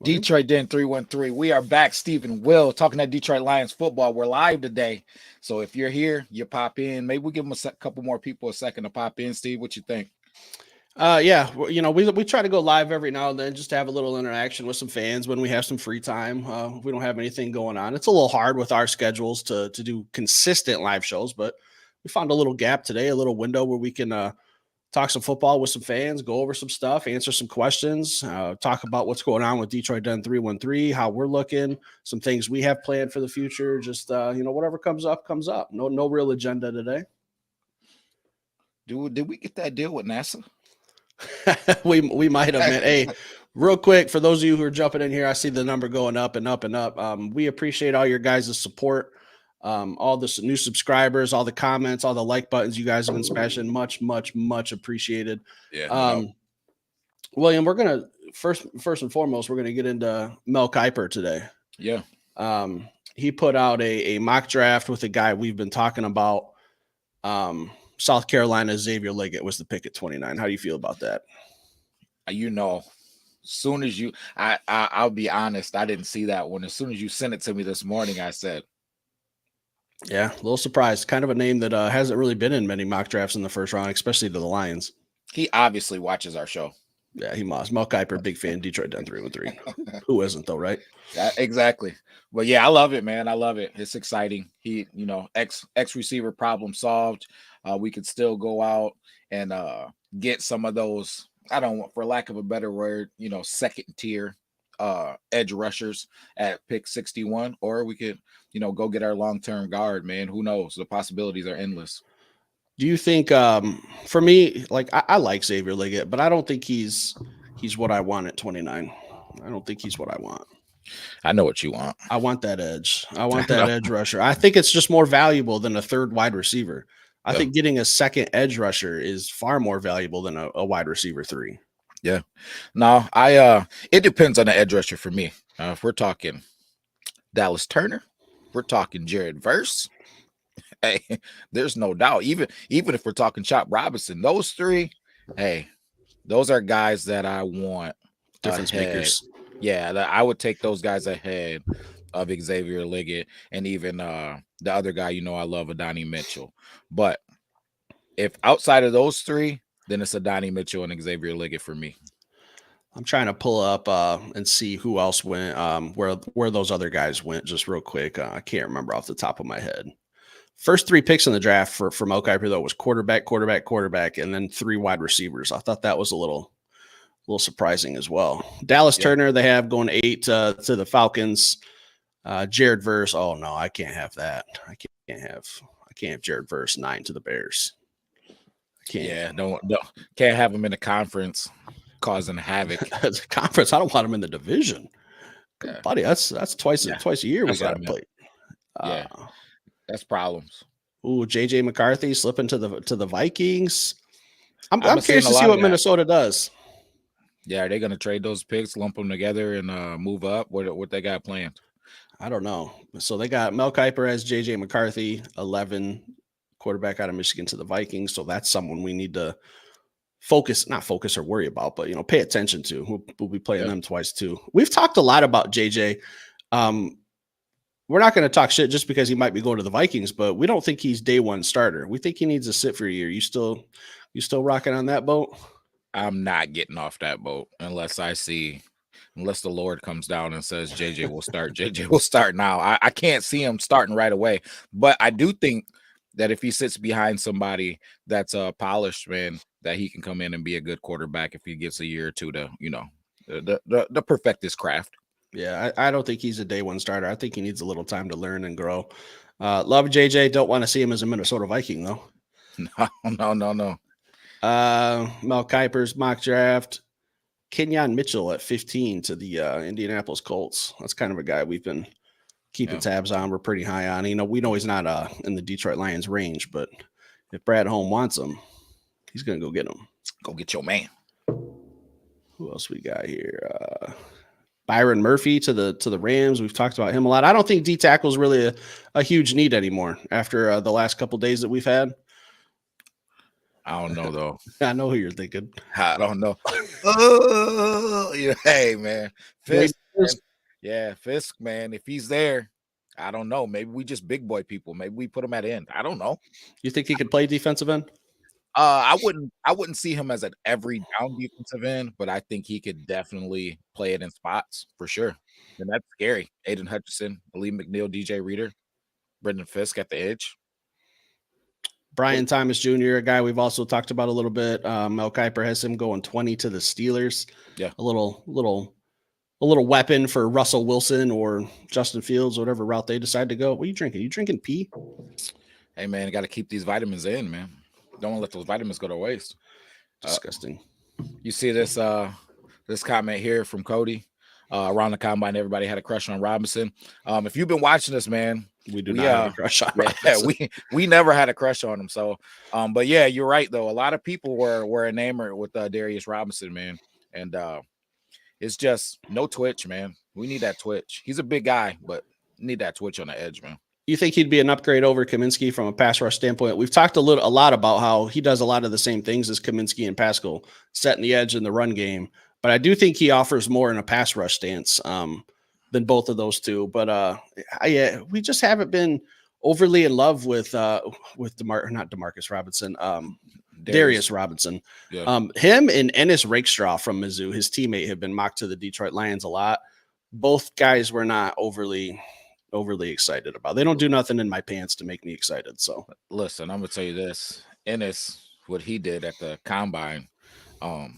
Detroit Den 313. We are back. Stephen Will talking that Detroit Lions football. We're live today. So if you're here, you pop in. Maybe we give them a couple more people a second to pop in. Steve, what you think? Yeah, we try to go live every now and then just to have a little interaction with some fans when we have some free time. We don't have anything going on. It's a little hard with our schedules to do consistent live shows, but we found a little gap today, a little window where we can talk some football with some fans, go over some stuff, answer some questions, talk about what's going on with Detroit Den 313, how we're looking, some things we have planned for the future. Just whatever comes up, comes up. No real agenda today. Did we get that deal with NASA? we might have been. Hey, real quick, for those of you who are jumping in here, I see the number going up and up and up. We appreciate all your guys' support, all the new subscribers, all the comments, all the like buttons you guys have been smashing. Much appreciated. Yeah. William, we're gonna first and foremost, we're gonna get into Mel Kiper today. Yeah. He put out a mock draft with a guy we've been talking about. South Carolina, Xavier Liggett was the pick at 29. How do you feel about that? Soon as you, I'll be honest, I didn't see that one. As soon as you sent it to me this morning, I said, yeah, a little surprised. Kind of a name that hasn't really been in many mock drafts in the first round, especially to the Lions. He obviously watches our show. Yeah, he must. Mel Kiper, big fan, Detroit Den 313. Who isn't, though, right? Exactly. But yeah, I love it, man. I love it. It's exciting. He, X receiver problem solved. We could still go out and get some of those, for lack of a better word, second tier edge rushers at pick 61, or we could, go get our long-term guard, man. Who knows? The possibilities are endless. Do you think, for me, like I like Xavier Liggett, but I don't think he's what I want at 29. I don't think he's what I want. I know what you want. I want that edge. I want that edge rusher. I think it's just more valuable than a third wide receiver. I think getting a second edge rusher is far more valuable than a wide receiver 3. Yeah. No, it depends on the edge rusher for me. If we're talking Dallas Turner, we're talking Jared Verse. Hey, there's no doubt. Even if we're talking Chop Robinson, those 3, hey, those are guys that I want. Difference makers. Yeah, I would take those guys ahead of Xavier Liggett and even the other guy, I love, Adonai Mitchell. But if outside of those 3, then it's Adonai Mitchell and Xavier Liggett for me. I'm trying to pull up and see who else went, where those other guys went, just real quick. I can't remember off the top of my head. First 3 picks in the draft for Mel Kiper, though, was quarterback, and then 3 wide receivers. I thought that was a little surprising as well. Dallas Turner, they have going 8 to the Falcons. Jared Verse. Oh no, I can't have that. I can't have Jared Verse 9 to the Bears. I can't. Yeah, don't can't have him in the conference causing havoc. As a conference, I don't want him in the division. Yeah. Buddy, that's twice a year we got to play. Yeah, that's problems. Ooh, JJ McCarthy slipping to the Vikings. I'm curious to see what Minnesota does. Yeah, are they going to trade those picks, lump them together, and move up? What they got planned? I don't know. So they got Mel Kiper as JJ McCarthy, 11, quarterback out of Michigan to the Vikings. So that's someone we need to not focus or worry about, but pay attention to. We'll be playing them twice too. We've talked a lot about JJ. We're not going to talk shit just because he might be going to the Vikings, but we don't think he's day one starter. We think he needs to sit for a year. You still rocking on that boat? I'm not getting off that boat unless the Lord comes down and says JJ will start. JJ will start now. I can't see him starting right away, but I do think that if he sits behind somebody that's polished, man, that he can come in and be a good quarterback if he gets a year or two to, the perfect his craft. Yeah, I don't think he's a day one starter. I think he needs a little time to learn and grow. Love JJ. Don't want to see him as a Minnesota Viking, though. No. Mel Kiper's mock draft. Kenyon Mitchell at 15 to the Indianapolis Colts. That's kind of a guy we've been keeping tabs on. We're pretty high on. We know he's not in the Detroit Lions range, but if Brad Holm wants him, he's going to go get him. Go get your man. Who else we got here? Byron Murphy to the Rams. We've talked about him a lot. I don't think D tackle is really a huge need anymore after the last couple days that we've had. I don't know, though. I know who you're thinking. I don't know. Hey, man. man. Yeah, Fisk, man. If he's there, I don't know. Maybe we just big boy people. Maybe we put him at end. I don't know. You think he could play defensive end? I wouldn't see him as an every down defensive end, but I think he could definitely play it in spots for sure. And that's scary. Aiden Hutchinson, Lee McNeil, DJ Reader, Brendan Fisk at the edge. Brian Thomas Jr., a guy we've also talked about a little bit. Mel Kiper has him going 20 to the Steelers. Yeah. A little weapon for Russell Wilson or Justin Fields, whatever route they decide to go. What are you drinking? You drinking pee? Hey man, got to keep these vitamins in, man. Don't want to let those vitamins go to waste. Disgusting. You see this this comment here from Cody. Around the combine, everybody had a crush on Robinson. If you've been watching this, man, we do not have a crush on Robinson. we never had a crush on him. So, but yeah, you're right though. A lot of people were enamored with Darius Robinson, man, and it's just no twitch, man. We need that twitch. He's a big guy, but need that twitch on the edge, man. You think he'd be an upgrade over Kaminsky from a pass rush standpoint? We've talked a lot about how he does a lot of the same things as Kaminsky and Pascal, setting the edge in the run game. But I do think he offers more in a pass rush stance than both of those two. But we just haven't been overly in love with Darius Robinson. Darius Robinson. Yeah. Him and Ennis Rakestraw from Mizzou, his teammate, have been mocked to the Detroit Lions a lot. Both guys were not overly excited about. They don't do nothing in my pants to make me excited. So listen, I'm gonna tell you this. Ennis, what he did at the combine, what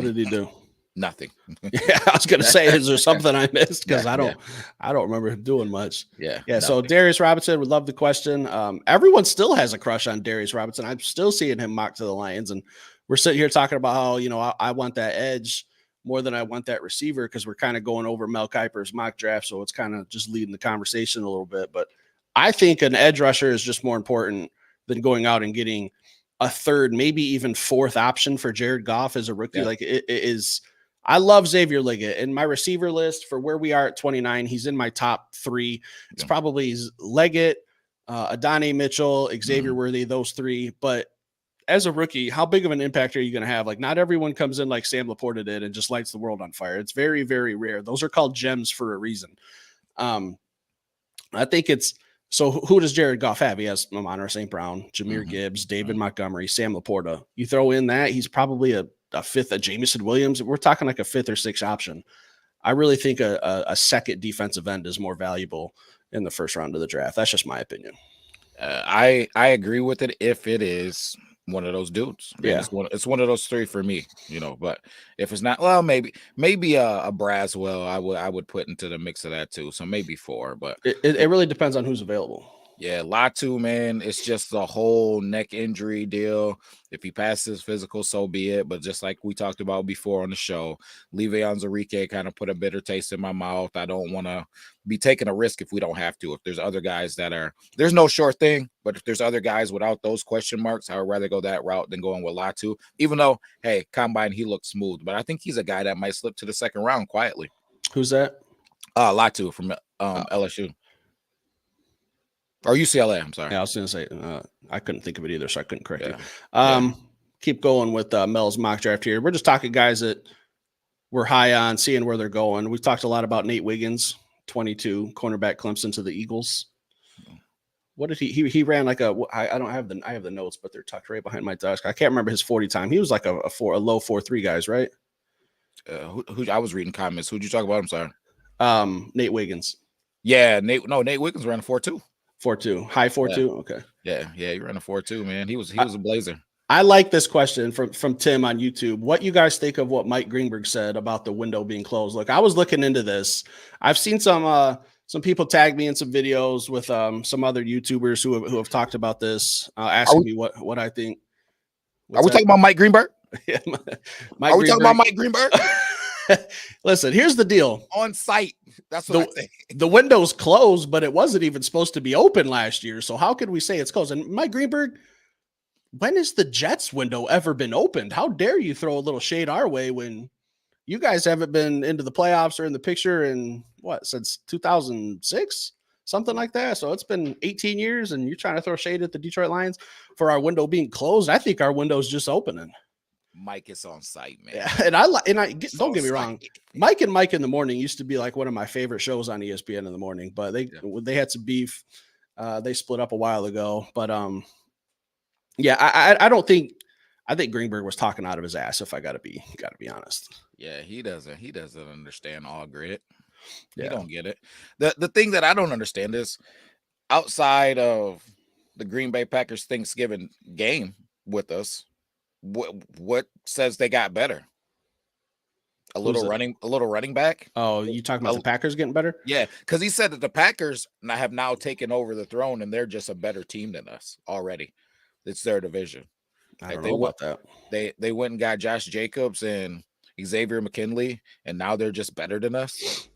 did he do? Nothing. Yeah, I was gonna say, is there something I missed? Because I don't remember him doing much. Yeah. Nothing. So Darius Robinson, would love the question. Everyone still has a crush on Darius Robinson. I'm still seeing him mocked to the Lions, and we're sitting here talking about how I want that edge more than I want that receiver, because we're kind of going over Mel Kiper's mock draft. So it's kind of just leading the conversation a little bit. But I think an edge rusher is just more important than going out and getting a third, maybe even fourth option for Jared Goff as a rookie. Yeah. Like it is. I love Xavier Liggett. In my receiver list for where we are at 29, he's in my top 3. It's probably Leggett, Adonai Mitchell, Xavier Worthy, those 3. But as a rookie, how big of an impact are you going to have? Like, not everyone comes in like Sam Laporta did and just lights the world on fire. It's very, very rare. Those are called gems for a reason. I think it's – so who does Jared Goff have? He has Amon-Ra St. Brown, Jahmyr Gibbs, David Montgomery, Sam Laporta. You throw in that, he's probably a fifth, a Jameson Williams. We're talking like a 5th or 6th option. I really think a second defensive end is more valuable in the first round of the draft. That's just my opinion. I agree with it if it is – one of those dudes. Yeah, it's one of those 3 for me, but if it's not, well, maybe a Braswell I would put into the mix of that too. So maybe 4, but it really depends on who's available. Yeah, Latu, man, it's just the whole neck injury deal. If he passes physical, so be it. But just like we talked about before on the show, Le'Veon Zarique kind of put a bitter taste in my mouth. I don't want to be taking a risk if we don't have to. If there's other guys there's no sure thing, but if there's other guys without those question marks, I would rather go that route than going with Latu. Even though, hey, combine, he looks smooth, but I think he's a guy that might slip to the second round quietly. Who's that? Latu from LSU. Or UCLA, I'm sorry. Yeah, I was going to say, I couldn't think of it either, so I couldn't correct you. Keep going with Mel's mock draft here. We're just talking guys that we're high on, seeing where they're going. We've talked a lot about Nate Wiggins, 22, cornerback Clemson to the Eagles. What did he ran like I don't have I have the notes, but they're tucked right behind my desk. I can't remember his 40 time. He was like a low 4.3 guys, right? Who I was reading comments. Who'd you talk about? I'm sorry. Nate Wiggins. Yeah, Nate Wiggins ran a 4.2. 4.2, high 4.2. Yeah. Okay. Yeah, he ran a 4.2, man. He was a blazer. I like this question from Tim on YouTube. What you guys think of what Mike Greenberg said about the window being closed? Look, I was looking into this. I've seen some people tag me in some videos with some other YouTubers who have talked about this, asking me what I think. Are we talking about Mike Greenberg? Yeah, Are we talking about Mike Greenberg? Listen, here's the deal. On site. That's what I think. The window's closed, but it wasn't even supposed to be open last year. So how could we say it's closed? And Mike Greenberg, when has the Jets window ever been opened? How dare you throw a little shade our way when you guys haven't been into the playoffs or in the picture since 2006, something like that. So it's been 18 years and you're trying to throw shade at the Detroit Lions for our window being closed. I think our window's just opening. Mike is on site, man. Yeah, and don't get me wrong. Mike in the Morning used to be like one of my favorite shows on ESPN in the morning, but they had some beef. They split up a while ago, but yeah, I don't think. I think Greenberg was talking out of his ass. If I gotta be honest. Yeah, he doesn't understand all grit. Yeah. He don't get it. The thing that I don't understand is outside of the Green Bay Packers Thanksgiving game with us, what says they got better? A little running back. Oh, you talking about the Packers getting better? Yeah, because he said that the Packers have now taken over the throne and they're just a better team than us already. It's their division. I don't know about that. They went and got Josh Jacobs and Xavier McKinley, and now they're just better than us.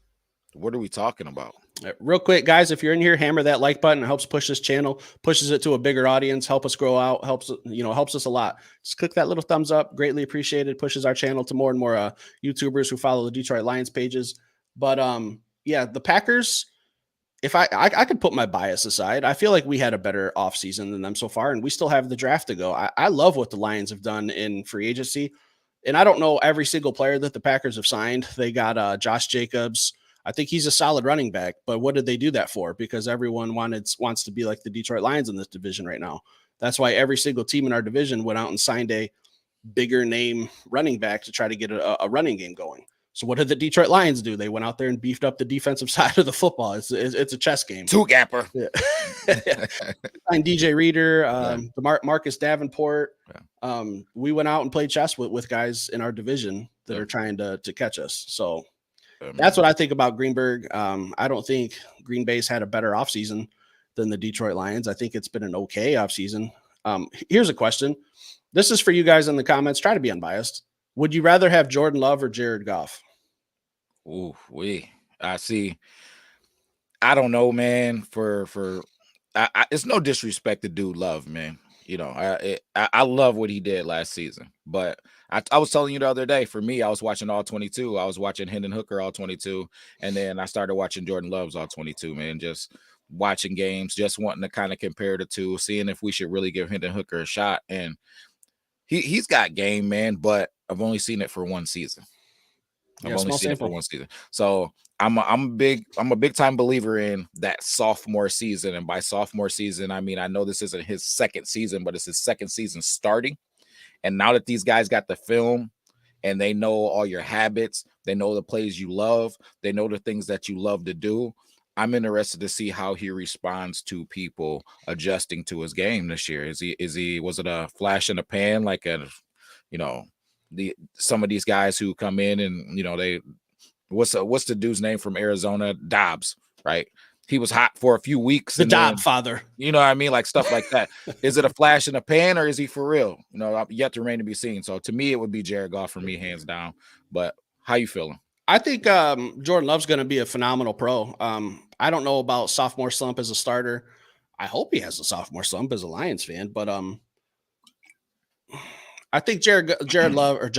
What are we talking about? Real quick, guys, if you're in here, hammer that like button. It helps push this channel, pushes it to a bigger audience, help us grow out, helps us a lot. Just click that little thumbs up. Greatly appreciated. Pushes our channel to more and more YouTubers who follow the Detroit Lions pages. But yeah, the Packers, if I could put my bias aside, I feel like we had a better offseason than them so far, and we still have the draft to go. I love what the Lions have done in free agency. And I don't know every single player that the Packers have signed. They got Josh Jacobs. I think he's a solid running back, but what did they do that for? Because everyone wants to be like the Detroit Lions in this division right now. That's why every single team in our division went out and signed a bigger name running back to try to get a running game going. So what did the Detroit Lions do? They went out there and beefed up the defensive side of the football. It's a chess game. Two-gapper. Yeah. And DJ Reader, Marcus Davenport. Yeah. We went out and played chess with guys in our division that are trying to catch us. So that's what I think about Greenberg. I don't think Green Bay's had a better offseason than the Detroit Lions. I think it's been an okay offseason. Here's a question. This is for you guys in the comments. Try to be unbiased. Would you rather have Jordan Love or Jared Goff? Ooh, I see. I don't know, man. It's no disrespect to dude Love, man. You know, I love what he did last season, but I was telling you the other day, for me, I was watching all 22. I was watching Hendon Hooker all 22, and then I started watching Jordan Love's all 22, man. Just watching games, just wanting to kind of compare the two, seeing if we should really give Hendon Hooker a shot. And he's got game, man, but I've only seen it for one season. I've only seen it for one season. So I'm a big time believer in that sophomore season. And by sophomore season, I mean, I know this isn't his second season, but it's his second season starting. And now that these guys got the film and they know all your habits, they know the plays you love, they know the things that you love to do, I'm interested to see how he responds to people adjusting to his game this year. Was it a flash in the pan, like some of these guys who come in and what's the dude's name from Arizona? Dobbs, right? He was hot for a few weeks. The Dobb father. You know what I mean? Like stuff like that. Is it a flash in the pan or is he for real? Yet to remain to be seen. So to me, it would be Jared Goff for me, hands down. But how you feeling? I think Jordan Love's going to be a phenomenal pro. I don't know about sophomore slump as a starter. I hope he has a sophomore slump as a Lions fan, but I think Jared Love or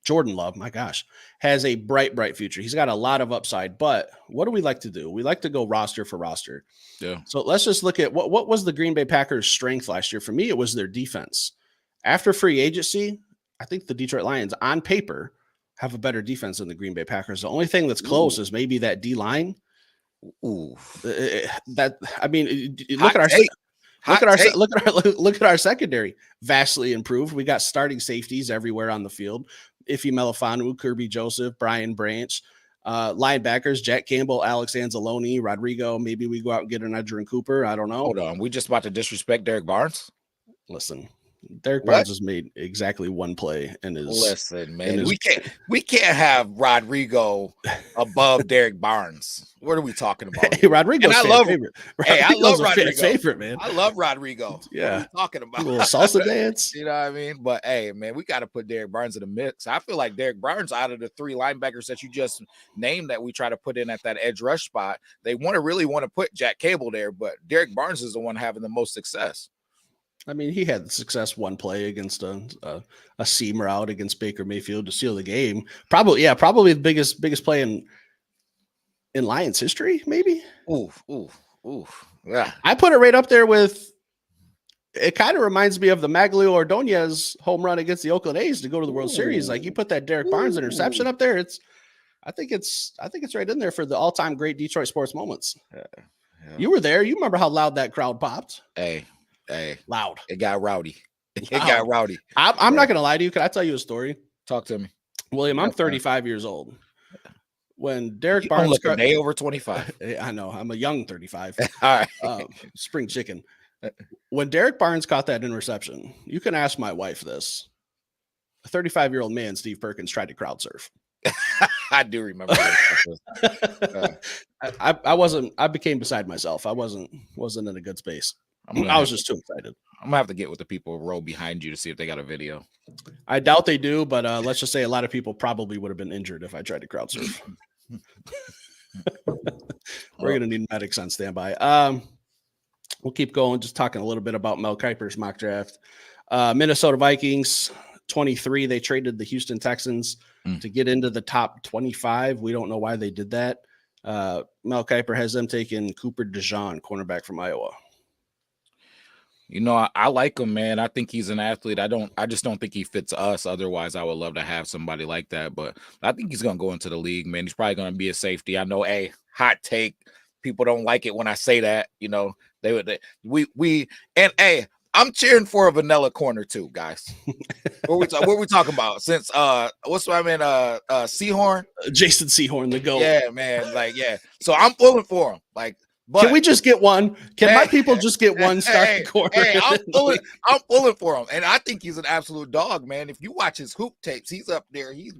Jordan Love, my gosh, has a bright future. He's got a lot of upside, but what do we like to do? We like to go roster for roster. Yeah. So let's just look at what was the Green Bay Packers' strength last year. For me, it was their defense. After free agency, I think the Detroit Lions on paper have a better defense than the Green Bay Packers. The only thing that's close is maybe that D line. Look at our secondary, vastly improved. We got starting safeties everywhere on the field. Ife Melifanu, Kirby Joseph, Brian Branch, linebackers, Jack Campbell, Alex Anzalone, Rodrigo. Maybe we go out and get an Edgerrin Cooper. I don't know. Hold on. We just about to disrespect Derek Barnes? Listen, Derek Barnes has made exactly one play in his. Listen, man, we can't have Rodrigo above Derek Barnes. What are we talking about? Hey, Rodrigo's favorite. I love Rodrigo. Favorite, man. I love Rodrigo. Yeah, what are we talking about a little salsa dance. You know what I mean? But hey, man, we got to put Derek Barnes in the mix. I feel like Derek Barnes, out of the three linebackers that you just named that we try to put in at that edge rush spot, they really want to put Jack Cable there, but Derek Barnes is the one having the most success. I mean, he had success one play against a seam route against Baker Mayfield to seal the game. Probably the biggest play in Lions history, maybe. Ooh. Yeah. I put it right up there with it kind of reminds me of the Maglio Ordonez home run against the Oakland A's to go to the World Series. Like you put that Derek Barnes interception up there, I think it's right in there for the all-time great Detroit sports moments. Yeah. You were there. You remember how loud that crowd popped? Hey, loud. It got rowdy. It got rowdy. I'm not gonna lie to you. Can I tell you a story? Talk to me, William. I'm 35 years old. When Derek Barnes look a day over 25. I know. I'm a young 35. All right. Spring chicken. When Derek Barnes caught that interception, you can ask my wife this. A 35-year-old man, Steve Perkins, tried to crowd surf. I do remember that. I became beside myself. I wasn't in a good space. I was just too excited. I'm gonna have to get with the people who roll behind you to see if they got a video. I doubt they do, but let's just say a lot of people probably would have been injured if I tried to crowd surf. We're gonna need medics on standby. We'll keep going, just talking a little bit about Mel Kiper's mock draft. Minnesota Vikings 23. They traded the Houston Texans to get into the top 25. We don't know why they did that. Mel Kiper has them taking Cooper DeJean, cornerback from Iowa. You know, I like him, man. I think he's an athlete. I just don't think he fits us. Otherwise, I would love to have somebody like that. But I think he's gonna go into the league, man. He's probably gonna be a safety. I know, hot take. People don't like it when I say that. You know, I'm cheering for a vanilla corner too, guys. What we talking about? Since what's my man Sehorn? Jason Sehorn, the GOAT. Yeah, man. So I'm pulling for him. But can we just get one? Can my people just get one starting corner? I'm pulling for him, and I think he's an absolute dog, man. If you watch his hoop tapes, he's up there. He's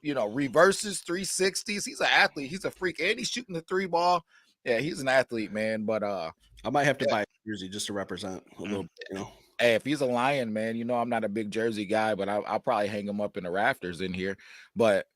reverses, 360s. He's an athlete. He's a freak, and he's shooting the 3 ball. Yeah, he's an athlete, man. But I might have to buy a jersey just to represent a little bit. Hey, if he's a Lion, man, I'm not a big jersey guy, but I'll probably hang him up in the rafters in here. But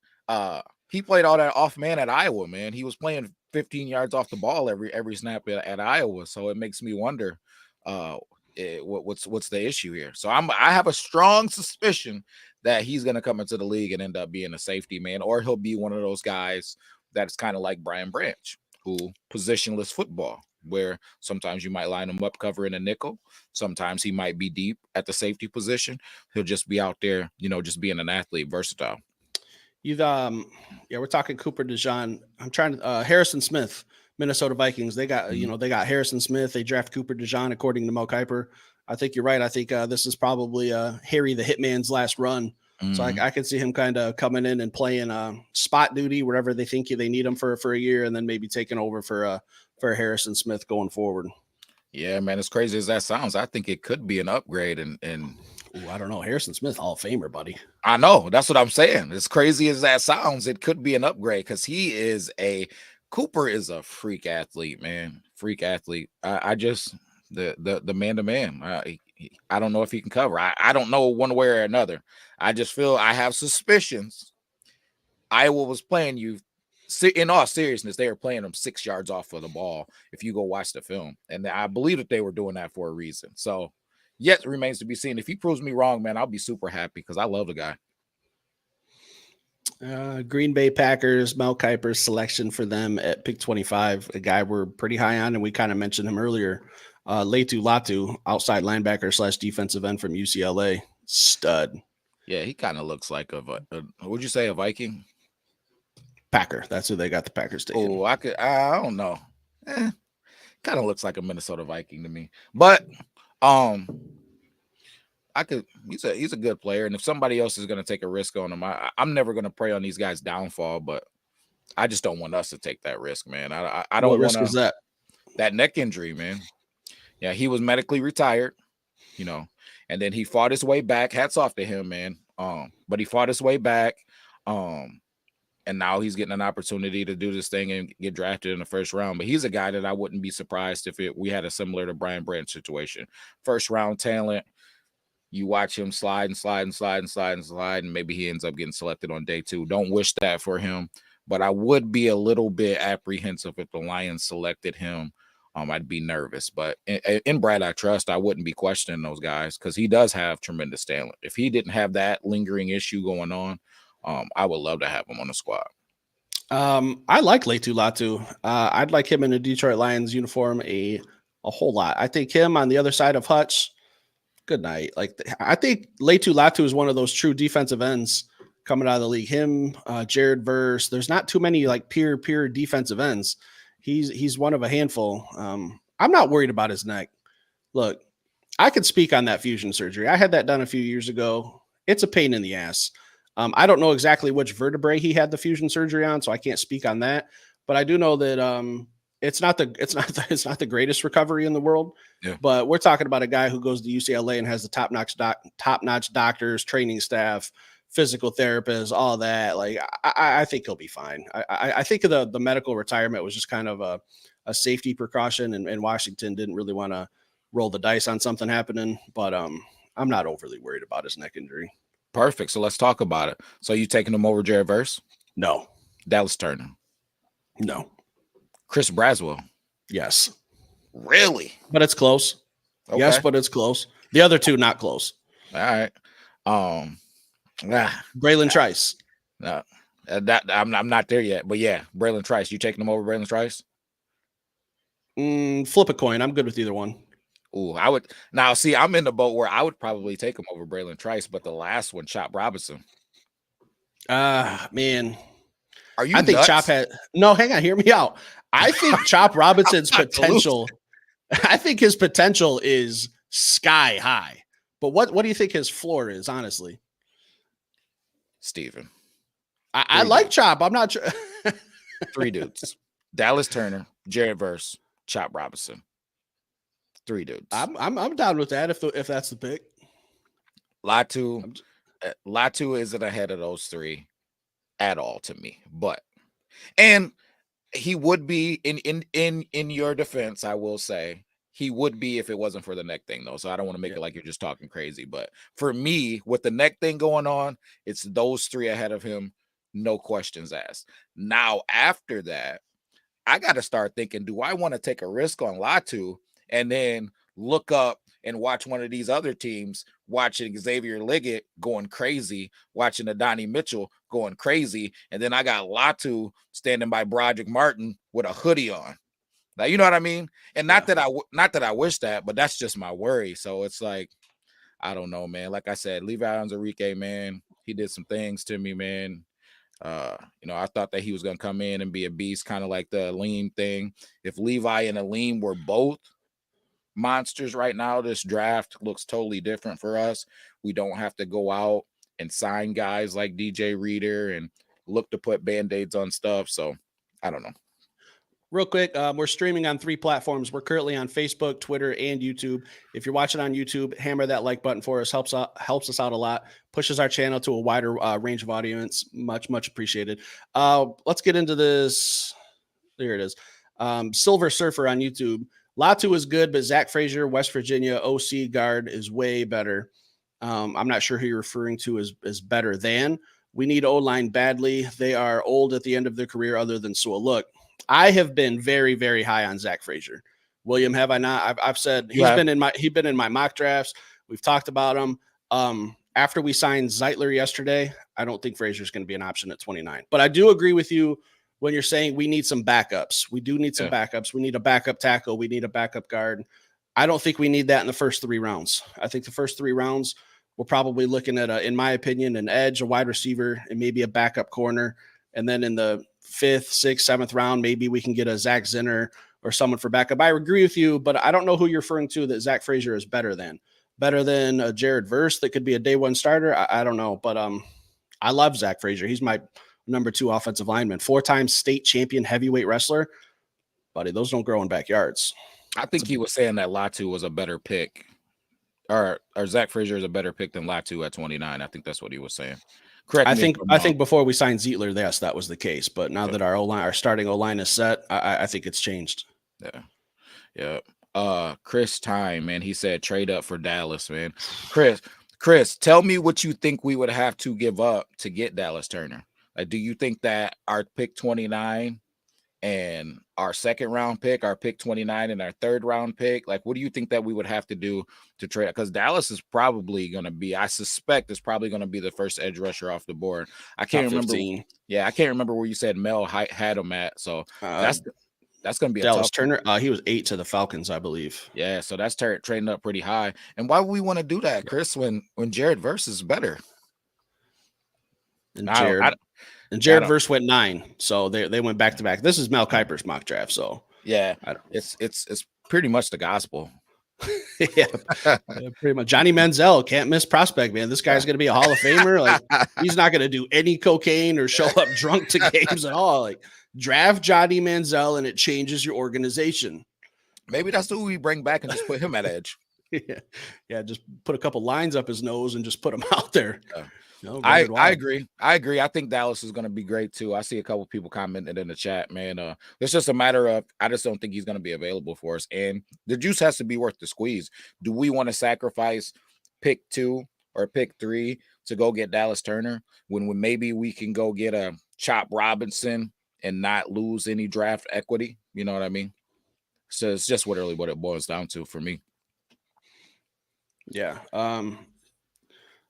he played all that off man at Iowa, man. He was playing 15 yards off the ball every snap at Iowa. So it makes me wonder what's the issue here. So I have a strong suspicion that he's going to come into the league and end up being a safety, man, or he'll be one of those guys that's kind of like Brian Branch, who positionless football, where sometimes you might line him up covering a nickel. Sometimes he might be deep at the safety position. He'll just be out there, just being an athlete, versatile. We're talking Cooper DeJean. I'm trying to Harrison Smith, Minnesota Vikings. They got they got Harrison Smith. They draft Cooper DeJean according to Mel Kiper. I think you're right. I think this is probably Harry the Hitman's last run. So I can see him kind of coming in and playing spot duty wherever they think they need him for a year, and then maybe taking over for Harrison Smith going forward. Yeah, man, as crazy as that sounds, I think it could be an upgrade. And ooh, I don't know, Harrison Smith, Hall of Famer, buddy. I know, that's what I'm saying. As crazy as that sounds, it could be an upgrade because Cooper is a freak athlete, man. Freak athlete. I just the man to man. I don't know if he can cover. I don't know one way or another. I just feel I have suspicions. Iowa was playing you. In all seriousness, they were playing them 6 yards off of the ball if you go watch the film. And I believe that they were doing that for a reason. So, yet remains to be seen. If he proves me wrong, man, I'll be super happy because I love the guy. Green Bay Packers, Mel Kiper's selection for them at pick 25, a guy we're pretty high on, and we kind of mentioned him earlier. Latu Latu, outside linebacker / defensive end from UCLA, stud. Yeah, he kind of looks like would you say a Viking? Packer. That's who they got the Packers taking. Oh, I don't know. Kind of looks like a Minnesota Viking to me. But he's a good player. And if somebody else is going to take a risk on him, I'm never going to prey on these guys' downfall, but I just don't want us to take that risk, man. I don't want risk is that neck injury, man. Yeah, he was medically retired, and then he fought his way back. Hats off to him, man. But he fought his way back. And now he's getting an opportunity to do this thing and get drafted in the first round. But he's a guy that I wouldn't be surprised if we had a similar to Brian Branch situation. First round talent. You watch him slide, and maybe he ends up getting selected on day 2. Don't wish that for him. But I would be a little bit apprehensive if the Lions selected him. I'd be nervous. But in Brad I trust, I wouldn't be questioning those guys because he does have tremendous talent. If he didn't have that lingering issue going on, I would love to have him on the squad. I like Latu Latu. I'd like him in a Detroit Lions uniform, a a whole lot. I think him on the other side of Hutch, good night. Like, I think Leitu Latu is one of those true defensive ends coming out of the league. Him, Jared Verse. There's not too many like pure defensive ends. He's one of a handful. I'm not worried about his neck. Look, I could speak on that fusion surgery. I had that done a few years ago. It's a pain in the ass. I don't know exactly which vertebrae he had the fusion surgery on, so I can't speak on that. But I do know that it's not the greatest recovery in the world. Yeah. But we're talking about a guy who goes to UCLA and has the top-notch doctors, training staff, physical therapists, all that. Like, I think he'll be fine. I think the medical retirement was just kind of a safety precaution, and Washington didn't really want to roll the dice on something happening. But I'm not overly worried about his neck injury. Perfect. So let's talk about it. So you taking him over Jared Verse? No. Dallas Turner? No. Chris Braswell? Yes. Really? But it's close. Okay. Yes, but it's close. The other two, not close. All right. Braylon Trice. No, I'm not there yet. But yeah, Braylon Trice. You taking him over Braylon Trice? Flip a coin. I'm good with either one. Ooh, I would now see. I'm in the boat where I would probably take him over Braylon Trice, but the last one, Chop Robinson. Man, are you? I think nuts? Chop had no. Hang on, hear me out. I think Chop Robinson's potential. I think his potential is sky high. But what do you think his floor is? Honestly, Steven. I like Chop. I'm not sure. 3 dudes: Dallas Turner, Jared Verse, Chop Robinson. 3 dudes. I'm down with that if that's the pick. Latu isn't ahead of those 3 at all to me, and he would be in your defense. I will say he would be if it wasn't for the neck thing, though. So I don't want to make it like you're just talking crazy, but for me, with the neck thing going on, it's those 3 ahead of him, no questions asked. Now after that, I got to start thinking: do I want to take a risk on Latu? And then look up and watch one of these other teams, watching Xavier Liggett going crazy, watching Adonai Mitchell going crazy, and then I got Latu standing by Broderick Martin with a hoodie on. Now, you know what I mean? And not that I wish that, but that's just my worry. So it's like, I don't know, man. Like I said, Levi Onwuzurike, man, he did some things to me, man. I thought that he was going to come in and be a beast, kind of like the Aleem thing. If Levi and Aleem were both monsters right now, this draft looks totally different for us. We don't have to go out and sign guys like DJ Reader and look to put band-aids on stuff. So I don't know. Real quick, we're streaming on 3 platforms. We're currently on Facebook, Twitter, and YouTube. If you're watching on YouTube, hammer that like button for us. Helps us out a lot. Pushes our channel to a wider range of audience. Much appreciated. Let's get into this. There it is. Silver Surfer on YouTube. Latu is good, but Zach Frazier, West Virginia OC guard, is way better. I'm not sure who you're referring to as better than. We need O-line badly. They are old at the end of their career other than Sewell. Look, I have been very, very high on Zach Frazier. William, have I not? I've said he's been in my mock drafts. We've talked about him. After we signed Zeitler yesterday, I don't think Frazier's going to be an option at 29. But I do agree with you when you're saying we need some backups. We do need some backups. We need a backup tackle. We need a backup guard. I don't think we need that in the first 3 rounds. I think the first 3 rounds, we're probably looking at, in my opinion, an edge, a wide receiver, and maybe a backup corner. And then in the 5th, 6th, 7th round, maybe we can get a Zach Zinner or someone for backup. I agree with you, but I don't know who you're referring to that Zach Frazier is better than. Better than a Jared Verse that could be a day 1 starter? I don't know, but I love Zach Frazier. He's my number 2 offensive lineman, 4-time state champion heavyweight wrestler. Buddy, those don't grow in backyards. I think he was saying that Latu was a better pick, or Zach Frazier is a better pick than Latu at 29. I think that's what he was saying. Correct. I think before we signed Zeitler, yes, that was the case. But now that our starting O-line is set, I think it's changed. Yeah. Chris Time, man, he said trade up for Dallas, man. Chris, tell me what you think we would have to give up to get Dallas Turner. Like, do you think that our pick 29 and our 2nd round pick, our pick 29 and our 3rd round pick, like, what do you think that we would have to do to trade? Because Dallas is probably going to be, I suspect, is probably going to be the first edge rusher off the board. I can't remember. Yeah, I can't remember where you said Mel had him at. So That's going to be a Dallas tough one. Turner, he was 8 to the Falcons, I believe. Yeah, so that's trading up pretty high. And why would we want to do that, Chris? When Jared Verse is better, And I don't, Jared I, and I Jared don't. Verse went 9, so they went back to back. This is Mel Kiper's mock draft, so Yeah, I don't. it's pretty much the gospel. Yeah, pretty much. Johnny Manziel, can't miss prospect, man. This guy's going to be a Hall of Famer. Like, he's not going to do any cocaine or show up drunk to games at all. Like, draft Johnny Manziel and it changes your organization. Maybe that's who we bring back and just put him at edge. Yeah, just put a couple lines up his nose and just put him out there. I agree. I think Dallas is going to be great too. I see a couple people commenting in the chat, man. It's just a matter of I just don't think he's going to be available for us, and the juice has to be worth the squeeze. Do we want to sacrifice pick 2 or pick 3 to go get Dallas Turner when maybe we can go get a Chop Robinson and not lose any draft equity? You know what I mean? So it's just what it boils down to for me. Yeah.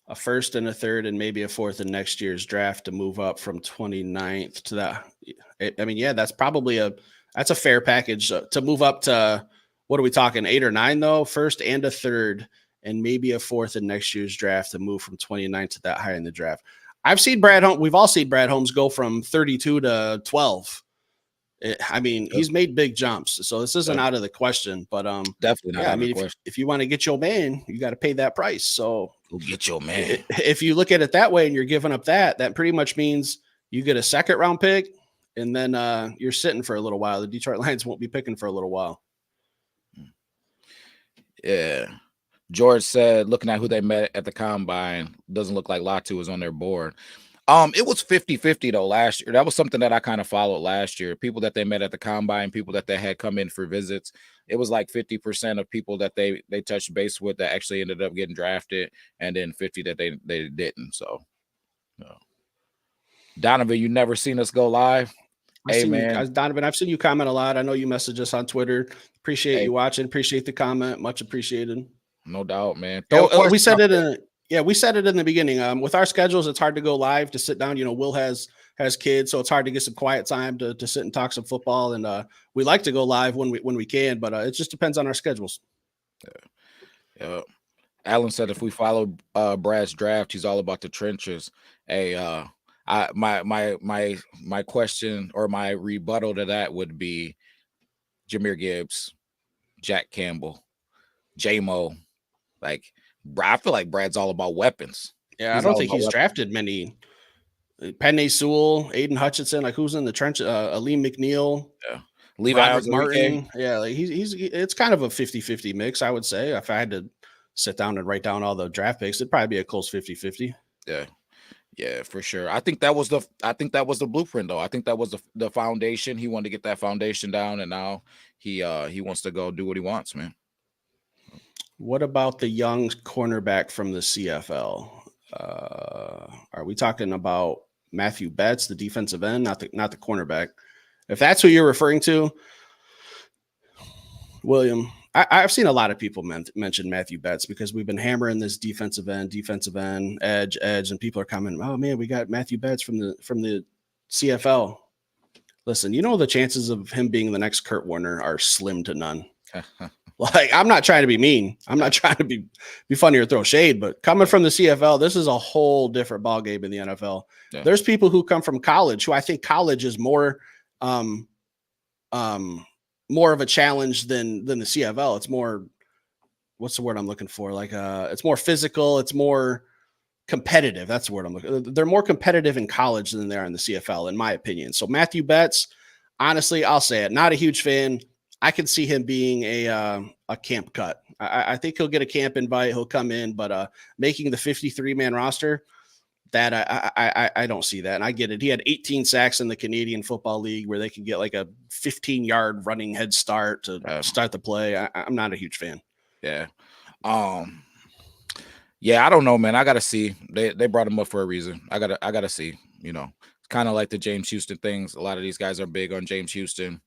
A first and a third and maybe a fourth in next year's draft to move up from 29th to that. I mean, yeah, that's probably that's a fair package to move up to. What are we talking? 8 or 9 though? First and a third and maybe a fourth in next year's draft to move from 29 to that high in the draft. I've seen Brad Holmes. We've all seen Brad Holmes go from 32 to 12. He's made big jumps, so this isn't out of the question. But definitely not. Yeah, I mean, if you want to get your man, you got to pay that price. So go get your man. If you look at it that way, and you're giving up that pretty much means you get a second round pick, and then you're sitting for a little while. The Detroit Lions won't be picking for a little while. Yeah. George said, looking at who they met at the combine, doesn't look like Latu was on their board. It was 50-50 though last year. That was something that I kind of followed last year. People that they met at the combine, people that they had come in for visits. It was like 50% of people that they touched base with that actually ended up getting drafted, and then 50 that they didn't. So, Donovan, you never seen us go live? Hey man, Donovan, I've seen you comment a lot. I know you message us on Twitter. Appreciate you watching. Appreciate the comment. Much appreciated. No doubt, man. We said it in the beginning. With our schedules, it's hard to go live to sit down. Will has kids, so it's hard to get some quiet time to sit and talk some football. And we like to go live when we can, but it just depends on our schedules. Yeah. Alan said if we follow Brad's draft, he's all about the trenches. Hey, my question or my rebuttal to that would be Jahmyr Gibbs, Jack Campbell, J-Mo. Like, I feel like Brad's all about weapons. Yeah, I don't think he's drafted many. Penny Sewell, Aiden Hutchinson, like who's in the trench? Aleem McNeil, Levi Martin. Yeah, like it's kind of a 50-50 mix, I would say. If I had to sit down and write down all the draft picks, it'd probably be a close 50-50. Yeah, for sure. I think that was the blueprint though. I think that was the foundation. He wanted to get that foundation down, and now he wants to go do what he wants, man. What about the young cornerback from the CFL? Are we talking about Matthew Betts, the defensive end, not the cornerback? If that's who you're referring to, William, I've seen a lot of people mention Matthew Betts because we've been hammering this defensive end, edge, and people are coming, oh man, we got Matthew Betts from the CFL. Listen, the chances of him being the next Kurt Warner are slim to none. Like, I'm not trying to be mean. I'm not trying to be funny or throw shade, but coming from the CFL, this is a whole different ballgame in the NFL. Yeah. There's people who come from college who I think college is more of a challenge than the CFL. It's more, what's the word I'm looking for? Like, it's more physical. It's more competitive. That's the word I'm looking. They're more competitive in college than they are in the CFL, in my opinion. So Matthew Betts, honestly, I'll say it, not a huge fan. I can see him being a camp cut. I think he'll get a camp invite. He'll come in, but making the 53-man roster, that I don't see that. And I get it. He had 18 sacks in the Canadian Football League where they can get like a 15-yard running head start to start the play. I'm not a huge fan. Yeah. Yeah, I don't know, man. I got to see. They brought him up for a reason. I got to see, It's kind of like the James Houston things. A lot of these guys are big on James Houston.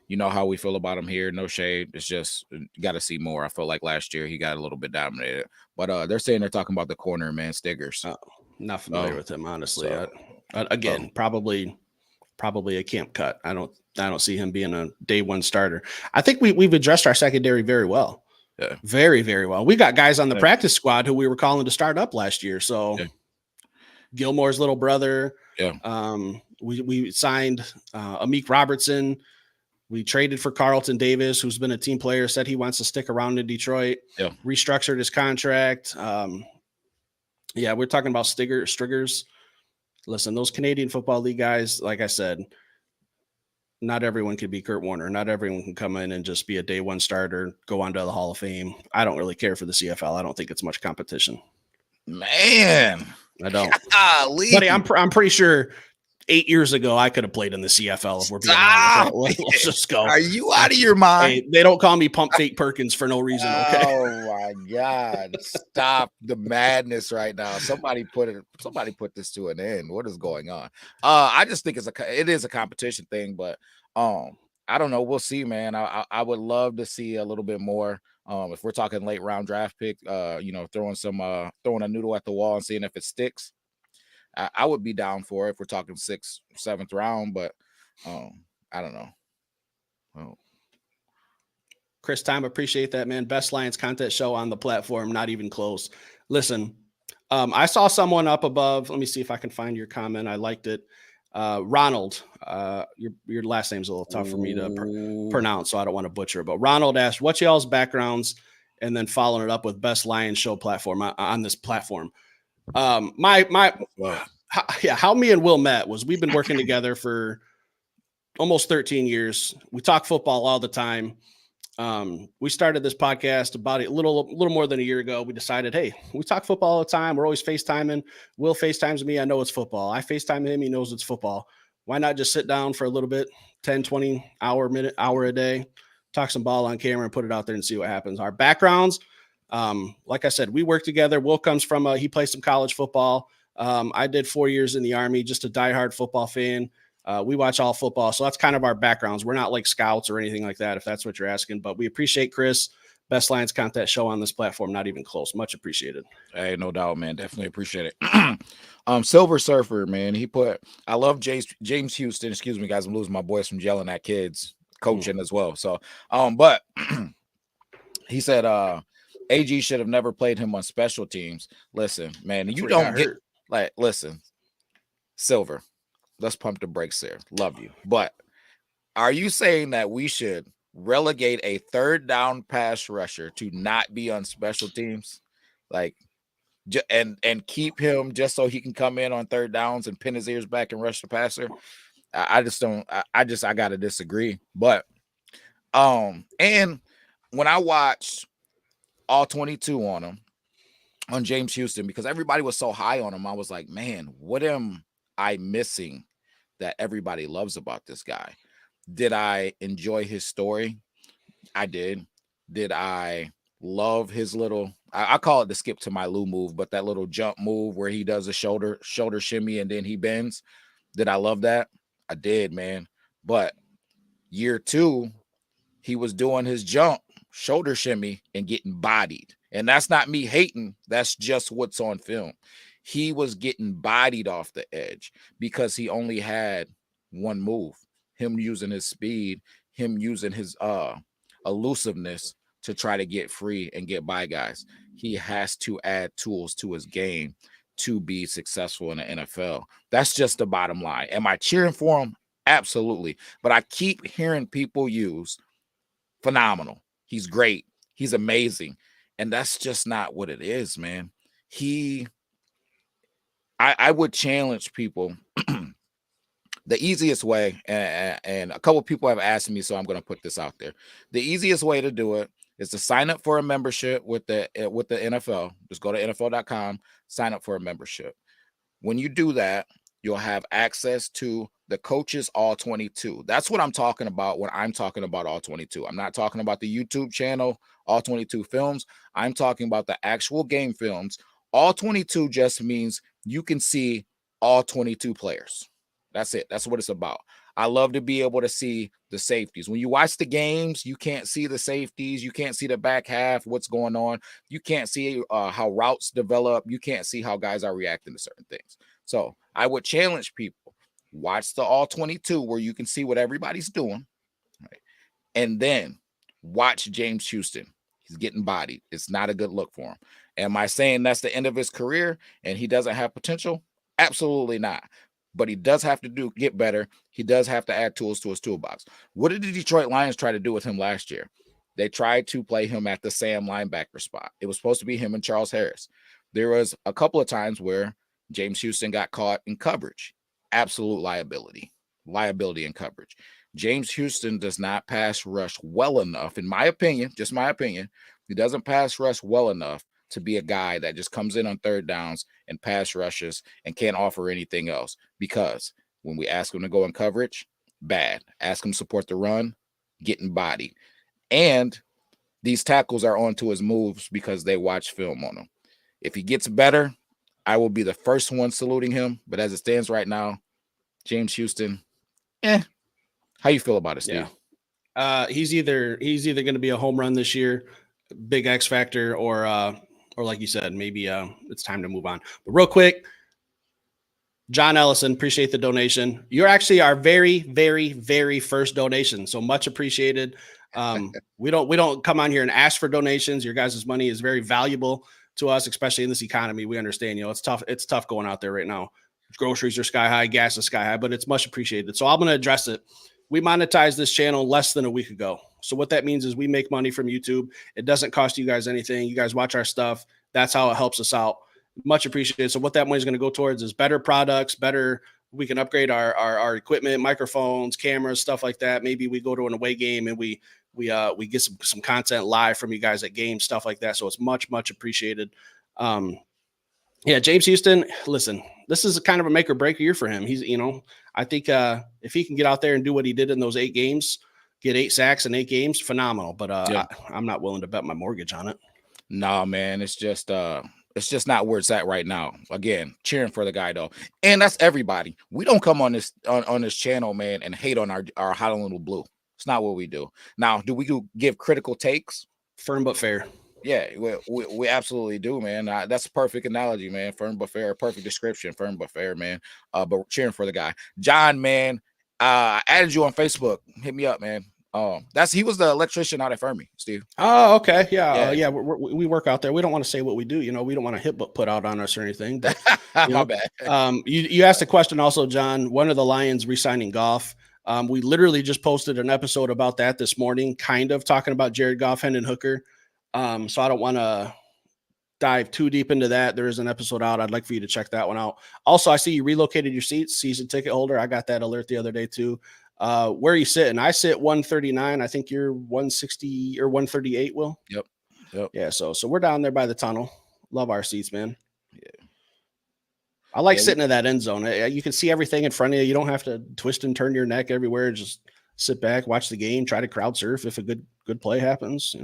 You know how we feel about him here. No shade. It's just got to see more. I felt like last year he got a little bit dominated. But they're saying they're talking about the corner, man, Stiggers. Not familiar with him, honestly. Again, probably probably a camp cut. I don't see him being a day one starter. I think we've addressed our secondary very well. Yeah. Very, very well. We got guys on the practice squad who we were calling to start up last year. So Gilmore's little brother. Yeah. We signed Amik Robertson. We traded for Carlton Davis, who's been a team player, said he wants to stick around in Detroit. Yeah. Restructured his contract. We're talking about Striggers. Listen, those Canadian Football League guys, like I said, not everyone could be Kurt Warner. Not everyone can come in and just be a day one starter, go on to the Hall of Fame. I don't really care for the CFL. I don't think it's much competition. Man, I don't. Buddy, I'm pretty sure 8 years ago I could have played in the CFL if we're being honest. Let's just go. Are you out of your mind? Hey, they don't call me Pump Fake Perkins for no reason. Okay. Oh my God! Stop the madness right now. Somebody put this to an end. What is going on? I just think it is a competition thing, but I don't know. We'll see, man. I would love to see a little bit more. If we're talking late round draft pick, throwing a noodle at the wall and seeing if it sticks. I would be down for it if we're talking 6th, 7th round, but I don't know. Well, Chris Time, appreciate that, man. Best Lions content show on the platform, not even close. Listen, I saw someone up above. Let me see if I can find your comment. I liked it. Ronald, your last name's a little tough for me to pronounce, so I don't want to butcher it. But Ronald asked, "What's y'all's backgrounds?" And then following it up with Best Lions show platform on this platform. How me and Will met was we've been working together for almost 13 years. We talk football all the time. We started this podcast about a little more than a year ago. We decided, hey, we talk football all the time. We're always FaceTiming. Will FaceTimes me. I know it's football. I FaceTime him. He knows it's football. Why not just sit down for a little bit, 10, 20 hour a day, talk some ball on camera and put it out there and see what happens. Our backgrounds, like I said, we work together. Will comes from, he plays some college football. I did 4 years in the Army, just a diehard football fan. We watch all football. So that's kind of our backgrounds. We're not like scouts or anything like that, if that's what you're asking, but we appreciate Chris. Best Lions content show on this platform. Not even close. Much appreciated. Hey, no doubt, man. Definitely appreciate it. Silver Surfer, man. I love James Houston. Excuse me, guys. I'm losing my voice from yelling at kids, coaching as well. So, but he said, AG should have never played him on special teams. Listen, man, you don't get listen, Silver. Let's pump the brakes there. Love you. But are you saying that we should relegate a third down pass rusher to not be on special teams? And keep him just so he can come in on third downs and pin his ears back and rush the passer? I just don't. I got to disagree. But and when I watched all 22 on James Houston, because everybody was so high on him, I was like, man, what am I missing that everybody loves about this guy? Did I enjoy his story? I did. Did I love his little, I call it the skip to my Lou move, but that little jump move where he does a shoulder shimmy and then he bends? Did I love that? I did, man. But year 2, he was doing his jump, shoulder shimmy, and getting bodied. And that's not me hating. That's just what's on film. He was getting bodied off the edge because he only had one move. Him using his speed, him using his elusiveness to try to get free and get by guys. He has to add tools to his game to be successful in the NFL. That's just the bottom line. Am I cheering for him? Absolutely. But I keep hearing people use phenomenal. He's great. He's amazing. And that's just not what it is, man. I would challenge people. The easiest way, and a couple of people have asked me, so I'm going to put this out there. The easiest way to do it is to sign up for a membership with the NFL. Just go to NFL.com, sign up for a membership. When you do that, you'll have access to the coaches all 22. That's what I'm talking about when I'm talking about all 22. I'm not talking about the YouTube channel, all 22 films. I'm talking about the actual game films. All 22 just means you can see all 22 players. That's it. That's what it's about. I love to be able to see the safeties. When you watch the games, you can't see the safeties. You can't see the back half, what's going on. You can't see how routes develop. You can't see how guys are reacting to certain things. So I would challenge people. watch the all 22 where you can see what everybody's doing, right? And then watch James Houston. He's getting bodied. It's not a good look for him. Am I saying that's the end of his career and he doesn't have potential? Absolutely not. But he does have to get better. He does have to add tools to his toolbox. What did the Detroit Lions try to do with him last year? They tried to play him at the Sam linebacker spot. It was supposed to be him and Charles Harris. There was a couple of times where James Houston got caught in coverage. Absolute liability in coverage. James Houston does not pass rush well enough, in my opinion, just my opinion. He doesn't pass rush well enough to be a guy that just comes in on third downs and pass rushes and can't offer anything else. Because when we ask him to go in coverage, bad. Ask him to support the run, getting bodied. And these tackles are onto his moves because they watch film on him. If he gets better, I will be the first one saluting him. But as it stands right now, James Houston, How you feel about it, Steve? Yeah. He's either going to be a home run this year, big X factor, or like you said, maybe it's time to move on. But real quick, John Ellison, appreciate the donation. You're actually our very, very, very first donation, so much appreciated. We don't come on here and ask for donations. Your guys' money is very valuable to us, especially in this economy. We understand, it's tough. It's tough going out there right now. Groceries are sky high, gas is sky high, but it's much appreciated. So I'm going to address it. We monetized this channel less than a week ago. So what that means is we make money from YouTube. It doesn't cost you guys anything. You guys watch our stuff. That's how it helps us out. Much appreciated. So what that money is going to go towards is better products, we can upgrade our equipment, microphones, cameras, stuff like that. Maybe we go to an away game and we get some content live from you guys at games, stuff like that. So it's much, much appreciated. Yeah, James Houston, listen, this is kind of a make or break year for him. He's, I think if he can get out there and do what he did in those 8 games, get 8 sacks in 8 games, phenomenal. But I'm not willing to bet my mortgage on it. No, man, it's just not where it's at right now. Again, cheering for the guy though, and that's everybody. We don't come on this channel, man, and hate on our hot and little blue. It's not what we do. Now, do we give critical takes? Firm but fair. Yeah, we absolutely do, man. That's a perfect analogy, man. Firm but fair, perfect description. Firm but fair, man. But we're cheering for the guy, John, man. I added you on Facebook. Hit me up, man. He was the electrician out at Fermi, Steve. Oh, okay, yeah. We work out there. We don't want to say what we do. We don't want to hit put out on us or anything. But, my bad. You asked a question also, John. When are the Lions re-signing Goff? We literally just posted an episode about that this morning, kind of talking about Jared Goff, Hendon Hooker. So I don't want to dive too deep into that. There is an episode out. I'd like for you to check that one out. Also, I see you relocated your seats, season ticket holder. I got that alert the other day too. Where are you sitting? I sit 139. I think you're 160 or 138, Will. Yep. Yeah. So we're down there by the tunnel. Love our seats, man. Yeah. I like sitting in that end zone. You can see everything in front of you. You don't have to twist and turn your neck everywhere. Just sit back, watch the game, try to crowd surf if a good play happens,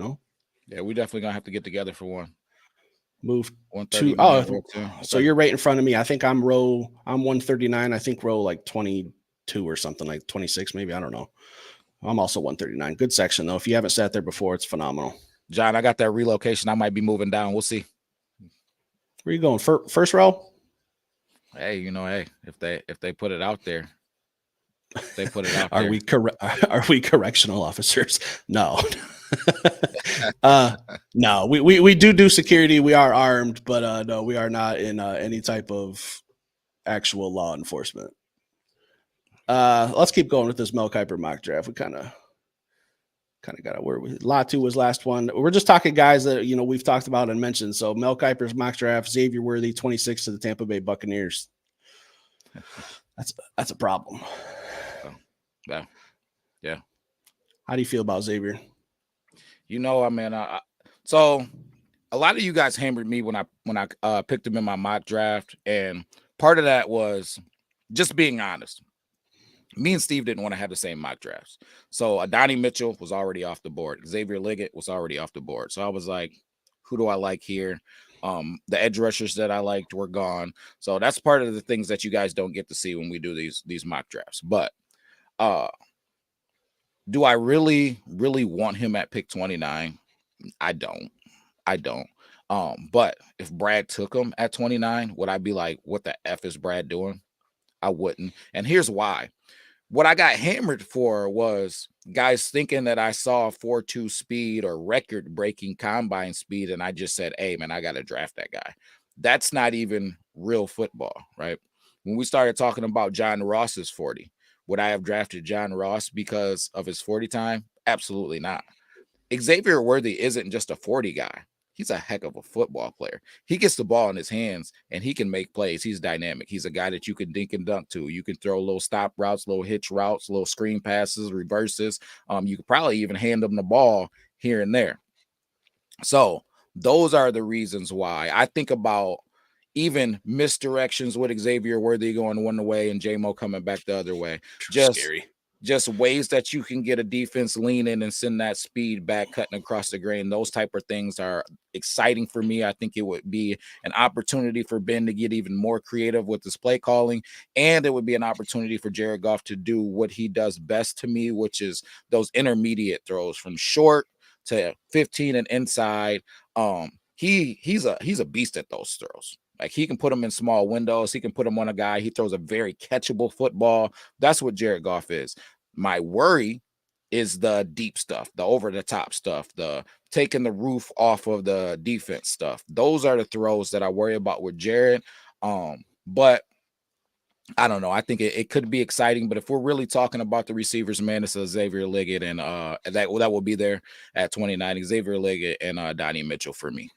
Yeah, we definitely gonna have to get together for one. Move to so you're right in front of me. I think I'm 139. I think row like 22 or something, like 26, maybe. I don't know. I'm also 139. Good section though. If you haven't sat there before, it's phenomenal. John, I got that relocation. I might be moving down. We'll see. Where you going? First row? Hey, if they put it out there. They put it out Are there. Are we correctional officers? No. No, we do security. We are armed, but no, we are not in any type of actual law enforcement. Let's keep going with this Mel Kiper mock draft. We kind of got it. Where Latu was last one. We're just talking guys that we've talked about and mentioned. So Mel Kiper's mock draft, Xavier Worthy, 26 to the Tampa Bay Buccaneers. That's a problem. Yeah. How do you feel about Xavier? So a lot of you guys hammered me when I picked him in my mock draft, and part of that was just being honest. Me and Steve didn't want to have the same mock drafts. So Adonai Mitchell was already off the board. Xavier Liggett was already off the board. So I was like, who do I like here? The edge rushers that I liked were gone. So that's part of the things that you guys don't get to see when we do these mock drafts. But do I really, really want him at pick 29? I don't. But if Brad took him at 29, would I be like, what the F is Brad doing? I wouldn't. And here's why. What I got hammered for was guys thinking that I saw 4.2 speed or record-breaking combine speed, and I just said, hey, man, I got to draft that guy. That's not even real football, right? When we started talking about John Ross's 40, would I have drafted John Ross because of his 40 time? Absolutely not. Xavier Worthy isn't just a 40 guy. He's a heck of a football player. He gets the ball in his hands and he can make plays. He's dynamic. He's a guy that you can dink and dunk to. You can throw little stop routes, little hitch routes, little screen passes, reverses. You could probably even hand him the ball here and there. So those are the reasons why I think about even misdirections with Xavier Worthy going one way and J-Mo coming back the other way. Scary. Just ways that you can get a defense leaning and send that speed back cutting across the grain. Those type of things are exciting for me. I think it would be an opportunity for Ben to get even more creative with his play calling, and it would be an opportunity for Jared Goff to do what he does best to me, which is those intermediate throws from short to 15 and inside. He's a beast at those throws. Like, he can put them in small windows. He can put them on a guy. He throws a very catchable football. That's what Jared Goff is. My worry is the deep stuff, the over-the-top stuff, the taking the roof off of the defense stuff. Those are the throws that I worry about with Jared. But I don't know. I think it could be exciting. But if we're really talking about the receivers, man, it's Xavier Liggett, and that will be there at 29. Xavier Liggett and Donnie Mitchell for me.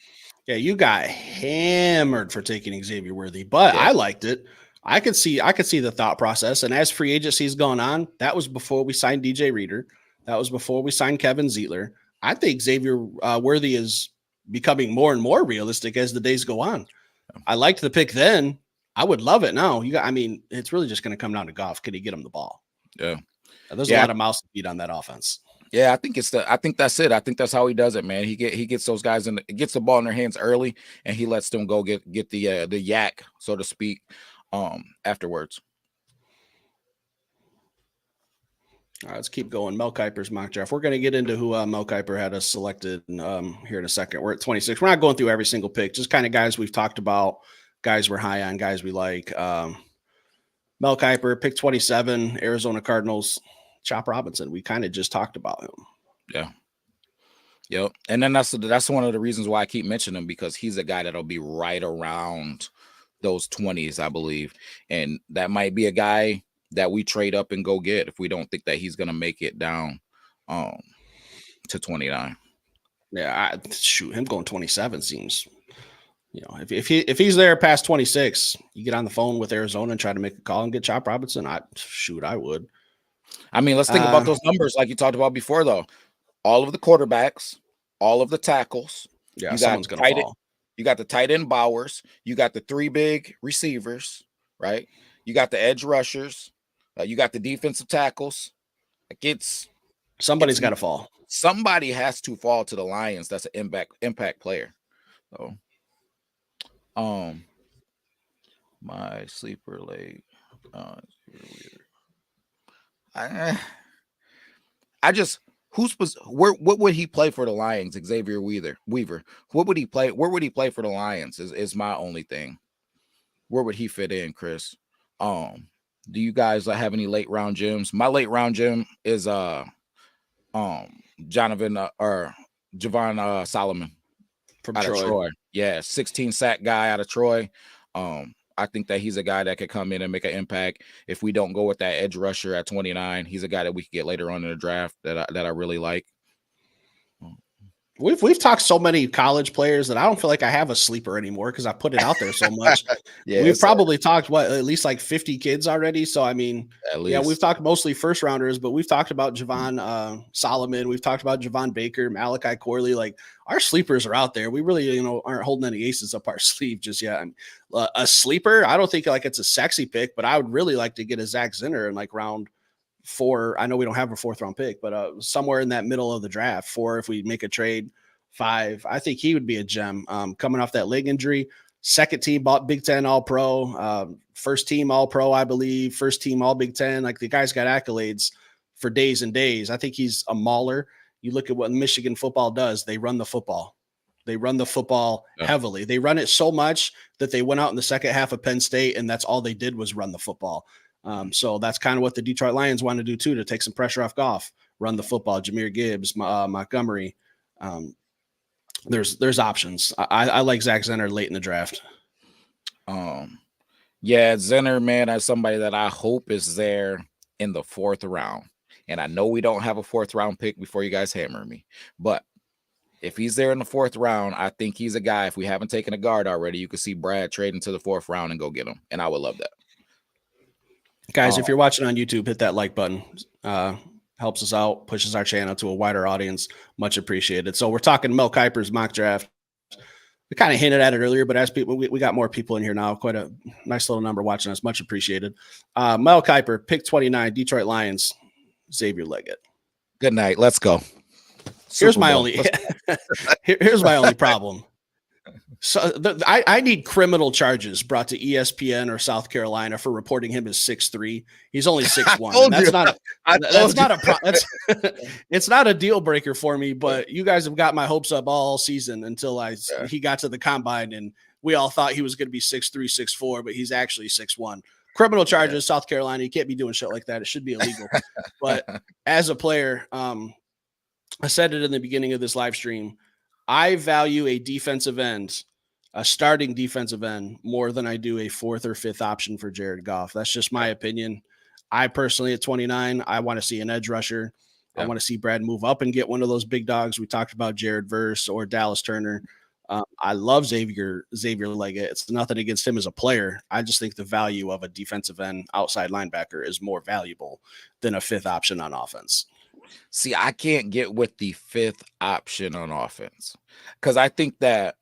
Yeah, you got hammered for taking Xavier Worthy, but Yeah. I liked it. I could see the thought process. And as free agency's gone on, that was before we signed DJ Reader. That was before we signed Kevin Zeitler. I think Xavier Worthy is becoming more and more realistic as the days go on. I liked the pick then. I would love it now. It's really just going to come down to Goff. Could he get him the ball? Yeah. There's a lot of mouths to feed on that offense. Yeah, I think that's it. I think that's how he does it, man. He gets those guys gets the ball in their hands early, and he lets them go get the yak, so to speak, afterwards. All right, let's keep going. Mel Kiper's mock draft. We're going to get into who Mel Kiper had us selected here in a second. We're at 26. We're not going through every single pick, just kind of guys we've talked about, guys we're high on, guys we like. Mel Kiper, pick 27, Arizona Cardinals. Chop Robinson. We kind of just talked about him. Yeah. Yep. And then that's one of the reasons why I keep mentioning him, because he's a guy that'll be right around those 20s, I believe. And that might be a guy that we trade up and go get if we don't think that he's going to make it down to 29. Yeah, him going 27 seems, if he's there past 26, you get on the phone with Arizona and try to make a call and get Chop Robinson. I would. I mean, let's think about those numbers like you talked about before, though. All of the quarterbacks, all of the tackles. Yeah, someone's going to fall. You got the tight end Bowers. You got the 3 big receivers, right? You got the edge rushers. You got the defensive tackles. Somebody's got to fall. Somebody has to fall to the Lions. That's an impact player. So, my sleeper leg. What would he play for the Lions? Xavier Weaver. What would he play? Where would he play for the Lions? Is my only thing. Where would he fit in, Chris? Do you guys have any late round gems? My late round gem is Javon Solomon from Troy. Yeah, 16 sack guy out of Troy. I think that he's a guy that could come in and make an impact. If we don't go with that edge rusher at 29, he's a guy that we could get later on in the draft that I really like. We've talked so many college players that I don't feel like I have a sleeper anymore because I put it out there so much. Yeah, we've probably talked at least like 50 kids already. So I mean, we've talked mostly first rounders, but we've talked about Javon Solomon, we've talked about Javon Baker, Malachi Corley. Like, our sleepers are out there. We really, aren't holding any aces up our sleeve just yet. A sleeper, I don't think like it's a sexy pick, but I would really like to get a Zach Zinner in like round 4. I know we don't have a 4th round pick, but somewhere in that middle of the draft, 4 if we make a trade, 5. I think he would be a gem. Coming off that leg injury, 2nd team Big Ten All Pro, 1st team All Pro, I believe, 1st team All Big Ten. Like, the guy's got accolades for days and days. I think he's a mauler. You look at what Michigan football does; they run the football. They run the football heavily. They run it so much that they went out in the second half of Penn State, and that's all they did was run the football. So that's kind of what the Detroit Lions want to do too, to take some pressure off Goff, run the football. Jahmyr Gibbs, Montgomery. There's options. I like Zach Zenner late in the draft. Yeah, Zenner, man, as somebody that I hope is there in the 4th round. And I know we don't have a 4th round pick before you guys hammer me, but if he's there in the 4th round, I think he's a guy. If we haven't taken a guard already, you could see Brad trade into the 4th round and go get him. And I would love that. Guys, if you're watching on YouTube, hit that like button. Helps us out, pushes our channel to a wider audience. Much appreciated. So we're talking Mel Kiper's mock draft. We kind of hinted at it earlier, but as people, we got more people in here now. Quite a nice little number watching us. Much appreciated. Mel Kiper, pick 29, Detroit Lions, Xavier Leggett. Good night. Let's go. Here's my only problem. So I need criminal charges brought to ESPN or South Carolina for reporting him as 6'3". He's only 6'1". It's not a deal breaker for me, but you guys have got my hopes up all season until he got to the combine and we all thought he was going to be 6'3", 6'4", but he's actually 6'1". Criminal charges, South Carolina. You can't be doing shit like that. It should be illegal. But as a player, I said it in the beginning of this live stream. I value a defensive end, a starting defensive end, more than I do a 4th or 5th option for Jared Goff. That's just my opinion. I personally, at 29, I want to see an edge rusher. Yeah. I want to see Brad move up and get one of those big dogs. We talked about Jared Verse or Dallas Turner. I love Xavier Leggett. It's nothing against him as a player. I just think the value of a defensive end outside linebacker is more valuable than a 5th option on offense. See, I can't get with the 5th option on offense because I think that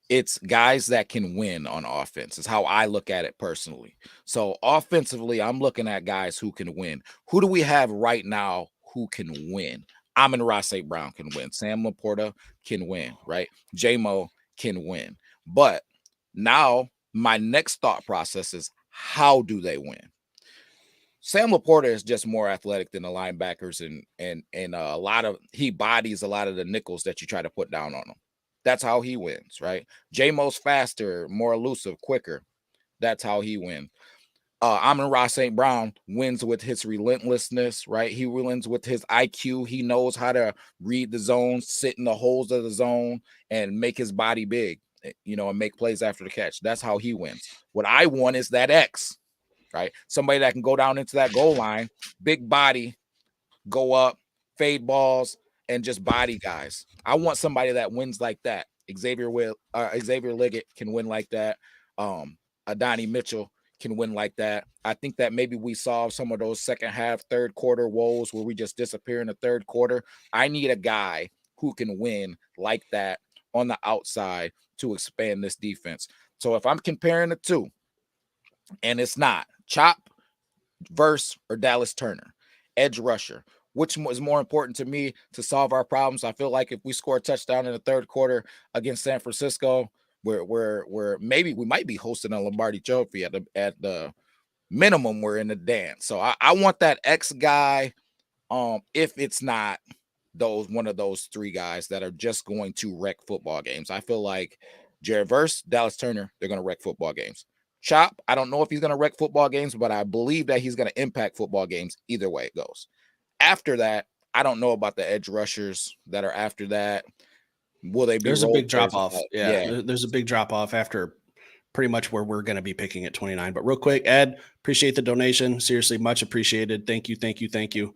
it's guys that can win on offense is how I look at it personally. So offensively, I'm looking at guys who can win. Who do we have right now who can win? Amon-Ra St. Brown can win. Sam Laporta can win, right? J-Mo can win. But now my next thought process is, how do they win? Sam Laporta is just more athletic than the linebackers, and he bodies a lot of the nickels that you try to put down on him. That's how he wins, right? J-Mo's faster, more elusive, quicker. That's how he wins. Amon-Ra St. Brown wins with his relentlessness, right? He wins with his IQ. He knows how to read the zone, sit in the holes of the zone, and make his body big, and make plays after the catch. That's how he wins. What I want is that X. Right? Somebody that can go down into that goal line, big body, go up, fade balls, and just body guys. I want somebody that wins like that. Xavier Leggett can win like that. Adonai Mitchell can win like that. I think that maybe we solve some of those second half, third quarter woes where we just disappear in the third quarter. I need a guy who can win like that on the outside to expand this defense. So if I'm comparing the two, and it's not Chop, Verse, or Dallas Turner, edge rusher, which is more important to me to solve our problems? I feel like if we score a touchdown in the third quarter against San Francisco, we're maybe we might be hosting a Lombardi Trophy at the minimum. We're in the dance. So I want that X guy. If it's not one of those 3 guys that are just going to wreck football games, I feel like Jared Verse, Dallas Turner, they're going to wreck football games. Chop, I don't know if he's going to wreck football games, but I believe that he's going to impact football games either way it goes. After that, I don't know about the edge rushers that are after that. Will they be? There's a big drop off. Yeah, there's a big drop off after pretty much where we're going to be picking at 29. But real quick, Ed, appreciate the donation. Seriously, much appreciated. Thank you.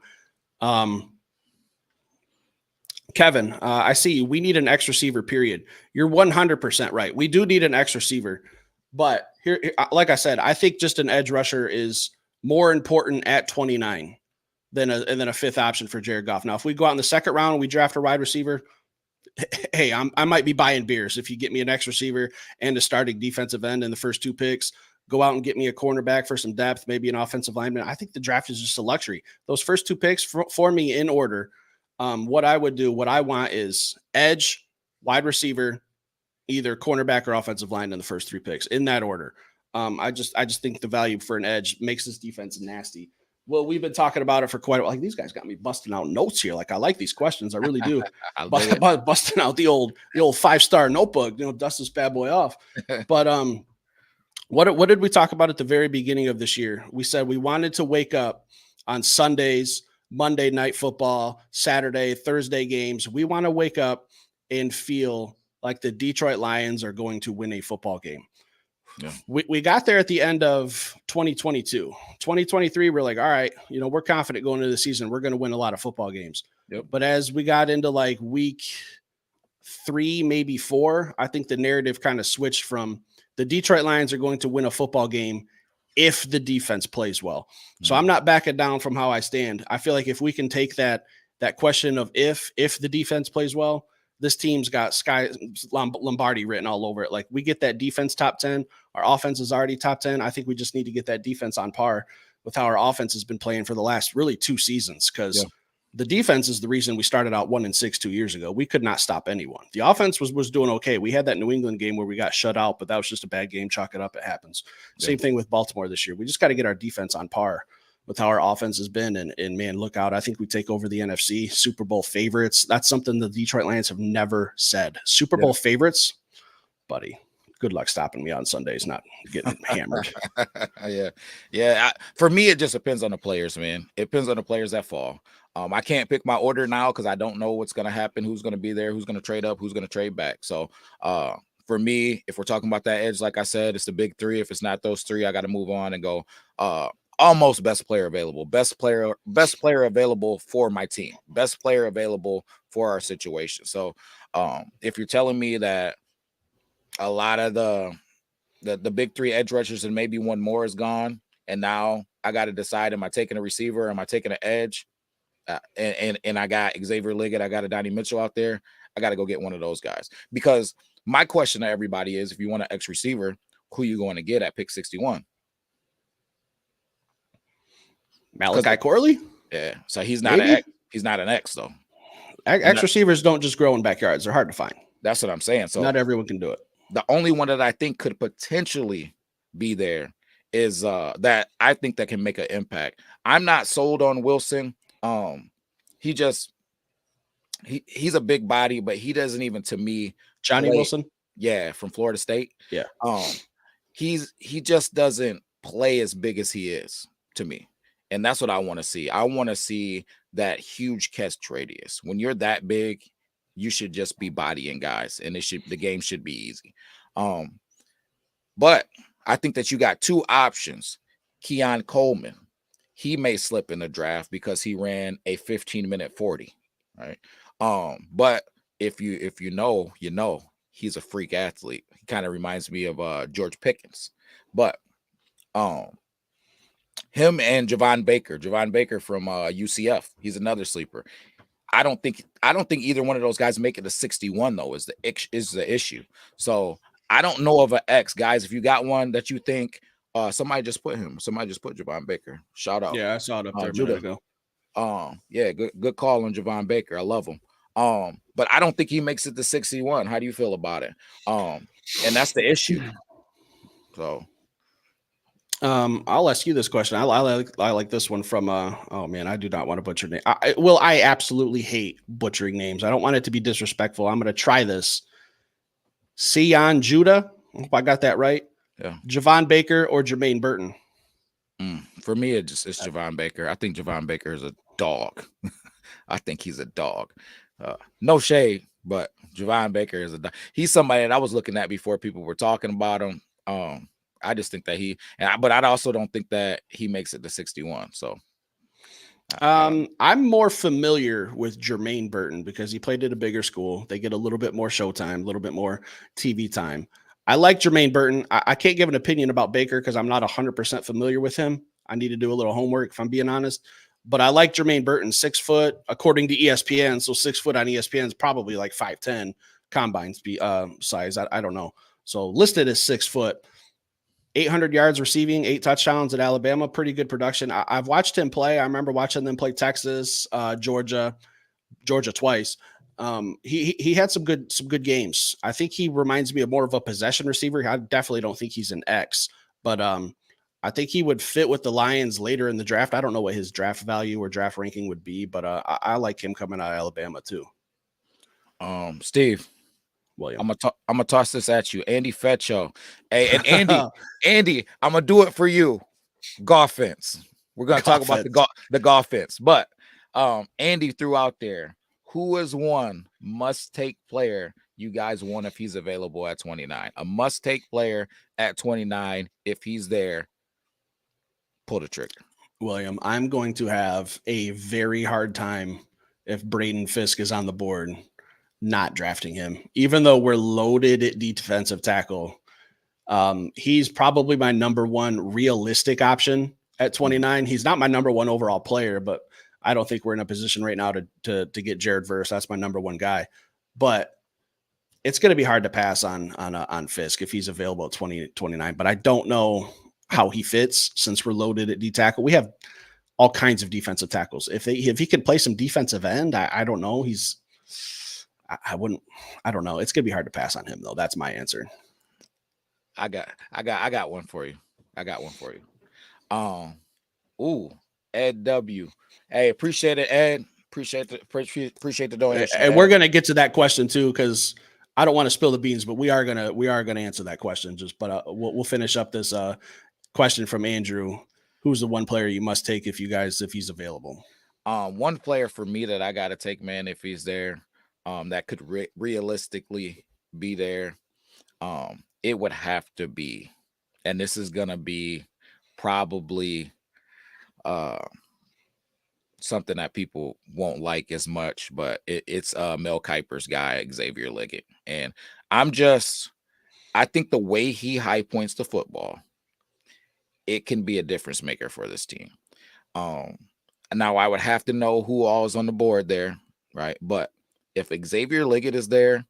Kevin, I see you. We need an X receiver, period. You're 100% right. We do need an X receiver. But here, like I said, I think just an edge rusher is more important at 29 than a 5th option for Jared Goff. Now, if we go out in the 2nd round and we draft a wide receiver, hey, I might be buying beers if you get me an X receiver and a starting defensive end in the first 2 picks. Go out and get me a cornerback for some depth, maybe an offensive lineman. I think the draft is just a luxury. Those first 2 picks for me in order. What I want is edge, wide receiver, either cornerback or offensive line in the first 3 picks in that order. I just think the value for an edge makes this defense nasty. Well, we've been talking about it for quite a while. Like, these guys got me busting out notes here. Like, I like these questions. I really do. I'll dig it. Busting out the old 5-star notebook, dust this bad boy off. But what did we talk about at the very beginning of this year? We said we wanted to wake up on Sundays, Monday night football, Saturday, Thursday games. We want to wake up and feel like the Detroit Lions are going to win a football game. Yeah. We got there at the end of 2022. 2023, we're like, all right, we're confident going into the season. We're going to win a lot of football games. Yep. But as we got into like week 3, maybe 4, I think the narrative kind of switched from the Detroit Lions are going to win a football game if the defense plays well. So I'm not backing down from how I stand. I feel like if we can take that question of if the defense plays well, this team's got Sky Lombardi written all over it. Like, we get that defense top 10. Our offense is already top 10. I think we just need to get that defense on par with how our offense has been playing for the last really 2 seasons, because the defense is the reason we started out 1-6 2 years ago. We could not stop anyone. The offense was doing okay. We had that New England game where we got shut out, but that was just a bad game. Chalk it up. It happens. Yeah. Same thing with Baltimore this year. We just got to get our defense on par with how our offense has been. And man, look out. I think we take over the NFC. Super Bowl favorites. That's something the Detroit Lions have never said. Super Bowl favorites, buddy. Good luck stopping me on Sundays, not getting hammered. Yeah. For me, it just depends on the players, man. It depends on the players that fall. I can't pick my order now because I don't know what's going to happen, who's going to be there, who's going to trade up, who's going to trade back. So for me, if we're talking about that edge, like I said, it's the big 3. If it's not those 3, I got to move on and go almost best player available, best player available for my team, best player available for our situation. So if you're telling me that a lot of the big 3 edge rushers and maybe one more is gone, and now I got to decide, am I taking a receiver? Am I taking an edge? And I got Xavier Liggett, I got a Donnie Mitchell out there. I got to go get one of those guys, because my question to everybody is, if you want an X receiver, who you going to get at pick 61? Malachi Corley? Yeah. So he's not an X. He's not an X though. X receivers don't just grow in backyards. They're hard to find. That's what I'm saying. So not everyone can do it. The only one that I think could potentially be there is that I think that can make an impact. I'm not sold on Wilson. He's a big body, but he doesn't even, to me, Johnny Wilson. Yeah, from Florida State. Yeah. He just doesn't play as big as he is to me. And that's what I want to see. I want to see that huge catch radius. When you're that big, you should just be bodying guys, and the game should be easy. But I think that you got 2 options. Keon Coleman, he may slip in the draft because he ran a 15-minute 40, right? But if you know, he's a freak athlete. He kind of reminds me of George Pickens. But him and Javon Baker from UCF, he's another sleeper. I don't think either one of those guys make it to 61 though, is the issue. So I don't know of an X, guys. If you got one that you think, somebody just put Javon Baker. Shout out. Yeah, I saw it up there a minute ago. Yeah, good call on Javon Baker. I love him. But I don't think he makes it to 61. How do you feel about it? And that's the issue. So I'll ask you this question. I like this one from oh man, I do not want to butcher name. I absolutely hate butchering names. I don't want it to be disrespectful. I'm gonna try this. Sion Judah. I hope I got that right. Yeah. Javon Baker or Jermaine Burton? For me, it's Javon Baker. I think Javon Baker is a dog. I think he's a dog. No shade, but Javon Baker is a dog. He's somebody that I was looking at before people were talking about him. I just think that but I also don't think that he makes it to 61. So I'm more familiar with Jermaine Burton because he played at a bigger school. They get a little bit more showtime, a little bit more TV time. I like Jermaine Burton. I can't give an opinion about Baker because I'm not 100% familiar with him. I need to do a little homework if I'm being honest. But I like Jermaine Burton, 6 foot, according to ESPN. So 6 foot on ESPN is probably like 5'10" combine size. I don't know. So listed as 6 foot. 800 yards receiving, 8 touchdowns at Alabama. Pretty good production. I've watched him play. I remember watching them play Texas, Georgia twice. He had some good games. I think he reminds me of more of a possession receiver. I definitely don't think he's an X, but I think he would fit with the Lions later in the draft. I don't know what his draft value or draft ranking would be, but I like him coming out of Alabama too. Steve, William. I'm gonna toss this at you, Andy Fetcho. Hey, and Andy, I'm gonna do it for you. Golfence. We're gonna talk about the golfence, but Andy threw out there, who is one must-take player you guys want if he's available at 29? A must-take player at 29 if he's there. Pull the trigger. William, I'm going to have a very hard time if Braden Fisk is on the board not drafting him, even though we're loaded at defensive tackle. He's probably my number one realistic option at 29. He's not my number one overall player, but I don't think we're in a position right now to get Jared Verse. That's my number one guy, but it's going to be hard to pass on Fisk if he's available at 29. But I don't know how he fits since we're loaded at D tackle. We have all kinds of defensive tackles. If he could play some defensive end, I don't know. I don't know. It's going to be hard to pass on him though. That's my answer. I got one for you. Ed W. Hey, appreciate it, Ed. Appreciate the donation. And we're gonna get to that question too, because I don't want to spill the beans, but we are gonna answer that question. We'll finish up this question from Andrew. Who's the one player you must take if he's available? One player for me that I gotta take, man, if he's there, that could realistically be there. It would have to be, and this is gonna be probably something that people won't like as much, but it's Mel Kiper's guy, Xavier Liggett. And I think the way he high points the football, it can be a difference maker for this team. Now I would have to know who all is on the board there, right? But if Xavier Liggett is there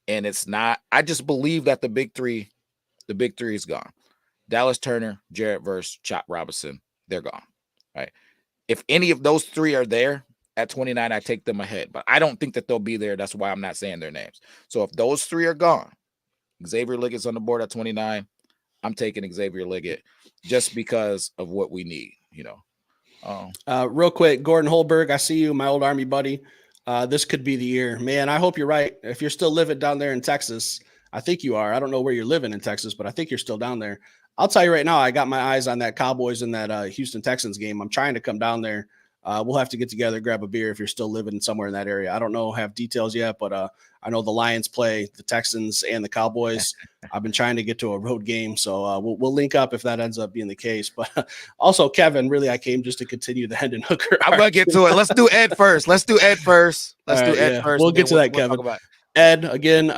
and it's not, I just believe that the big three is gone. Dallas Turner, Jared Verse, Chop Robinson, they're gone, right? If any of those three are there at 29, I take them ahead, but I don't think that they'll be there. That's why I'm not saying their names. So if those three are gone, Xavier Liggett's on the board at 29. I'm taking Xavier Liggett just because of what we need, Real quick, Gordon Holberg, I see you, my old Army buddy. This could be the year, man. I hope you're right. If you're still living down there in Texas, I think you are. I don't know where you're living in Texas, but I think you're still down there. I'll tell you right now, I got my eyes on that Cowboys and that Houston Texans game. I'm trying to come down there. We'll have to get together, grab a beer if you're still living somewhere in that area. I don't know, have details yet, but I know the Lions play the Texans and the Cowboys. I've been trying to get to a road game, so we'll link up if that ends up being the case. But also, Kevin, really, I came just to continue the Hendon Hooker. I'm going to get to it. Let's do Ed first. Let's do Ed first. We'll get to that, Kevin. Ed, again,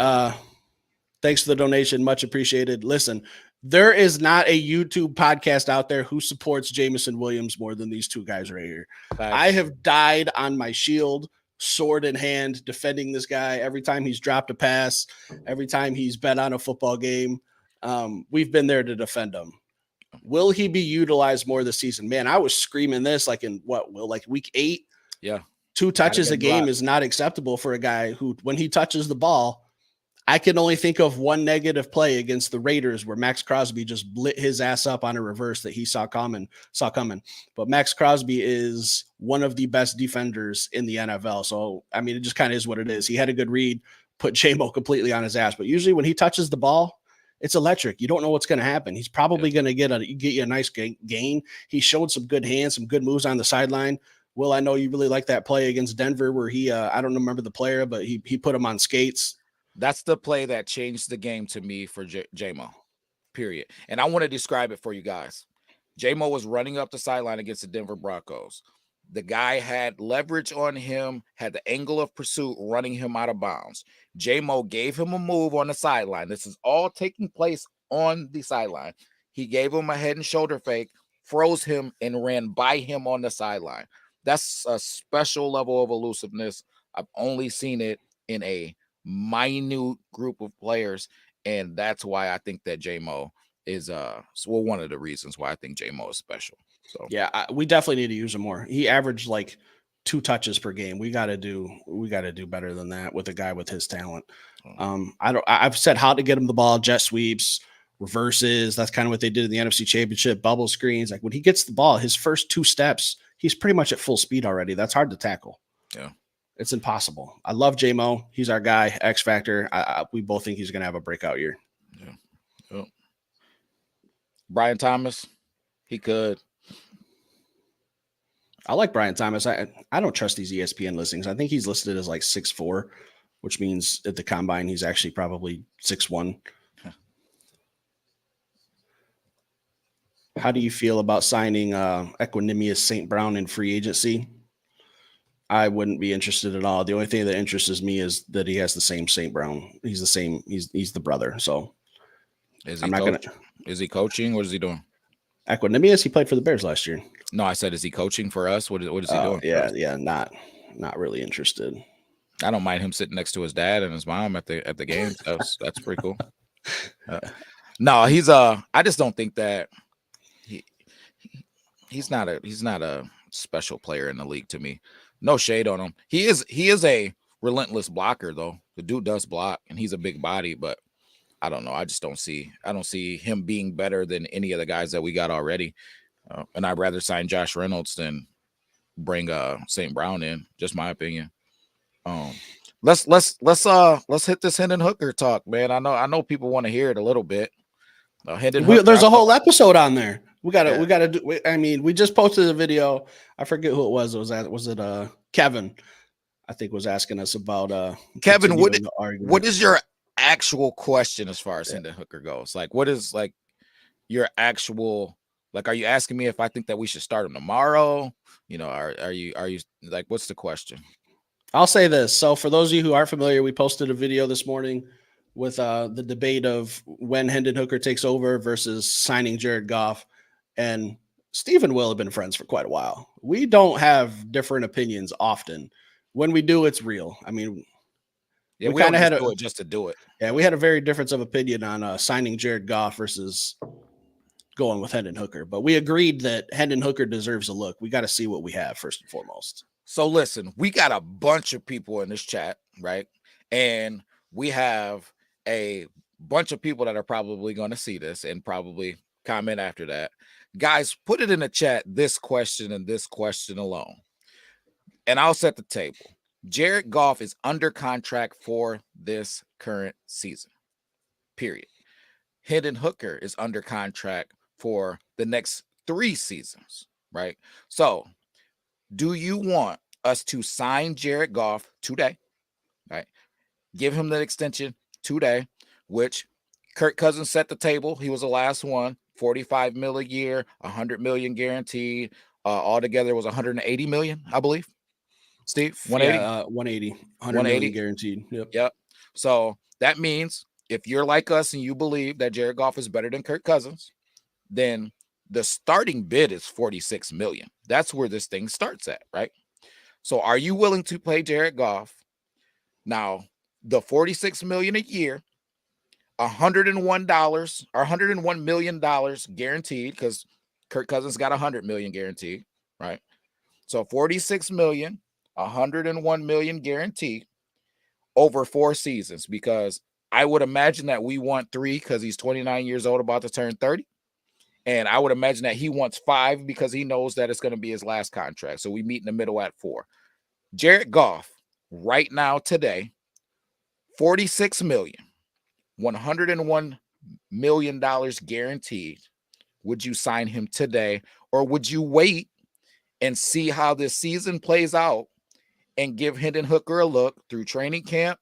thanks for the donation. Much appreciated. Listen, there is not a YouTube podcast out there who supports Jameson Williams more than these two guys right here. Thanks. I have died on my shield, sword in hand, defending this guy every time he's dropped a pass, every time he's bet on a football game. We've been there to defend him. Will he be utilized more this season? Man, I was screaming this like in week 8? Yeah. 2 touches a game is not acceptable for a guy who, when he touches the ball, I can only think of one negative play against the Raiders where Max Crosby just lit his ass up on a reverse that he saw coming. But Max Crosby is one of the best defenders in the NFL. So, I mean, it just kind of is what it is. He had a good read, put J-Mo completely on his ass. But usually when he touches the ball, it's electric. You don't know what's going to happen. He's probably going to get you a nice gain. He showed some good hands, some good moves on the sideline. Will, I know you really like that play against Denver where he, I don't remember the player, but he put him on skates. That's the play that changed the game to me for J-Mo, period. And I want to describe it for you guys. J-Mo was running up the sideline against the Denver Broncos. The guy had leverage on him, had the angle of pursuit, running him out of bounds. J-Mo gave him a move on the sideline. This is all taking place on the sideline. He gave him a head and shoulder fake, froze him, and ran by him on the sideline. That's a special level of elusiveness. I've only seen it in a minute group of players, and that's why I think that J-Mo is one of the reasons why I think J-Mo is special. So yeah, we definitely need to use him more. He averaged like 2 touches per game. We got to do better than that with a guy with his talent. I've said how to get him the ball, jet sweeps, reverses. That's kind of what they did in the NFC Championship, bubble screens. Like when he gets the ball, his first 2 steps, he's pretty much at full speed already. That's hard to tackle. Yeah. It's impossible. I love J-Mo. He's our guy, X Factor. We both think he's going to have a breakout year. Yeah. Yep. Brian Thomas, he could. I like Brian Thomas. I don't trust these ESPN listings. I think he's listed as like 6'4", which means at the combine he's actually probably 6'1". How do you feel about signing Equanimous St. Brown in free agency? I wouldn't be interested at all. The only thing that interests me is that he has the same St. Brown. He's the same. He's the brother. So is he coaching? What is he doing? Equanimous, he played for the Bears last year. No, I said, is he coaching for us? What is he doing? Yeah, not really interested. I don't mind him sitting next to his dad and his mom at the games. That's pretty cool. No, he's I just don't think that he's not a special player in the league to me. No shade on him. He is a relentless blocker though. The dude does block and he's a big body, but I don't know. I don't see him being better than any of the guys that we got already. And I'd rather sign Josh Reynolds than bring St. Brown in. Just my opinion. Let's hit this Hendon Hooker talk, man. I know people want to hear it a little bit. There's a whole episode on there. We gotta do. I mean, we just posted a video. I forget who it was. Was it Kevin? I think was asking us about Kevin. What is your actual question as far as Hendon Hooker goes? Like, what is like your actual? Like, are you asking me if I think that we should start him tomorrow? You know, are you like, what's the question? I'll say this. So for those of you who aren't familiar, we posted a video this morning with the debate of when Hendon Hooker takes over versus signing Jared Goff. And Steve and Will have been friends for quite a while. We don't have different opinions often. When we do, it's real. I mean, we kind of had to do it just to do it. Yeah, we had a very difference of opinion on signing Jared Goff versus going with Hendon Hooker, but we agreed that Hendon Hooker deserves a look. We got to see what we have first and foremost. So listen, we got a bunch of people in this chat, right? And we have a bunch of people that are probably going to see this and probably comment after that. Guys, put it in the chat, this question and this question alone. And I'll set the table. Jared Goff is under contract for this current season, period. Hendon Hooker is under contract for the next 3 seasons, right? So do you want us to sign Jared Goff today, right? Give him the extension today, which Kirk Cousins set the table. He was the last one, $45 million a year, $100 million guaranteed. Altogether was $180 million, I believe. Steve, 180? 180 guaranteed. Yep. So that means if you're like us and you believe that Jared Goff is better than Kirk Cousins, then the starting bid is $46 million. That's where this thing starts at, right? So are you willing to pay Jared Goff now the $46 million a year, $101 or $101 million guaranteed, because Kirk Cousins got $100 million guaranteed, right? So $46 million, $101 million guaranteed over 4 seasons, because I would imagine that we want 3 because he's 29 years old, about to turn 30. And I would imagine that he wants 5 because he knows that it's going to be his last contract. So we meet in the middle at 4. Jared Goff, right now, today, $46 million, $101 million guaranteed. Would you sign him today, or would you wait and see how this season plays out and give Hendon Hooker a look through training camp,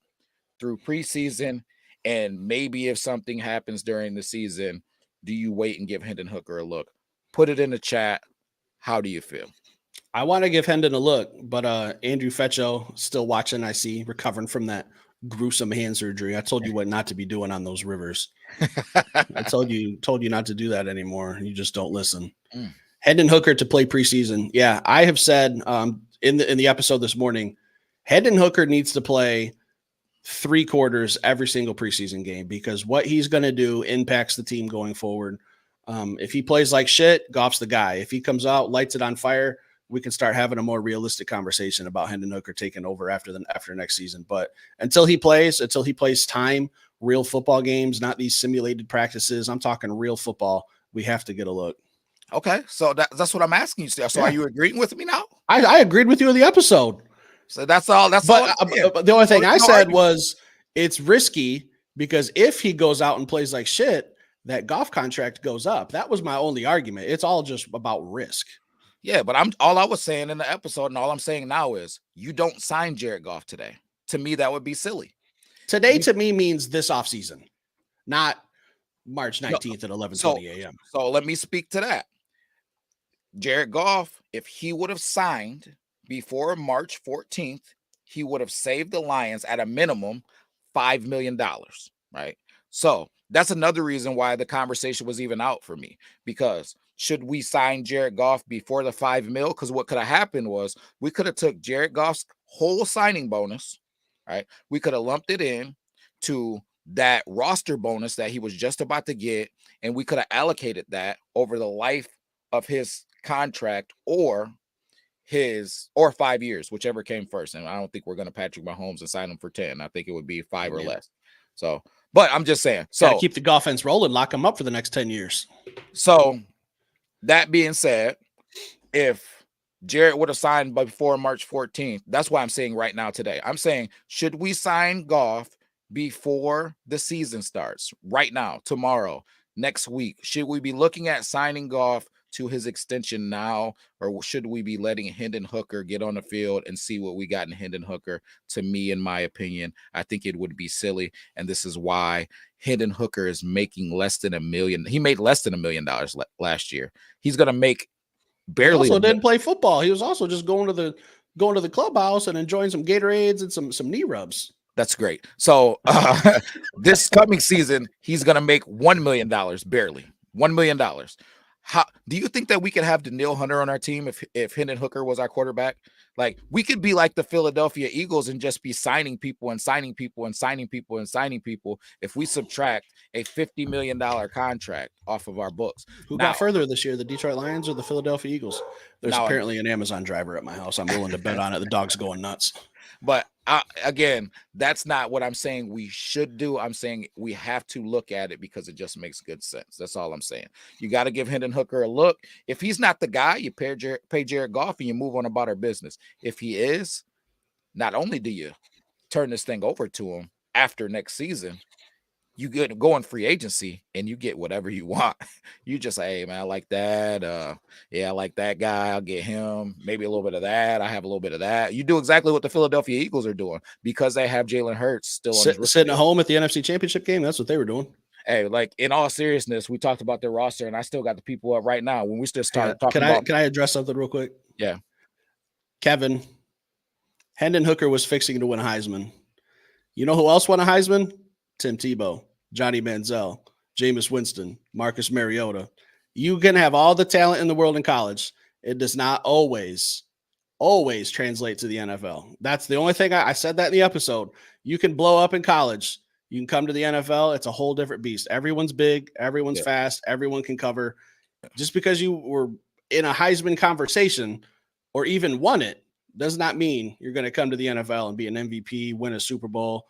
through preseason, and maybe if something happens during the season, do you wait and give Hendon Hooker a look? Put it in the chat. How do you feel? I want to give Hendon a look, but Andrew Fetcho still watching, I see, recovering from that gruesome hand surgery. I told you what not to be doing on those rivers. I told you not to do that anymore. You just don't listen. Hendon Hooker to play preseason. Yeah, I have said in the episode this morning, Hendon Hooker needs to play 3 quarters every single preseason game, because what he's going to do impacts the team going forward. If he plays like shit, Goff's the guy. If he comes out, lights it on fire, we can start having a more realistic conversation about Hendon Hooker taking over after next season. But until he plays time, real football games, not these simulated practices. I'm talking real football. We have to get a look. Okay, so that's what I'm asking you. So Yeah. are you agreeing with me now? I agreed with you in the episode. So that's all. That's But, all. but the only thing I said argument. was it's risky because if he goes out and plays like shit, that Goff contract goes up. That was my only argument. It's all just about risk. Yeah, but all I was saying in the episode, and all I'm saying now is you don't sign Jared Goff today. To me, that would be silly. Today, to me, means this offseason, not March 19th at 11:20 a.m. So let me speak to that. Jared Goff, if he would have signed before March 14th, he would have saved the Lions at a minimum $5 million, right? So that's another reason why the conversation was even out for me, because should we sign Jared Goff before the $5 million? Because what could have happened was we could have took Jared Goff's whole signing bonus, right? We could have lumped it in to that roster bonus that he was just about to get, and we could have allocated that over the life of his contract or 5 years, whichever came first. And I don't think we're going to Patrick Mahomes and sign him for 10. I think it would be 5 or less. So, but I'm just saying, so keep the offense rolling, lock him up for the next 10 years. So that being said, if Jared would have signed before March 14th, that's why I'm saying right now today, I'm saying, should we sign Goff before the season starts right now, tomorrow, next week? Should we be looking at signing Goff to his extension now, or should we be letting Hendon Hooker get on the field and see what we got in Hendon Hooker? To me, in my opinion, I think it would be silly, and this is why Hendon Hooker is making less than $1 million. He made less than $1 million last year. He's going to make barely. He also didn't play football. He was also just going to the clubhouse and enjoying some Gatorades and some knee rubs. That's great. So this coming season, he's going to make $1 million, barely $1 million. How do you think that we could have Danielle Hunter on our team if Hendon Hooker was our quarterback? Like, we could be like the Philadelphia Eagles and just be signing people and signing people and signing people and signing people if we subtract a $50 million contract off of our books. Who got further this year, the Detroit Lions or the Philadelphia Eagles? There's apparently an Amazon driver at my house. I'm willing to bet on it. The dog's going nuts. But again, that's not what I'm saying we should do. I'm saying we have to look at it because it just makes good sense. That's all I'm saying. You got to give Hendon Hooker a look. If he's not the guy, you pay Jared Goff and you move on about our business. If he is, not only do you turn this thing over to him after next season, you go in free agency and you get whatever you want. You just say, hey, man, I like that. Yeah, I like that guy. I'll get him. Maybe a little bit of that. I have a little bit of that. You do exactly what the Philadelphia Eagles are doing because they have Jalen Hurts still sitting at home at the NFC Championship game. That's what they were doing. Hey, like, in all seriousness, we talked about their roster, and I still got the people up right now. When we just started talking can I address something real quick? Yeah. Kevin, Hendon Hooker was fixing to win a Heisman. You know who else won a Heisman? Tim Tebow, Johnny Manziel, Jameis Winston, Marcus Mariota. You can have all the talent in the world in college. It does not always translate to the NFL. That's the only thing I said that in the episode. You can blow up in college. You can come to the NFL. It's a whole different beast. Everyone's big. Everyone's fast. Everyone can cover. Just because you were in a Heisman conversation or even won it does not mean you're going to come to the NFL and be an MVP, win a Super Bowl.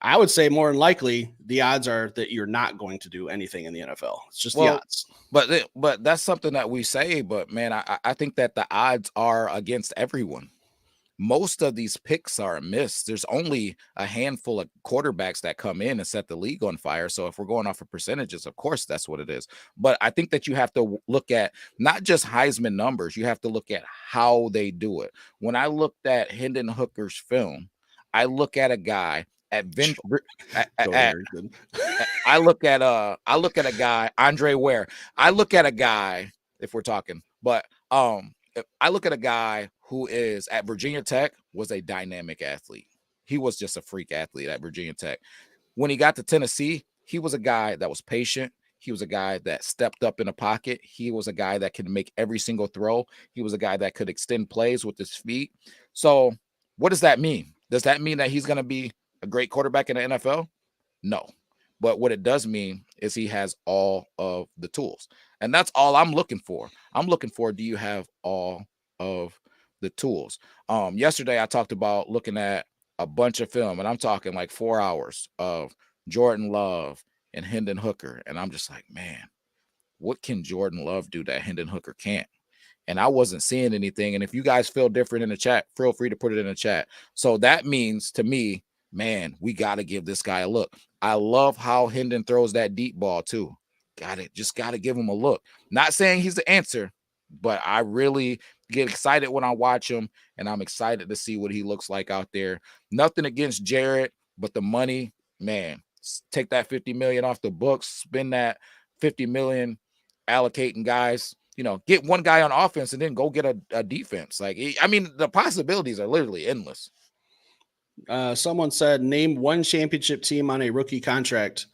I would say more than likely the odds are that you're not going to do anything in the NFL. It's just the odds. But that's something that we say. But, man, I think that the odds are against everyone. Most of these picks are a miss. There's only a handful of quarterbacks that come in and set the league on fire. So if we're going off of percentages, of course, that's what it is. But I think that you have to look at not just Heisman numbers. You have to look at how they do it. When I looked at Hendon Hooker's film, I look at a guy I look at a guy, Andre Ware. I look at a guy, if we're talking, but I look at a guy who is at Virginia Tech, was a dynamic athlete. He was just a freak athlete at Virginia Tech. When he got to Tennessee, he was a guy that was patient. He was a guy that stepped up in a pocket. He was a guy that could make every single throw. He was a guy that could extend plays with his feet. So what does that mean? Does that mean that he's going to be a great quarterback in the NFL? No. But what it does mean is he has all of the tools. And that's all I'm looking for. I'm looking for, do you have all of the tools? Yesterday I talked about looking at a bunch of film, and I'm talking like 4 hours of Jordan Love, and Hendon Hooker. And I'm just like, man, what can Jordan Love do that Hendon Hooker can't? And I wasn't seeing anything. And if you guys feel different in the chat, feel free to put it in the chat. So that means to me, man, we got to give this guy a look. I love how Hendon throws that deep ball too. Just got to give him a look. Not saying he's the answer, but I really get excited when I watch him, and I'm excited to see what he looks like out there. Nothing against Jared, but the money, man, take that 50 million off the books, spend that 50 million allocating guys, get one guy on offense and then go get a defense. Like, I mean, the possibilities are literally endless. Someone said, name one championship team on a rookie contract.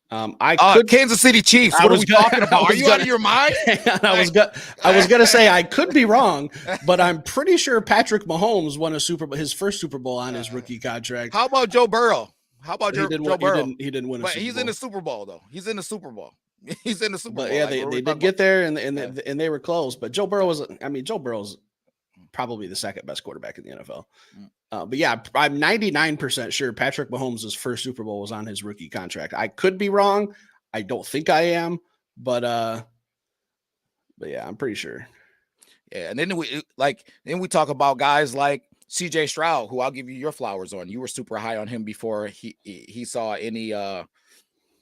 Kansas City Chiefs. What are we talking about? Are you out of your mind? I was gonna say I could be wrong, but I'm pretty sure Patrick Mahomes won his first Super Bowl on his rookie contract. How about Joe Burrow? Joe Burrow? He didn't win a but Super he's Bowl. In the Super Bowl though. He's in the Super Bowl. He's in the Super Bowl. Yeah, they did get there, and they were close. But Joe Burrow's probably the second best quarterback in the NFL. But yeah, I'm 99% sure Patrick Mahomes' first Super Bowl was on his rookie contract. I could be wrong. I don't think I am, but yeah, I'm pretty sure. Yeah, and then we talk about guys like CJ Stroud, who I'll give you your flowers on. You were super high on him before he saw any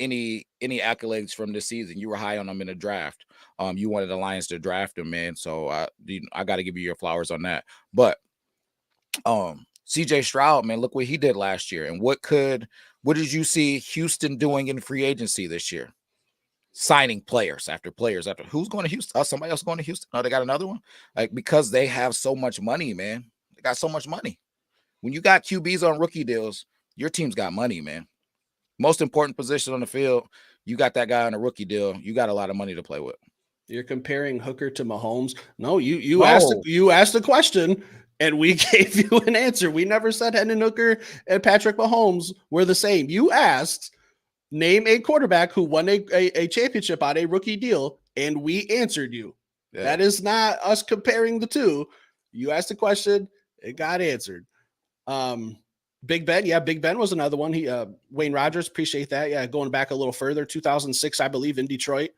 accolades from this season. You were high on him in the draft. You wanted the Lions to draft him, man. So I got to give you your flowers on that. But CJ Stroud, man, look what he did last year. And what did you see Houston doing in free agency this year? Signing players after who's going to Houston? Somebody else going to Houston? Oh, they got another one? Like, because they have so much money, man. They got so much money. When you got QBs on rookie deals, your team's got money, man. Most important position on the field, you got that guy on a rookie deal. You got a lot of money to play with. You're comparing Hooker to Mahomes. No, you asked a question and we gave you an answer. We never said Hendon Hooker and Patrick Mahomes were the same. You asked, name a quarterback who won a championship on a rookie deal, and we answered you. Yeah. That is not us comparing the two. You asked a question, it got answered. Big Ben, yeah, Big Ben was another one. Wayne Rodgers, appreciate that. Yeah, going back a little further, 2006, I believe, in Detroit.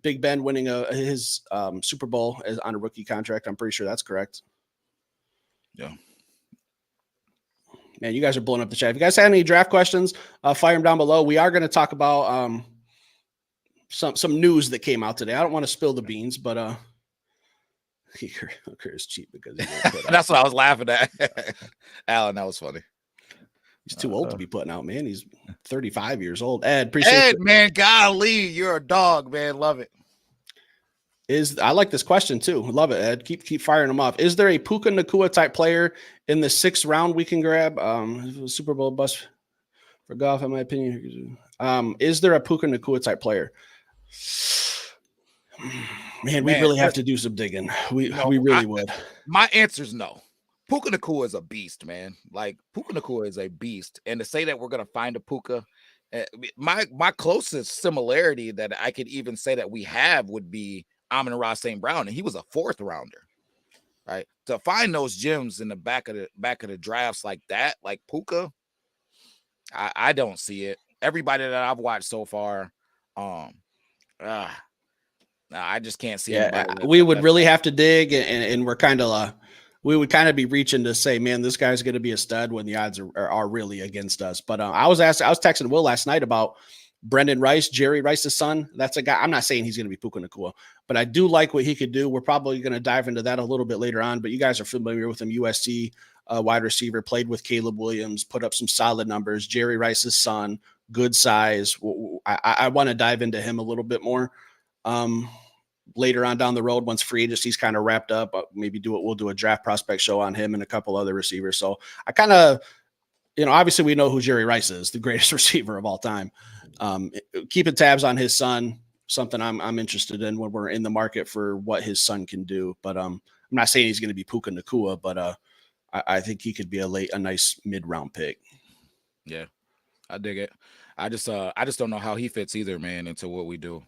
Big Ben winning his Super Bowl on a rookie contract. I'm pretty sure that's correct. Yeah. Man, you guys are blowing up the chat. If you guys have any draft questions, fire them down below. We are going to talk about some news that came out today. I don't want to spill the beans, but Hooker is cheap because that's what I was laughing at. Alan, that was funny. He's too old to be putting out, man. He's 35 years old. Ed, appreciate it. Man, golly, you're a dog, man. Love it. I like this question too. Love it, Ed. Keep firing them off. Is there a Puka Nacua type player in the 6th round we can grab? Super Bowl bust for golf, in my opinion. Is there a Puka Nacua type player? Man, we really have to do some digging. We really would. My answer is no. Puka Nacua is a beast, man. Like, Puka Nacua is a beast. And to say that we're going to find a Puka, my closest similarity that I could even say that we have would be Amon-Ra St. Brown, and he was a 4th rounder, right? To find those gems in the back of the drafts like that, like Puka, I don't see it. Everybody that I've watched so far, I just can't see. Yeah, we would really have to dig, and we're kind of we would kind of be reaching to say, man, this guy's going to be a stud when the odds are really against us. But I was texting Will last night about Brendan Rice, Jerry Rice's son. That's a guy. I'm not saying he's going to be Puka Nacua, but I do like what he could do. We're probably going to dive into that a little bit later on, but you guys are familiar with him. USC wide receiver, played with Caleb Williams, put up some solid numbers. Jerry Rice's son, good size. I want to dive into him a little bit more later on down the road once free agency's kind of wrapped up. We'll do a draft prospect show on him and a couple other receivers. So I kind of, obviously we know who Jerry Rice is, the greatest receiver of all time. Keeping tabs on his son, something I'm interested in when we're in the market for what his son can do. But I'm not saying he's going to be Puka Nacua, but I think he could be a nice mid-round pick. Yeah, I dig it. I just don't know how he fits either, man, into what we do.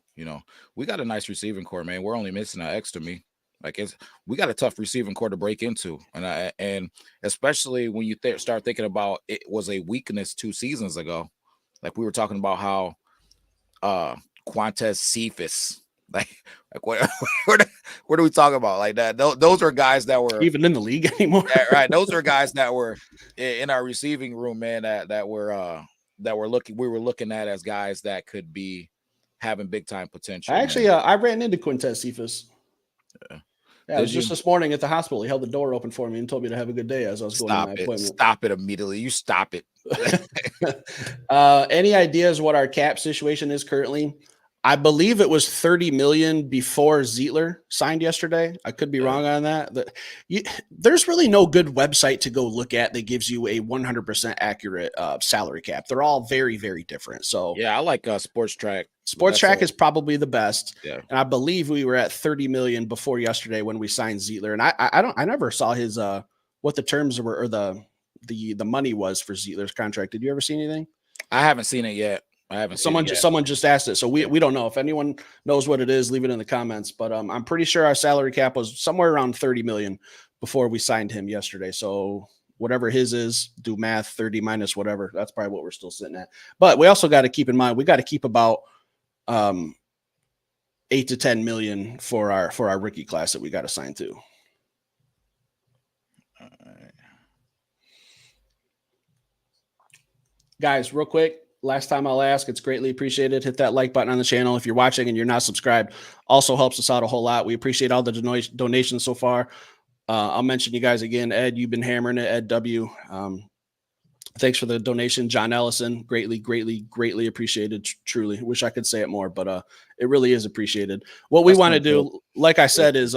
We got a nice receiving core, man. We're only missing an X to me. Like, we got a tough receiving core to break into, and especially when you start thinking about it was a weakness 2 seasons ago. Like we were talking about how Quantez Cephas, like what what are we talking about? Like that, those are guys that were even in the league anymore. Right. Those are guys that were in our receiving room, man, that were we were looking at as guys that could be having big time potential. I ran into Quintez Cephas. Yeah, it was just this morning at the hospital. He held the door open for me and told me to have a good day as I was going to my appointment. Stop it immediately. You stop it. Any ideas what our cap situation is currently? I believe it was 30 million before Zietler signed yesterday. I could be wrong on that. There's really no good website to go look at that gives you a 100% accurate salary cap. They're all very, very different. So yeah, I like Sports Track. Sports Track is probably the best. Yeah. And I believe we were at 30 million before yesterday when we signed Zietler. And I never saw his what the terms were or the money was for Zietler's contract. Did you ever see anything? I haven't seen it yet. I haven't. Someone just asked it, so we don't know. If anyone knows what it is, leave it in the comments. But I'm pretty sure our salary cap was somewhere around 30 million before we signed him yesterday. So whatever his is, do math, 30 minus whatever. That's probably what we're still sitting at. But we also got to keep in mind we got to keep about 8 to 10 million for our rookie class that we got to sign to. All right. Guys, real quick. Last time I'll ask, it's greatly appreciated. Hit that like button on the channel. If you're watching and you're not subscribed, also helps us out a whole lot. We appreciate all the donations so far. I'll mention you guys again. Ed, you've been hammering it. Ed W. Thanks for the donation. John Ellison, greatly appreciated. Truly. Wish I could say it more, but it really is appreciated. What we want to do, like I said, is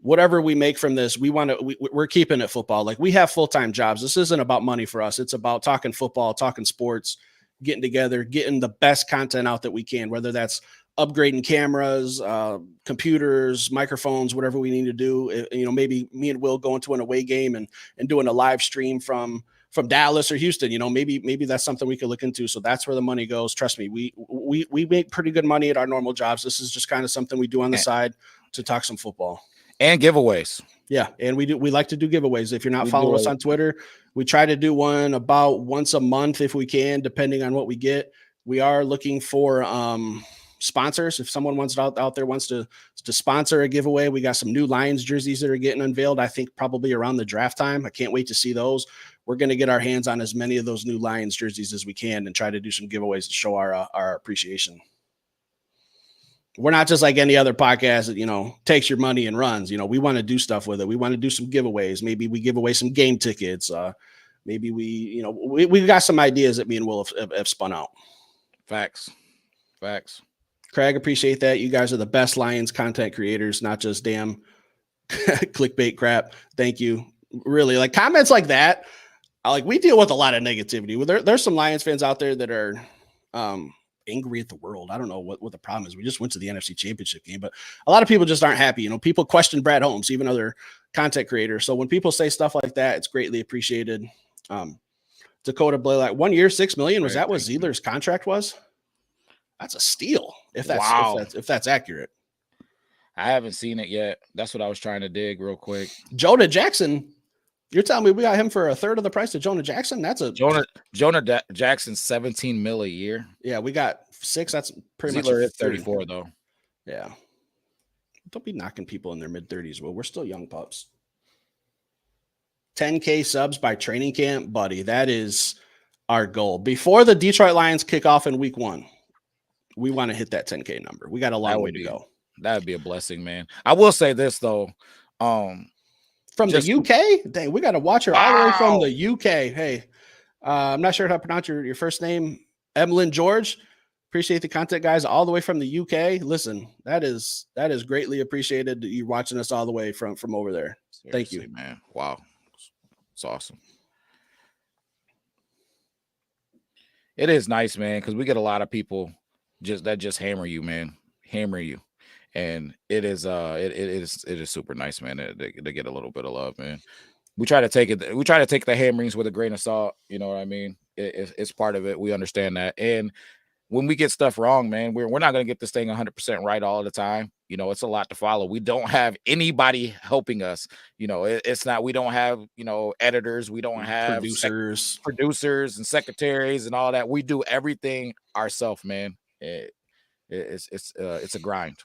whatever we make from this, we're keeping it football. Like we have full-time jobs. This isn't about money for us. It's about talking football, talking sports, getting together, getting the best content out that we can, whether that's upgrading cameras, computers, microphones, whatever we need to do. Maybe me and Will going to an away game and doing a live stream from Dallas or Houston. Maybe that's something we could look into. So that's where the money goes. Trust me, we make pretty good money at our normal jobs. This is just kind of something we do on the side to talk some football. And giveaways. Yeah, and we like to do giveaways. If you're not following us on Twitter, we try to do one about once a month if we can, depending on what we get. We are looking for sponsors. If someone out there wants to sponsor a giveaway, we got some new Lions jerseys that are getting unveiled. I think probably around the draft time. I can't wait to see those. We're going to get our hands on as many of those new Lions jerseys as we can and try to do some giveaways to show our appreciation. We're not just like any other podcast that, takes your money and runs. We want to do stuff with it. We want to do some giveaways. Maybe we give away some game tickets. Maybe we got some ideas that me and Will have spun out. Facts. Craig, appreciate that. You guys are the best Lions content creators, not just damn clickbait crap. Thank you. Really, like comments like that. We deal with a lot of negativity. There's some Lions fans out there that are angry at the world. I don't know what the problem is. We just went to the NFC Championship game, but a lot of people just aren't happy. People question Brad Holmes, even other content creators. So when people say stuff like that, it's greatly appreciated. Dakota Blaylock, 1 year, $6 million. Was that what Zietler's contract was? That's a steal. If that's accurate. I haven't seen it yet. That's what I was trying to dig real quick. Jonah Jackson. You're telling me we got him for a third of the price of Jonah Jackson? That's a Jonah Jackson, 17 mil a year. Yeah, we got 6. That's pretty Zietler much is 34 though. Yeah. Don't be knocking people in their mid-30s. Well, we're still young pups. 10K subs by training camp, buddy. That is our goal. Before the Detroit Lions kick off in week 1, we want to hit that 10K number. We got a long way to go. That would be a blessing, man. I will say this though. From the UK? Dang, we got to watch her all the way from the UK. Hey, I'm not sure how to pronounce your first name. Emlyn George. Appreciate the content, guys, all the way from the UK. Listen, that is greatly appreciated that you're watching us all the way from over there. Seriously, thank you, man. Wow. It's awesome. It is nice, man, because we get a lot of people just hammer you, man. Hammer you. And it is super nice, man. They get a little bit of love, man. We try to take the hammerings with a grain of salt. You know what I mean? It's part of it. We understand that. And when we get stuff wrong, man, we're not gonna get this thing 100% right all the time. You know, it's a lot to follow. We don't have anybody helping us. You know, it's not, we don't have, you know, editors. We don't have producers and secretaries and all that. We do everything ourselves, man. It's a grind.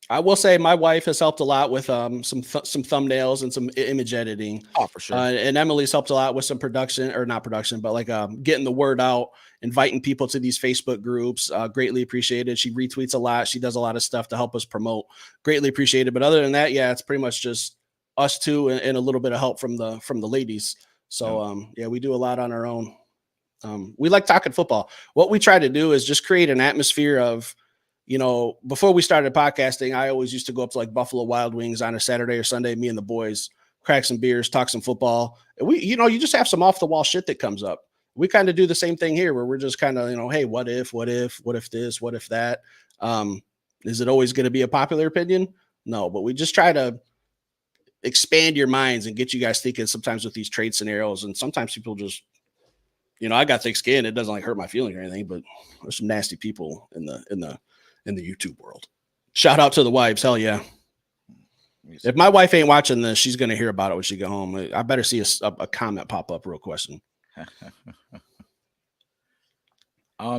I will say my wife has helped a lot with some thumbnails and some image editing. Oh, for sure. And Emily's helped a lot with some production, or not production, but like getting the word out, inviting people to these Facebook groups. Greatly appreciated. She retweets a lot. She does a lot of stuff to help us promote. Greatly appreciated. But other than that, yeah, it's pretty much just us two and a little bit of help from the ladies. So yeah, we do a lot on our own. We like talking football. What we try to do is just create an atmosphere of, you know, before we started podcasting, I always used to go up to like Buffalo Wild Wings on a Saturday or Sunday, me and the boys, crack some beers, talk some football. And we, you know, you just have some off the wall shit that comes up. We kind of do the same thing here where we're just kind of, you know, hey, what if this, what if that? Is it always going to be a popular opinion? No, but we just try to expand your minds and get you guys thinking sometimes with these trade scenarios. And sometimes people just, you know, I got thick skin. It doesn't like hurt my feelings or anything, but there's some nasty people in the YouTube world. Shout out to the wives. Hell yeah. If my wife ain't watching this, she's going to hear about it when she get home. I better see a comment pop up real question.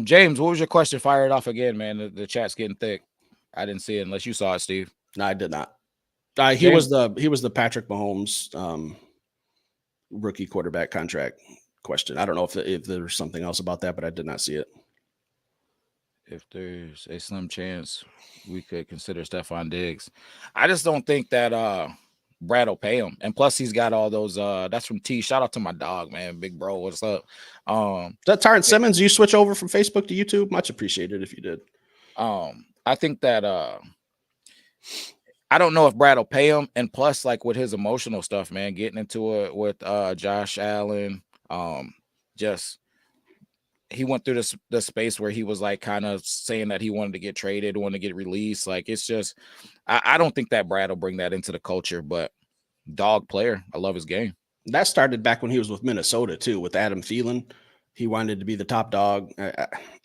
James, what was your question? Fire it off again, man. The chat's getting thick. I didn't see it unless you saw it, Steve. No, I did not. He was the Patrick Mahomes rookie quarterback contract question. I don't know if there's something else about that, but I did not see it. If there's a slim chance we could consider Stephon Diggs, I just don't think that Brad will pay him. And plus, he's got all those. That's from T. Shout out to my dog, man. Big bro, what's up? Is that Terrence Simmons? You switch over from Facebook to YouTube? Much appreciated if you did. I think that I don't know if Brad will pay him. And plus, like with his emotional stuff, man, getting into it with Josh Allen, just. He went through the space where he was like kind of saying that he wanted to get traded, wanted to get released. Like, it's just, I don't think that Brad will bring that into the culture, but dog player. I love his game. That started back when he was with Minnesota too, with Adam Thielen. He wanted to be the top dog.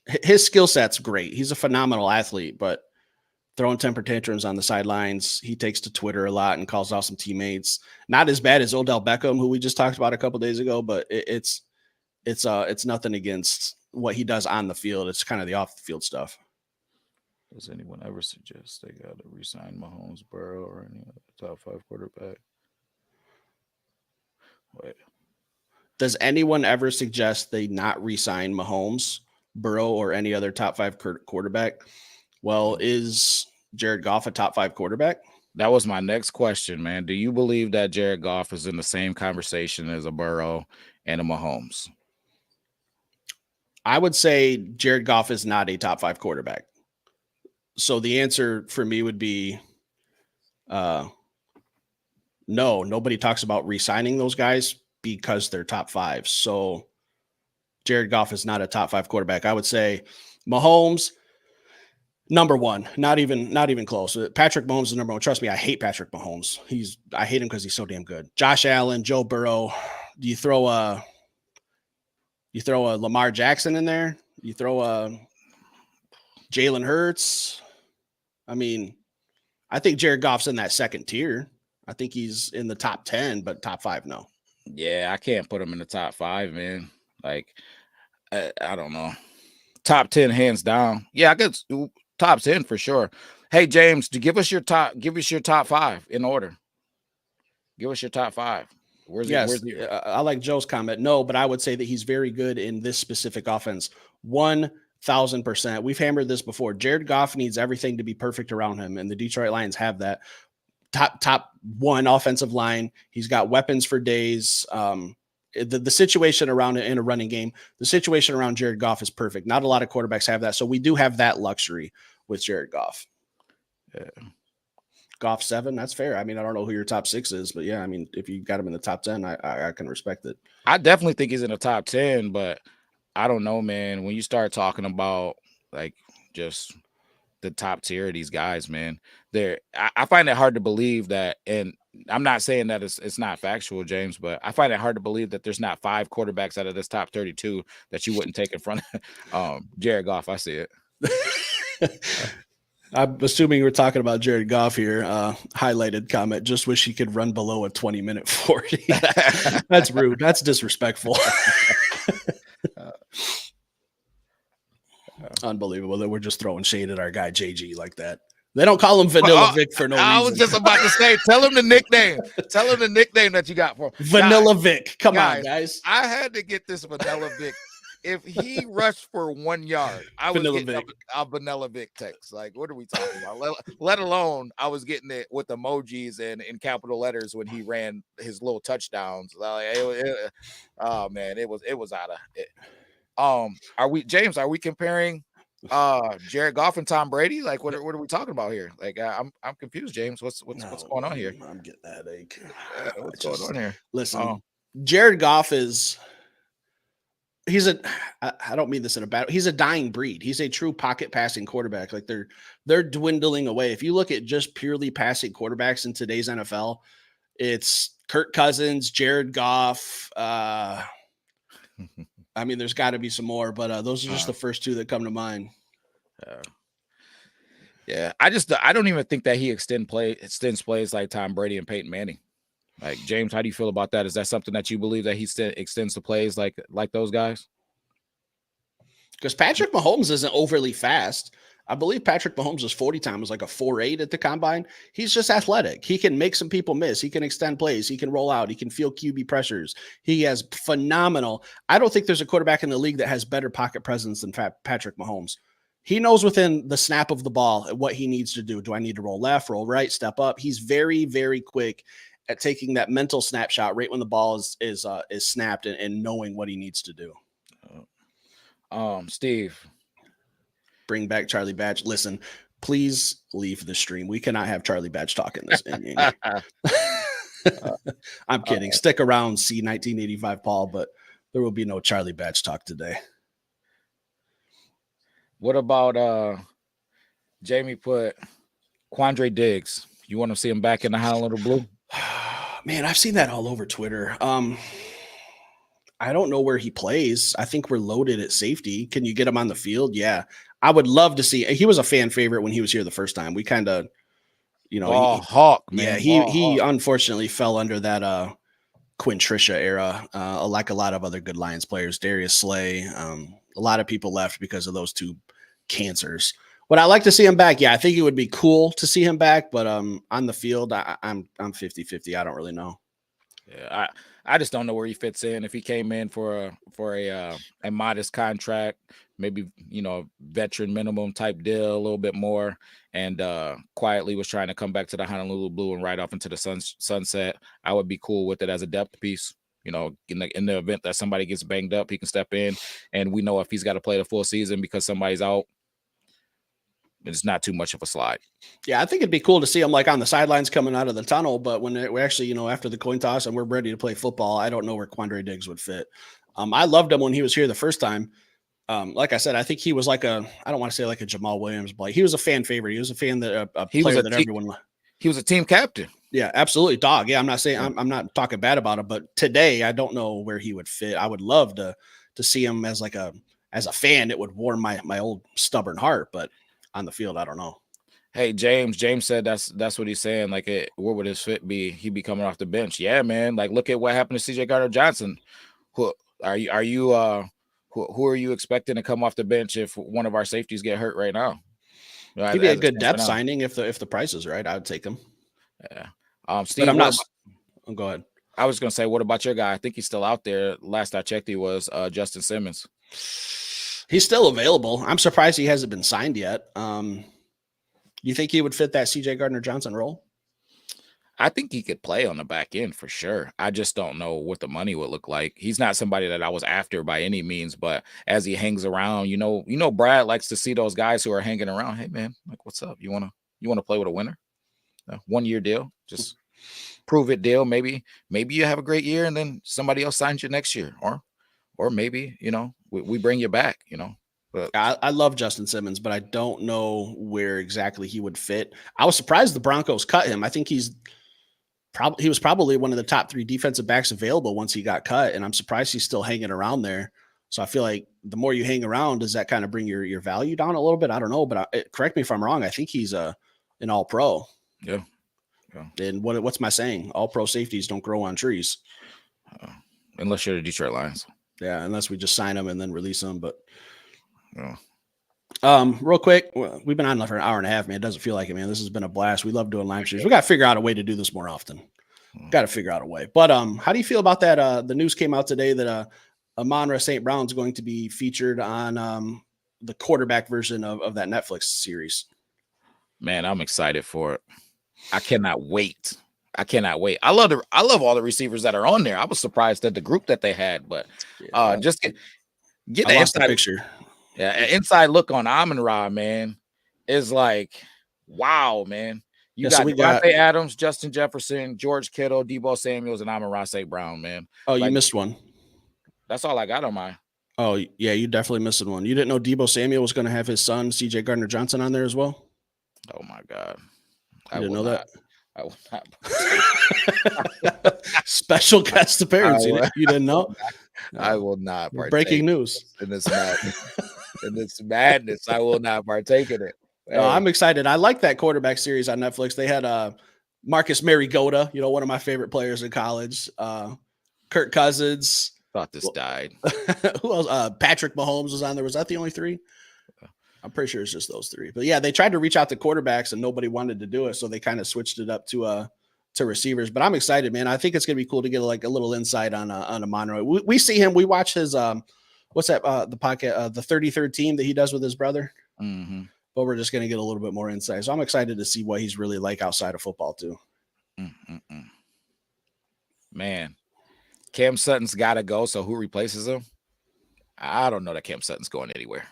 His skill set's great. He's a phenomenal athlete, but throwing temper tantrums on the sidelines. He takes to Twitter a lot and calls out some teammates. Not as bad as Odell Beckham, who we just talked about a couple days ago, but it's nothing against what he does on the field. It's kind of the off the field stuff. Does anyone ever suggest they got to re-sign Mahomes, Burrow, or any other top 5 quarterback? Wait. Does anyone ever suggest they not re-sign Mahomes, Burrow, or any other top 5 quarterback? Well, is Jared Goff a top 5 quarterback? That was my next question, man. Do you believe that Jared Goff is in the same conversation as a Burrow and a Mahomes? I would say Jared Goff is not a top 5 quarterback. So the answer for me would be no. Nobody talks about re-signing those guys because they're top 5. So Jared Goff is not a top 5 quarterback. I would say Mahomes, number 1, not even close. Patrick Mahomes is number 1. Trust me, I hate Patrick Mahomes. I hate him because he's so damn good. Josh Allen, Joe Burrow. Do you throw a Lamar Jackson in there? You throw a Jalen Hurts? I mean, I think Jared Goff's in that second tier. I think he's in the top 10, but top 5, no. Yeah, I can't put him in the top 5, man. Like, I don't know. Top 10, hands down. Yeah, I guess top 10 for sure. Hey, James, give us your top 5 in order. Give us your top 5. I like Joe's comment. No, but I would say that he's very good in this specific offense. 1,000%. We've hammered this before. Jared Goff needs everything to be perfect around him, and the Detroit Lions have that. Top 1 offensive line. He's got weapons for days. The situation around it in a running game, the situation around Jared Goff is perfect. Not a lot of quarterbacks have that, so we do have that luxury with Jared Goff. Yeah. Goff 7, that's fair. I mean, I don't know who your top 6 is, but yeah, I mean, if you got him in the top 10, I can respect it. I definitely think he's in the top 10, but I don't know, man. When you start talking about like just the top tier of these guys, man, I find it hard to believe that, and I'm not saying that it's not factual, James, but I find it hard to believe that there's not 5 quarterbacks out of this top 32 that you wouldn't take in front of Jared Goff. I see it. I'm assuming we're talking about Jared Goff here. Highlighted comment. Just wish he could run below a 20-minute 40. That's rude. That's disrespectful. Unbelievable that we're just throwing shade at our guy JG like that. They don't call him Vanilla Vic for no reason. I was just about to say, tell him the nickname. Tell him the nickname that you got for him. Vanilla Vic. Come on, guys. I had to get this Vanilla Vic. If he rushed for 1 yard, I was getting a Vanilla Vic text. Like, what are we talking about? Let alone I was getting it with emojis and in capital letters when he ran his little touchdowns. Oh man, it was out of it. Are we comparing Jared Goff and Tom Brady? Like, what are we talking about here? Like, I'm confused, James. What's going on here? I'm getting that headache. What's going on here? Listen, Jared Goff is. I don't mean this in a bad. He's a dying breed. He's a true pocket passing quarterback. Like they're dwindling away. If you look at just purely passing quarterbacks in today's NFL, it's Kirk Cousins, Jared Goff. I mean, there's got to be some more, but those are just the first two that come to mind. Yeah, I don't even think that he extends plays like Tom Brady and Peyton Manning. Like, James, how do you feel about that? Is that something that you believe that he extends the plays like those guys? Because Patrick Mahomes isn't overly fast. I believe Patrick Mahomes' 40 time was like a 4.8 at the combine. He's just athletic. He can make some people miss. He can extend plays. He can roll out. He can feel QB pressures. He has phenomenal. I don't think there's a quarterback in the league that has better pocket presence than Patrick Mahomes. He knows within the snap of the ball what he needs to do. Do I need to roll left, roll right, step up? He's very, very quick at taking that mental snapshot right when the ball is snapped and knowing what he needs to do. Steve, bring back Charlie Batch. Listen, please leave the stream. We cannot have Charlie Batch talk in this. I'm kidding. Stick around, see 1985 Paul, but there will be no Charlie Batch talk today. What about Jamie put Quandre Diggs? You want to see him back in the Honolulu Blue? Man, I've seen that all over Twitter. I don't know where he plays. I think we're loaded at safety. Can you get him on the field? Yeah. I would love to see. He was a fan favorite when he was here the first time. We kind of, Hawk, man. Yeah, he unfortunately fell under that Quinn Trisha era, like a lot of other good Lions players. Darius Slay, a lot of people left because of those two cancers. Would I like to see him back? Yeah, I think it would be cool to see him back, but on the field, I'm 50-50. I don't really know. Yeah, I just don't know where he fits in. If he came in for a modest contract, maybe veteran minimum type deal, a little bit more, and quietly was trying to come back to the Honolulu Blue and ride off into the sunset, I would be cool with it as a depth piece. In the event that somebody gets banged up, he can step in, and we know if he's got to play the full season because somebody's out, it's not too much of a slide. Yeah, I think it'd be cool to see him like on the sidelines coming out of the tunnel. But when we actually, after the coin toss and we're ready to play football, I don't know where Quandre Diggs would fit. I loved him when he was here the first time. Like I said, I think he was like I don't want to say like a Jamal Williams, but he was a fan favorite. He was a fan that everyone. He was a team captain. Yeah, absolutely, dog. Yeah, I'm not saying I'm not talking bad about him, but today I don't know where he would fit. I would love to see him as a fan. It would warm my old stubborn heart, but on the field, I don't know. Hey, James said that's what he's saying. Like, where would his fit be? He'd be coming off the bench. Yeah, man. Like, look at what happened to CJ Gardner-Johnson. Who are you expecting to come off the bench if one of our safeties get hurt right now? He'd be a good depth signing if the price is right. I would take him. Yeah. Steve, but I'm not. Go ahead. I was gonna say, what about your guy? I think he's still out there. Last I checked, he was Justin Simmons. He's still available. I'm surprised he hasn't been signed yet. You think he would fit that CJ Gardner-Johnson role? I think he could play on the back end for sure. I just don't know what the money would look like. He's not somebody that I was after by any means, but as he hangs around, Brad likes to see those guys who are hanging around. Hey man, like, what's up? You wanna play with a winner? 1 year deal, just prove it deal. Maybe you have a great year and then somebody else signs you next year, or maybe we bring you back. But I love Justin Simmons, but I don't know where exactly he would fit. I was surprised the Broncos cut him. I think he was probably one of the top 3 defensive backs available once he got cut, and I'm surprised he's still hanging around there. So I feel like the more you hang around, does that kind of bring your value down a little bit? I don't know, but correct me if I'm wrong. I think he's an all pro. Yeah. And what's my saying? All pro safeties don't grow on trees. Unless you're the Detroit Lions. Yeah, unless we just sign them and then release them. But yeah. Real quick, we've been on for an hour and a half, man. It doesn't feel like it, man. This has been a blast. We love doing live streams. We got to figure out a way to do this more often. Got to figure out a way. But how do you feel about that? The news came out today that Amon-Ra St. Brown is going to be featured on the quarterback version of that Netflix series. Man, I'm excited for it. I cannot wait. I love all the receivers that are on there. I was surprised at the group that they had, but just get the inside picture. Yeah, an inside look on Amon-Ra, man, is like, wow, man. You got Devontae Adams, Justin Jefferson, George Kittle, Deebo Samuels, and Amon-Ra St. Brown, man. Oh, you missed one. That's all I got on mine. Oh, yeah, you definitely missed one. You didn't know Deebo Samuel was going to have his son, C.J. Gardner-Johnson, on there as well? Oh, my God. I didn't know that. I will not. Special guest appearance. You didn't know? I will not partake. Breaking news. In this madness, I will not partake in it. Hey. No, I'm excited. I like that quarterback series on Netflix. They had Marcus Mariota, one of my favorite players in college. Kirk Cousins. Thought this died. Who else? Patrick Mahomes was on there. Was that the only three? I'm pretty sure it's just those three. But yeah, they tried to reach out to quarterbacks and nobody wanted to do it, so they kind of switched it up to receivers. But I'm excited, man. I think it's gonna be cool to get like a little insight on Amon-Ra. We see him. We watch his what's that? The podcast, the 33rd Team that he does with his brother. Mm-hmm. But we're just gonna get a little bit more insight. So I'm excited to see what he's really like outside of football too. Mm-mm-mm. Man, Cam Sutton's got to go. So who replaces him? I don't know that Cam Sutton's going anywhere.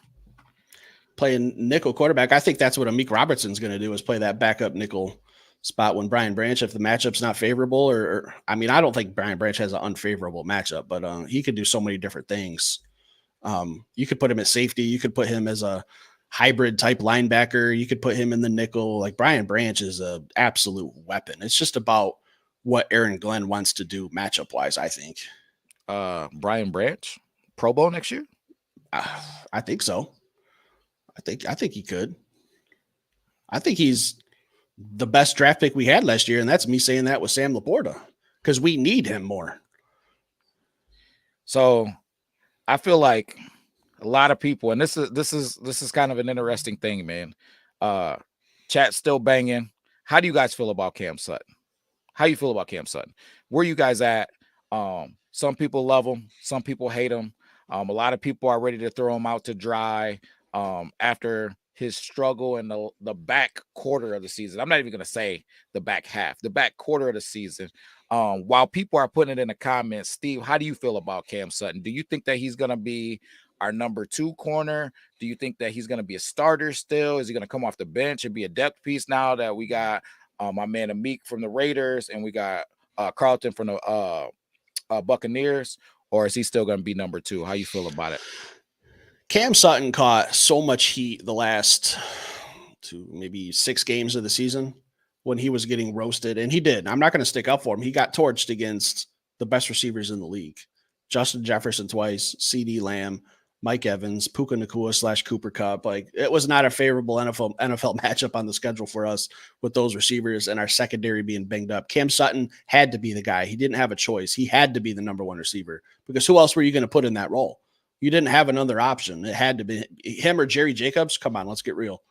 Playing nickel quarterback. I think that's what Amik Robertson's going to do, is play that backup nickel spot when Brian Branch, if the matchup's not favorable, or I mean, I don't think Brian Branch has an unfavorable matchup, but he could do so many different things. You could put him at safety. You could put him as a hybrid type linebacker. You could put him in the nickel. Like, Brian Branch is an absolute weapon. It's just about what Aaron Glenn wants to do matchup wise, I think. Brian Branch, Pro Bowl next year? I think so. I think he could. I think he's the best draft pick we had last year, and that's me saying that with Sam Laporta, because we need him more. So I feel like a lot of people, and this is kind of an interesting thing, man. Chat's still banging. How do you guys feel about Cam Sutton? How you feel about Cam Sutton? Where you guys at? Some people love him. Some people hate him. A lot of people are ready to throw him out to dry after his struggle in the back quarter of the season. I'm not even going to say the back half, the back quarter of the season. While people are putting it in the comments, Steve, how do you feel about Cam Sutton? Do you think that he's going to be our number 2 corner? Do you think that he's going to be a starter still? Is he going to come off the bench and be a depth piece now that we got my man Amik from the Raiders and we got Carlton from the Buccaneers? Or is he still going to be number 2? How you feel about it? Cam Sutton caught so much heat the last maybe 6 games of the season when he was getting roasted, and he did. I'm not going to stick up for him. He got torched against the best receivers in the league. Justin Jefferson twice, CeeDee Lamb, Mike Evans, Puka Nacua / Cooper Kupp. Like, it was not a favorable NFL matchup on the schedule for us with those receivers and our secondary being banged up. Cam Sutton had to be the guy. He didn't have a choice. He had to be the number 1 receiver, because who else were you going to put in that role? You didn't have another option. It had to be him or Jerry Jacobs. Come on, let's get real.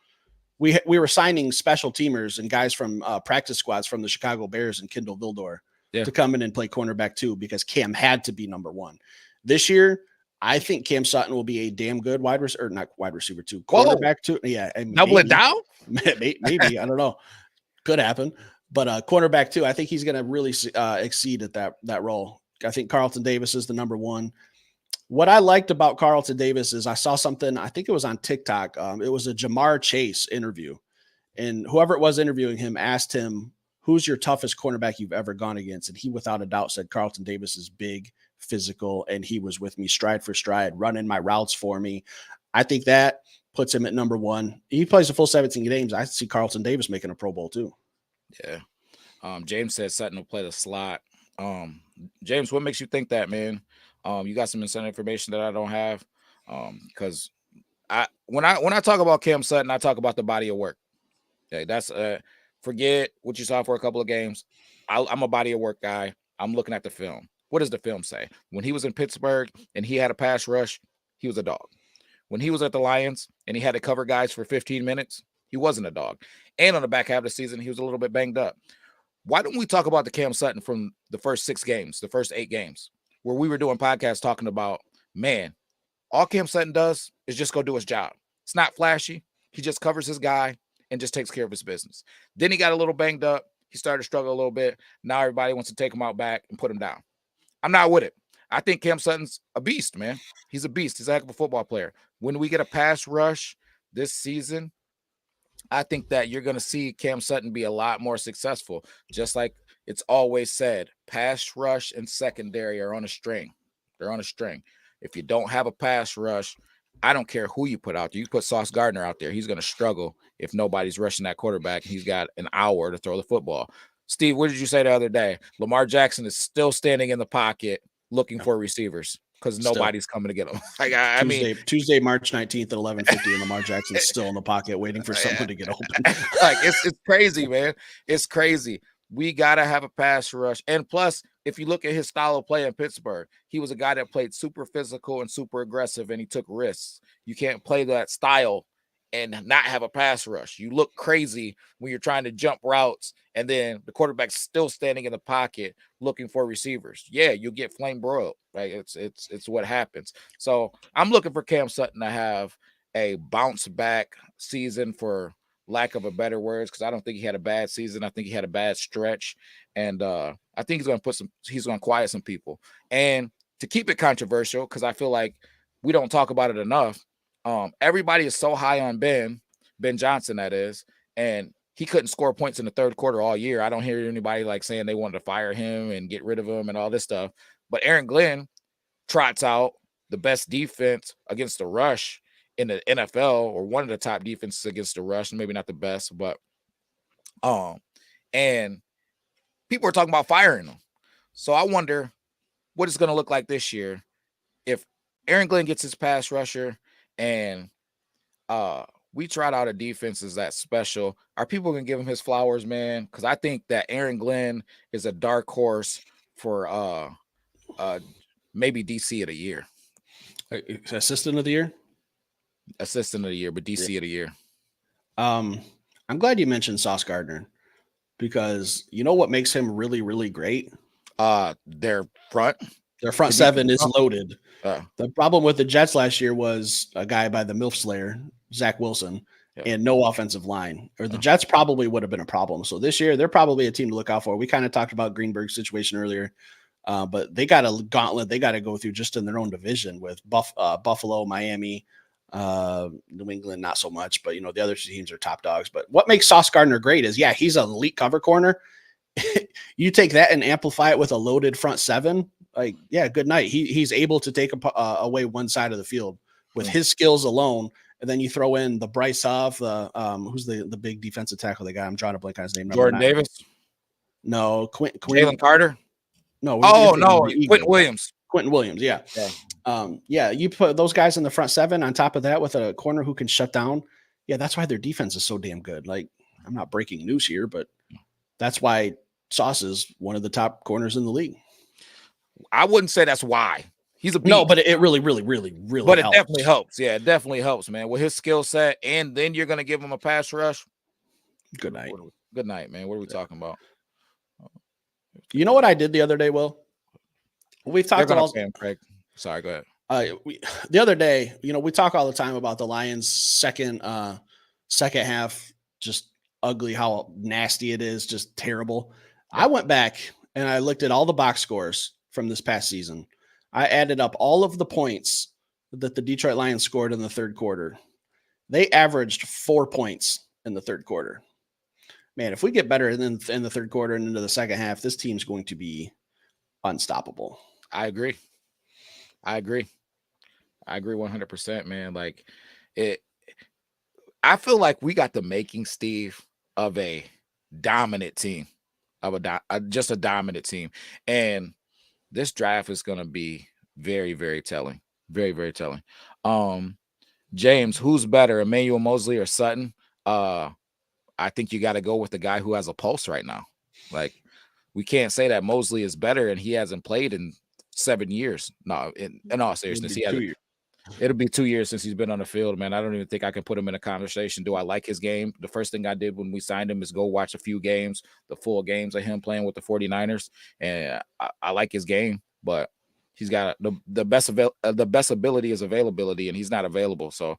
We were signing special teamers and guys from practice squads from the Chicago Bears and Kindle Vildor to come in and play cornerback too, because Cam had to be number 1. This year, I think Cam Sutton will be a damn good wide receiver, or not wide receiver 2, quarterback 2. Yeah, double it down. Maybe I don't know. Could happen, but cornerback 2. I think he's going to really exceed at that role. I think Carlton Davis is the number 1. What I liked about Carlton Davis is I saw something, I think it was on TikTok. It was a Jamar Chase interview, and whoever it was interviewing him asked him, who's your toughest cornerback you've ever gone against? And he, without a doubt, said Carlton Davis is big, physical, and he was with me stride for stride, running my routes for me. I think that puts him at number 1. He plays a full 17 games. I see Carlton Davis making a Pro Bowl too. Yeah. James said Sutton will play the slot. James, what makes you think that, man? You got some inside information that I don't have. Because when I talk about Cam Sutton, I talk about the body of work. Okay, that's forget what you saw for a couple of games. I'm a body of work guy. I'm looking at the film. What does the film say? When he was in Pittsburgh and he had a pass rush, he was a dog. When he was at the Lions and he had to cover guys for 15 minutes, he wasn't a dog. And on the back half of the season, he was a little bit banged up. Why don't we talk about the Cam Sutton from the first 6 games, the first 8 games, where we were doing podcasts talking about, man, all Cam Sutton does is just go do his job. It's not flashy. He just covers his guy and just takes care of his business. Then he got a little banged up. He started to struggle a little bit. Now everybody wants to take him out back and put him down. I'm not with it. I think Cam Sutton's a beast, man. He's a beast. He's a heck of a football player. When we get a pass rush this season, I think that you're going to see Cam Sutton be a lot more successful. Just like it's always said, pass rush and secondary are on a string. They're on a string. If you don't have a pass rush, I don't care who you put out there. You put Sauce Gardner out there, he's going to struggle if nobody's rushing that quarterback. He's got an hour to throw the football. Steve, what did you say the other day? Lamar Jackson is still standing in the pocket looking for receivers because nobody's coming to get him. Like, I mean, Tuesday, March 19th at 11:50, and Lamar Jackson's still in the pocket waiting for someone to get open. Like, it's crazy, man. It's crazy. We got to have a pass rush. And plus, if you look at his style of play in Pittsburgh, he was a guy that played super physical and super aggressive, and he took risks. You can't play that style and not have a pass rush. You look crazy when you're trying to jump routes, and then the quarterback's still standing in the pocket looking for receivers. Yeah, you'll get flame broiled. Right? It's what happens. So I'm looking for Cam Sutton to have a bounce back season, for lack of a better words, because I don't think he had a bad season. I think he had a bad stretch, and I think he's going to quiet some people. And to keep it controversial, because I feel like we don't talk about it enough. Everybody is so high on Ben Johnson, that is, and he couldn't score points in the third quarter all year. I don't hear anybody like saying they wanted to fire him and get rid of him and all this stuff. But Aaron Glenn trots out the best defense against the rush in the NFL, or one of the top defenses against the rush, maybe not the best, but and people are talking about firing him. So I wonder what it's going to look like this year if Aaron Glenn gets his pass rusher and we trot out a defense is that special. Are people going to give him his flowers, man? Because I think that Aaron Glenn is a dark horse for maybe DC of the year. Assistant of the year? Assistant of the year, but DC of the year. I'm glad you mentioned Sauce Gardner, because you know what makes him really, really great? Their front seven is loaded. The problem with the Jets last year was a guy by the MILF Slayer, Zach Wilson, and no offensive line. Or the Jets probably would have been a problem. So this year, they're probably a team to look out for. We kind of talked about Greenberg's situation earlier, but they got a gauntlet they got to go through just in their own division with Buffalo, Miami, New England, not so much, but the other teams are top dogs. But what makes Sauce Gardner great is, he's an elite cover corner. You take that and amplify it with a loaded front seven. Like, good night. He's able to take away one side of the field with his skills alone. And then you throw in the Bryce Huff, who's the big defensive tackle, the guy I'm drawing a blank on his name. Jordan Davis. No, Jalen Carter. No. Quentin Williams. Quentin Williams. Yeah. You put those guys in the front seven on top of that with a corner who can shut down. Yeah. That's why their defense is so damn good. Like, I'm not breaking news here, but that's why Sauce is one of the top corners in the league. I wouldn't say that's why. He's a beast. No, but it really but it definitely helps. Yeah, it definitely helps, man. With his skill set, and then you're gonna give him a pass rush. Good night. Good night, man. What are we talking about? You know what I did the other day, Will? We've talked about Craig. Sorry, go ahead. The other day, we talk all the time about the Lions' second half, just ugly, how nasty it is, just terrible. I went back and I looked at all the box scores from this past season. I added up all of the points that the Detroit Lions scored in the third quarter. They averaged 4 points in the third quarter. Man, if we get better in the third quarter and into the second half, this team's going to be unstoppable. I agree 100%, man. Like, I feel like we got the making, Steve, of a dominant team, just a dominant team. And this draft is going to be Very, very telling. Very, very telling. Um, James, who's better, Emmanuel Mosley or Sutton? Uh, I think you got to go with the guy who has a pulse right now. Like, we can't say that Mosley is better and he hasn't played in 7 years. No, in all It'll seriousness, be he hasn't. 2 years. It'll be 2 years since he's been on the field, man. I don't even think I can put him in a conversation. Do I like his game? The first thing I did when we signed him is go watch a few games, the full games of him playing with the 49ers. And I like his game, but he's got the best ability is availability, and he's not available. So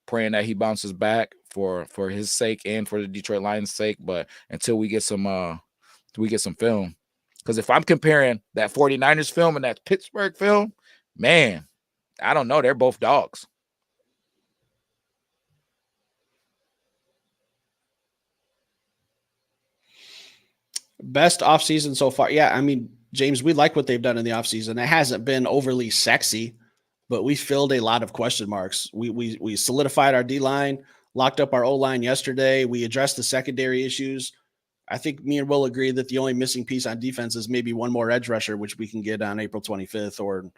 praying that he bounces back for his sake and for the Detroit Lions' sake. But until we get some film. Because if I'm comparing that 49ers film and that Pittsburgh film, man, I don't know. They're both dogs. Best offseason so far. Yeah, I mean, James, we like what they've done in the offseason. It hasn't been overly sexy, but we filled a lot of question marks. We solidified our D line, locked up our O line yesterday. We addressed the secondary issues. I think me and Will agree that the only missing piece on defense is maybe one more edge rusher, which we can get on April 25th or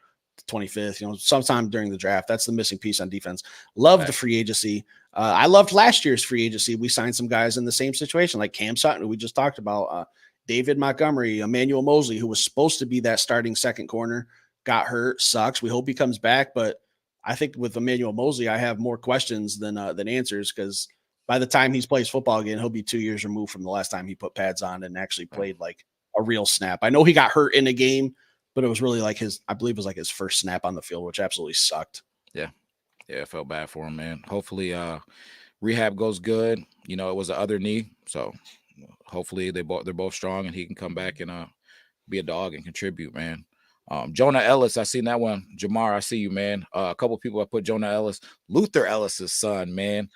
25th, sometime during the draft. That's the missing piece on defense. Love the free agency. I loved last year's free agency. We signed some guys in the same situation, like Cam Sutton, who we just talked about, David Montgomery, Emmanuel Mosley, who was supposed to be that starting second corner, got hurt, sucks. We hope he comes back, but I think with Emmanuel Mosley, I have more questions than answers, because by the time he plays football again, he'll be 2 years removed from the last time he put pads on and actually played like a real snap. I know he got hurt in a game, but it was really like I believe it was like his first snap on the field, which absolutely sucked. Yeah. Yeah, I felt bad for him, man. Hopefully rehab goes good. It was the other knee. So hopefully they're both strong and he can come back and be a dog and contribute, man. Jonah Ellis, I seen that one. Jamar, I see you, man. A couple people have put Jonah Ellis, Luther Ellis's son, man.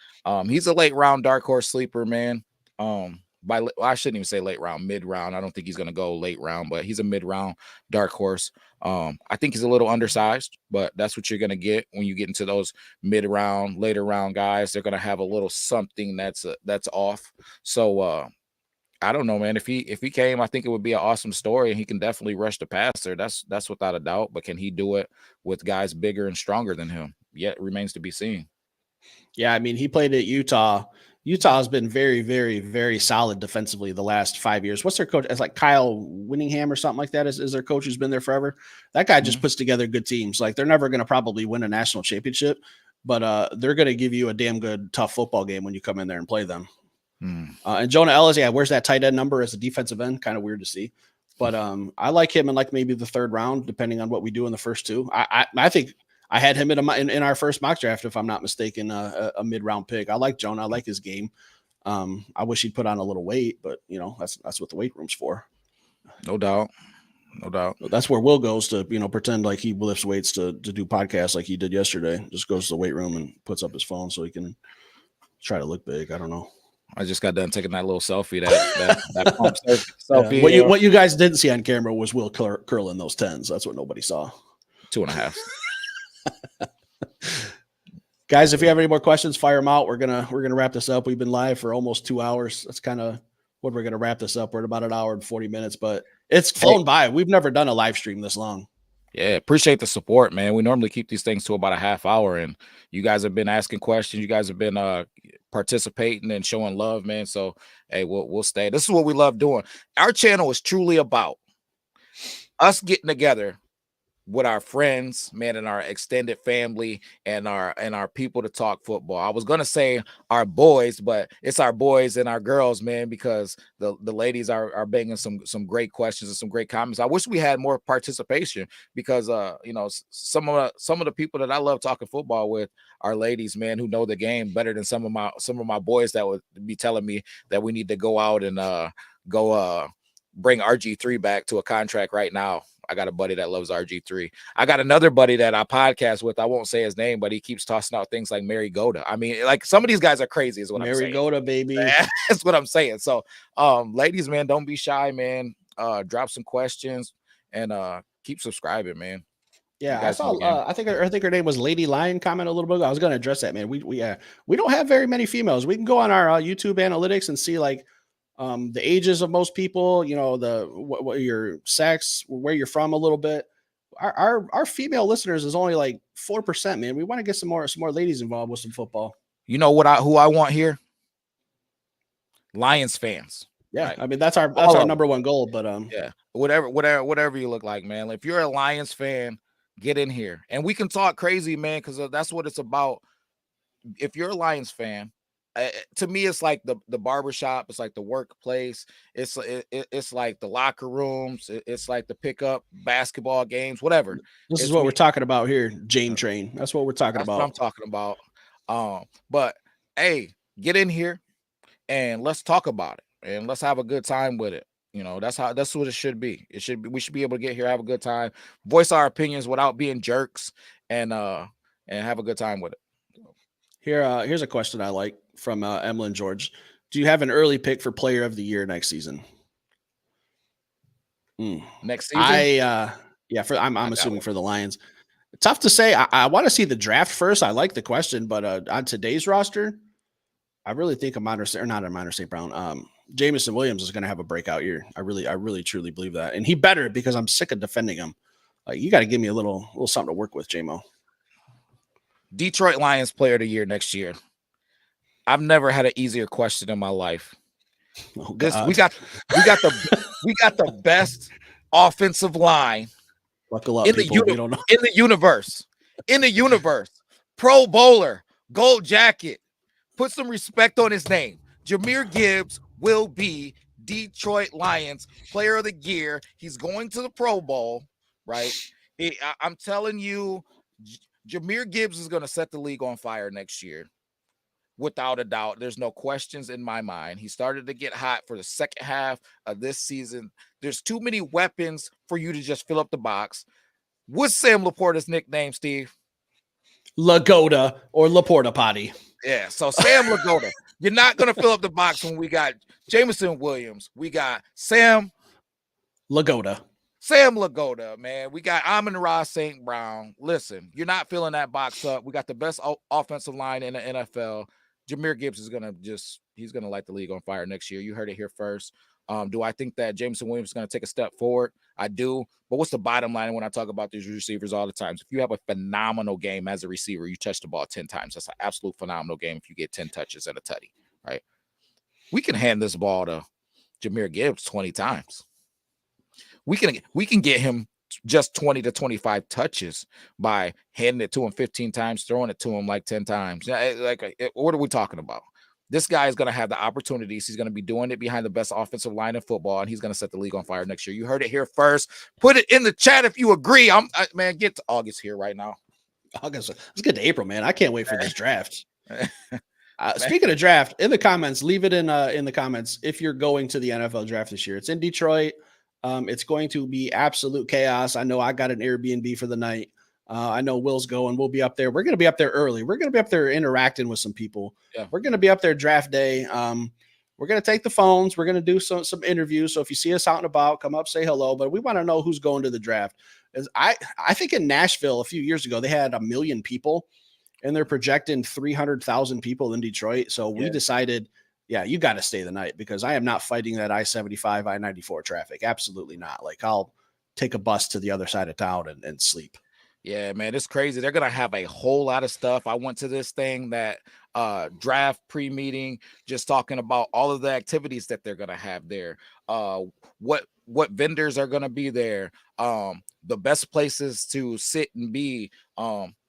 He's a late round dark horse sleeper, man. I shouldn't even say late round, mid round. I don't think he's gonna go late round, but he's a mid round dark horse. I think he's a little undersized, but that's what you're gonna get when you get into those mid round, later round guys. They're gonna have a little something that's off. So I don't know, man. If he came, I think it would be an awesome story, and he can definitely rush the passer. That's without a doubt. But can he do it with guys bigger and stronger than him? Yet it remains to be seen. Yeah, I mean, he played at Utah. Utah has been very, very, very solid defensively the last 5 years. What's their coach? It's like Kyle Winningham or something like that is their coach who's been there forever. That guy just puts together good teams. Like, they're never going to probably win a national championship, but they're going to give you a damn good, tough football game when you come in there and play them. And Jonah Ellis, yeah, where's that tight end number as a defensive end? Kind of weird to see. But I like him in like maybe the third round, depending on what we do in the first two. I think I had him in our first mock draft, if I'm not mistaken, a mid-round pick. I like Jonah. I like his game. I wish he'd put on a little weight, but that's what the weight room's for. No doubt. That's where Will goes to, pretend like he lifts weights to do podcasts like he did yesterday. Just goes to the weight room and puts up his phone so he can try to look big. I don't know. I just got done taking that little selfie. That pump selfie. Yeah. What you guys didn't see on camera was Will curling those 10s. That's what nobody saw. 2.5. Guys, if you have any more questions, fire them out. We're gonna wrap this up. We've been live for almost 2 hours. That's kind of what we're gonna wrap this up. We're at about 1 hour and 40 minutes, but it's flown by. We've never done a live stream this long. Yeah, appreciate the support, man. We normally keep these things to about a half hour, and you guys have been asking questions. You guys have been participating and showing love, man. So hey, we'll stay. This is what we love doing. Our channel is truly about us getting together with our friends, man, and our extended family and our people to talk football. I was gonna say our boys, but it's our boys and our girls, man, because the ladies are banging some great questions and some great comments. I wish we had more participation because some of the people that I love talking football with are ladies, man, who know the game better than some of my boys that would be telling me that we need to go out and bring RG3 back to a contract right now. I got a buddy that loves RG3. I got another buddy that I podcast with. I won't say his name, but he keeps tossing out things like Mary Goda. I mean, like, some of these guys are crazy is what I'm saying. Mary Goda, baby. That's what I'm saying. So, ladies, man, don't be shy, man. Drop some questions and keep subscribing, man. Yeah, I saw. I think her name was Lady Lion. Comment a little bit ago. I was going to address that, man. We don't have very many females. We can go on our YouTube analytics and see like the ages of most people. What your sex, where you're from, a little bit. our female listeners is only like 4%, man. We want to get some more ladies involved with some football. You know who I want here? Lions fans. Yeah, right? I mean that's our number one goal. But yeah, whatever you look like, man. If you're a Lions fan, get in here and we can talk crazy, man, because that's what it's about. If you're a Lions fan, to me, it's like the barbershop, it's like the workplace, it's like the locker rooms, it's like the pickup basketball games, whatever. This is what we're talking about here, James Train. That's what we're talking about. What I'm talking about. But hey, get in here and let's talk about it and let's have a good time with it. You know, that's what it should be. We should be able to get here, have a good time, voice our opinions without being jerks, and have a good time with it. Here's a question I like from Emlyn George. Do you have an early pick for player of the year next season? Next season? I'm assuming for the Lions. Tough to say. I want to see the draft first. I like the question, but on today's roster, I really think St. Brown. Jameson Williams is going to have a breakout year. I really truly believe that, and he better, because I'm sick of defending him. You got to give me a little something to work with, JMO. Detroit Lions player of the year next year. I've never had an easier question in my life. Oh, we got the best offensive line Buckle up, in the universe. Pro bowler, gold jacket. Put some respect on his name. Jahmyr Gibbs will be Detroit Lions player of the year. He's going to the Pro Bowl, right? I'm telling you, Jahmyr Gibbs is going to set the league on fire next year. Without a doubt. There's no questions in my mind. He started to get hot for the second half of this season. There's too many weapons for you to just fill up the box. What's Sam Laporta's nickname, Steve? Lagoda or Laporta Potty. Yeah, so Sam Lagoda. You're not going to fill up the box when we got Jameson Williams. We got Sam Lagoda. Sam Lagoda, man. We got Amon-Ra St. Brown. Listen, you're not filling that box up. We got the best offensive line in the NFL. Jahmyr Gibbs is he's gonna light the league on fire next year. You heard it here first. Do I think that Jameson Williams is gonna take a step forward? I do. But what's the bottom line when I talk about these receivers all the time? If you have a phenomenal game as a receiver, you touch the ball 10 times. That's an absolute phenomenal game if you get 10 touches and a tutty, right? We can hand this ball to Jahmyr Gibbs 20 times. We can get him just 20 to 25 touches by handing it to him 15 times, throwing it to him like 10 times. What are we talking about? This guy is going to have the opportunities. He's going to be doing it behind the best offensive line in football, and he's going to set the league on fire next year. You heard it here first. Put it in the chat if you agree. Man, get to August here right now. August. Let's get to April, man. I can't wait for this draft. Speaking of draft, in the comments, leave it in the comments if you're going to the NFL draft this year. It's in Detroit. It's going to be absolute chaos. I know I got an Airbnb for the night. I know Will's going. We'll be up there. We're going to be up there early. We're going to be up there interacting with some people. Yeah. We're going to be up there draft day. We're going to take the phones. We're going to do some interviews. So if you see us out and about, come up, say hello. But we want to know who's going to the draft. I think in Nashville a few years ago, they had 1 million people, and they're projecting 300,000 people in Detroit. So we decided, you got to stay the night, because I am not fighting that I-75, I-94 traffic. Absolutely not. Like, I'll take a bus to the other side of town and sleep. Yeah, man, it's crazy. They're going to have a whole lot of stuff. I went to this thing that draft pre-meeting, just talking about all of the activities that they're going to have there. What vendors are going to be there. The best places to sit and be.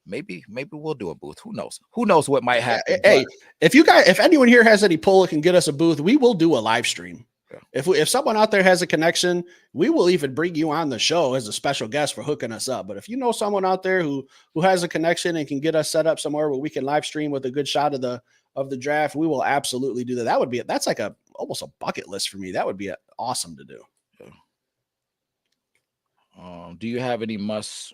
Maybe we'll do a booth. Who knows what might happen. Hey, if anyone here has any pull that can get us a booth, we will do a live stream. Yeah. If someone out there has a connection, we will even bring you on the show as a special guest for hooking us up. But if you know someone out there who has a connection and can get us set up somewhere where we can live stream with a good shot of the draft, we will absolutely do that. That's like almost a bucket list for me. That would be awesome to do. Yeah. Do you have any musts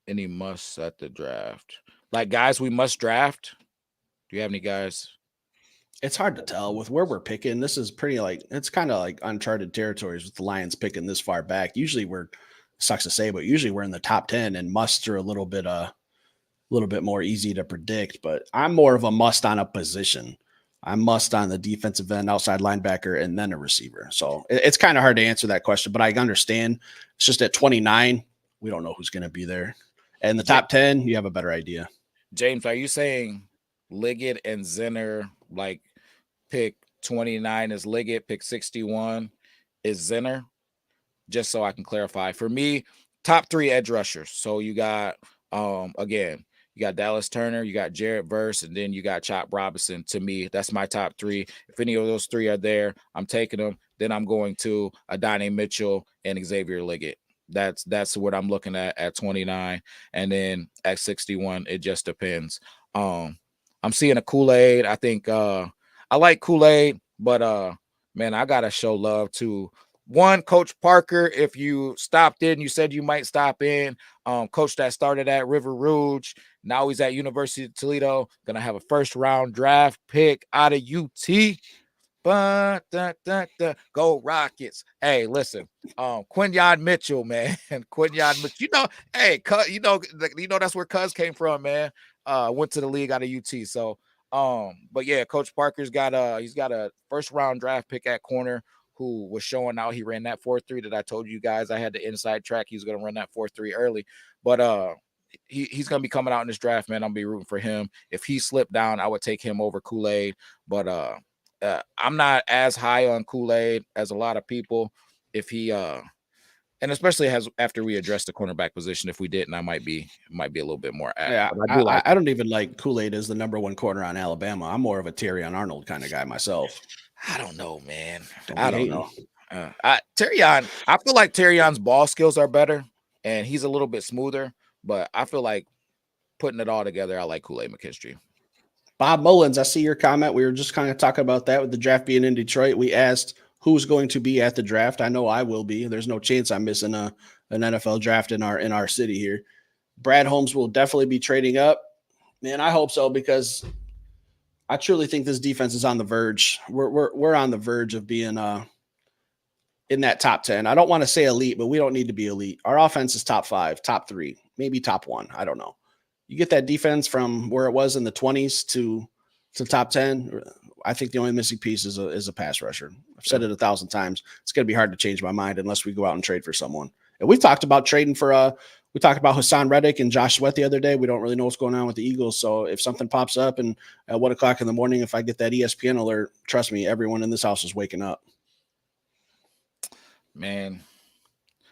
at the draft? Like guys we must draft? Do you have any guys? It's hard to tell with where we're picking. This is it's kind of like uncharted territories with the Lions picking this far back. Usually sucks to say, but usually we're in the top 10, and musts are a little bit more easy to predict, but I'm more of a must on a position. I'm must on the defensive end, outside linebacker, and then a receiver. So it's kind of hard to answer that question, but I understand. It's just at 29, we don't know who's going to be there. And the top 10, you have a better idea. James, are you saying Liggett and Zinner, like pick 29 is Liggett, pick 61 is Zinner? Just so I can clarify. For me, top 3 edge rushers. So you got again, you got Dallas Turner, you got Jarrett Verse, and then you got Chop Robinson. To me, that's my top 3. If any of those 3 are there, I'm taking them. Then I'm going to Adonai Mitchell and Xavier Liggett. That's what I'm looking at 29. And then at 61, it just depends. I'm seeing a Kool-Aid. I think I like Kool-Aid, but man, I gotta show love to one Coach Parker. If you stopped in, you said you might stop in. Coach that started at River Rouge, now he's at University of Toledo. Gonna have a first round draft pick out of UT. Go Rockets. Hey, listen, Quinyon Mitchell, man. Quinyon Mitchell. Hey, that's where Cuz came from, man. Went to the league out of UT. So but yeah, Coach Parker's got a first round draft pick at corner who was showing out. He ran that 4.3 that I told you guys. I had the inside track. He's gonna run that 4.3 early. But he's gonna be coming out in this draft, man. I'm gonna be rooting for him. If he slipped down, I would take him over Kool-Aid. But I'm not as high on Kool-Aid as a lot of people. If he and especially after we address the cornerback position, if we didn't, I might be a little bit more apt. Yeah, I don't even like Kool-Aid as the number 1 corner on Alabama. I'm more of a Terrion Arnold kind of guy myself. I don't know, man. I don't know. Terrion, I feel like Terrion's ball skills are better and he's a little bit smoother, but I feel like putting it all together, I like Kool-Aid McKinstry. Bob Mullins, I see your comment. We were just kind of talking about that with the draft being in Detroit. We asked who's going to be at the draft. I know I will be. There's no chance I'm missing an NFL draft in our city here. Brad Holmes will definitely be trading up. Man, I hope so, because I truly think this defense is on the verge. We're on the verge of being in that top 10. I don't want to say elite, but we don't need to be elite. Our offense is top 5, top 3, maybe top 1. I don't know. You get that defense from where it was in the 20s to top 10. I think the only missing piece is a pass rusher. I've said it 1,000 times. It's going to be hard to change my mind unless we go out and trade for someone. And we talked about trading for we talked about Hassan Reddick and Josh Sweat the other day. We don't really know what's going on with the Eagles. So if something pops up and at 1 o'clock in the morning, if I get that ESPN alert, trust me, everyone in this house is waking up. Man,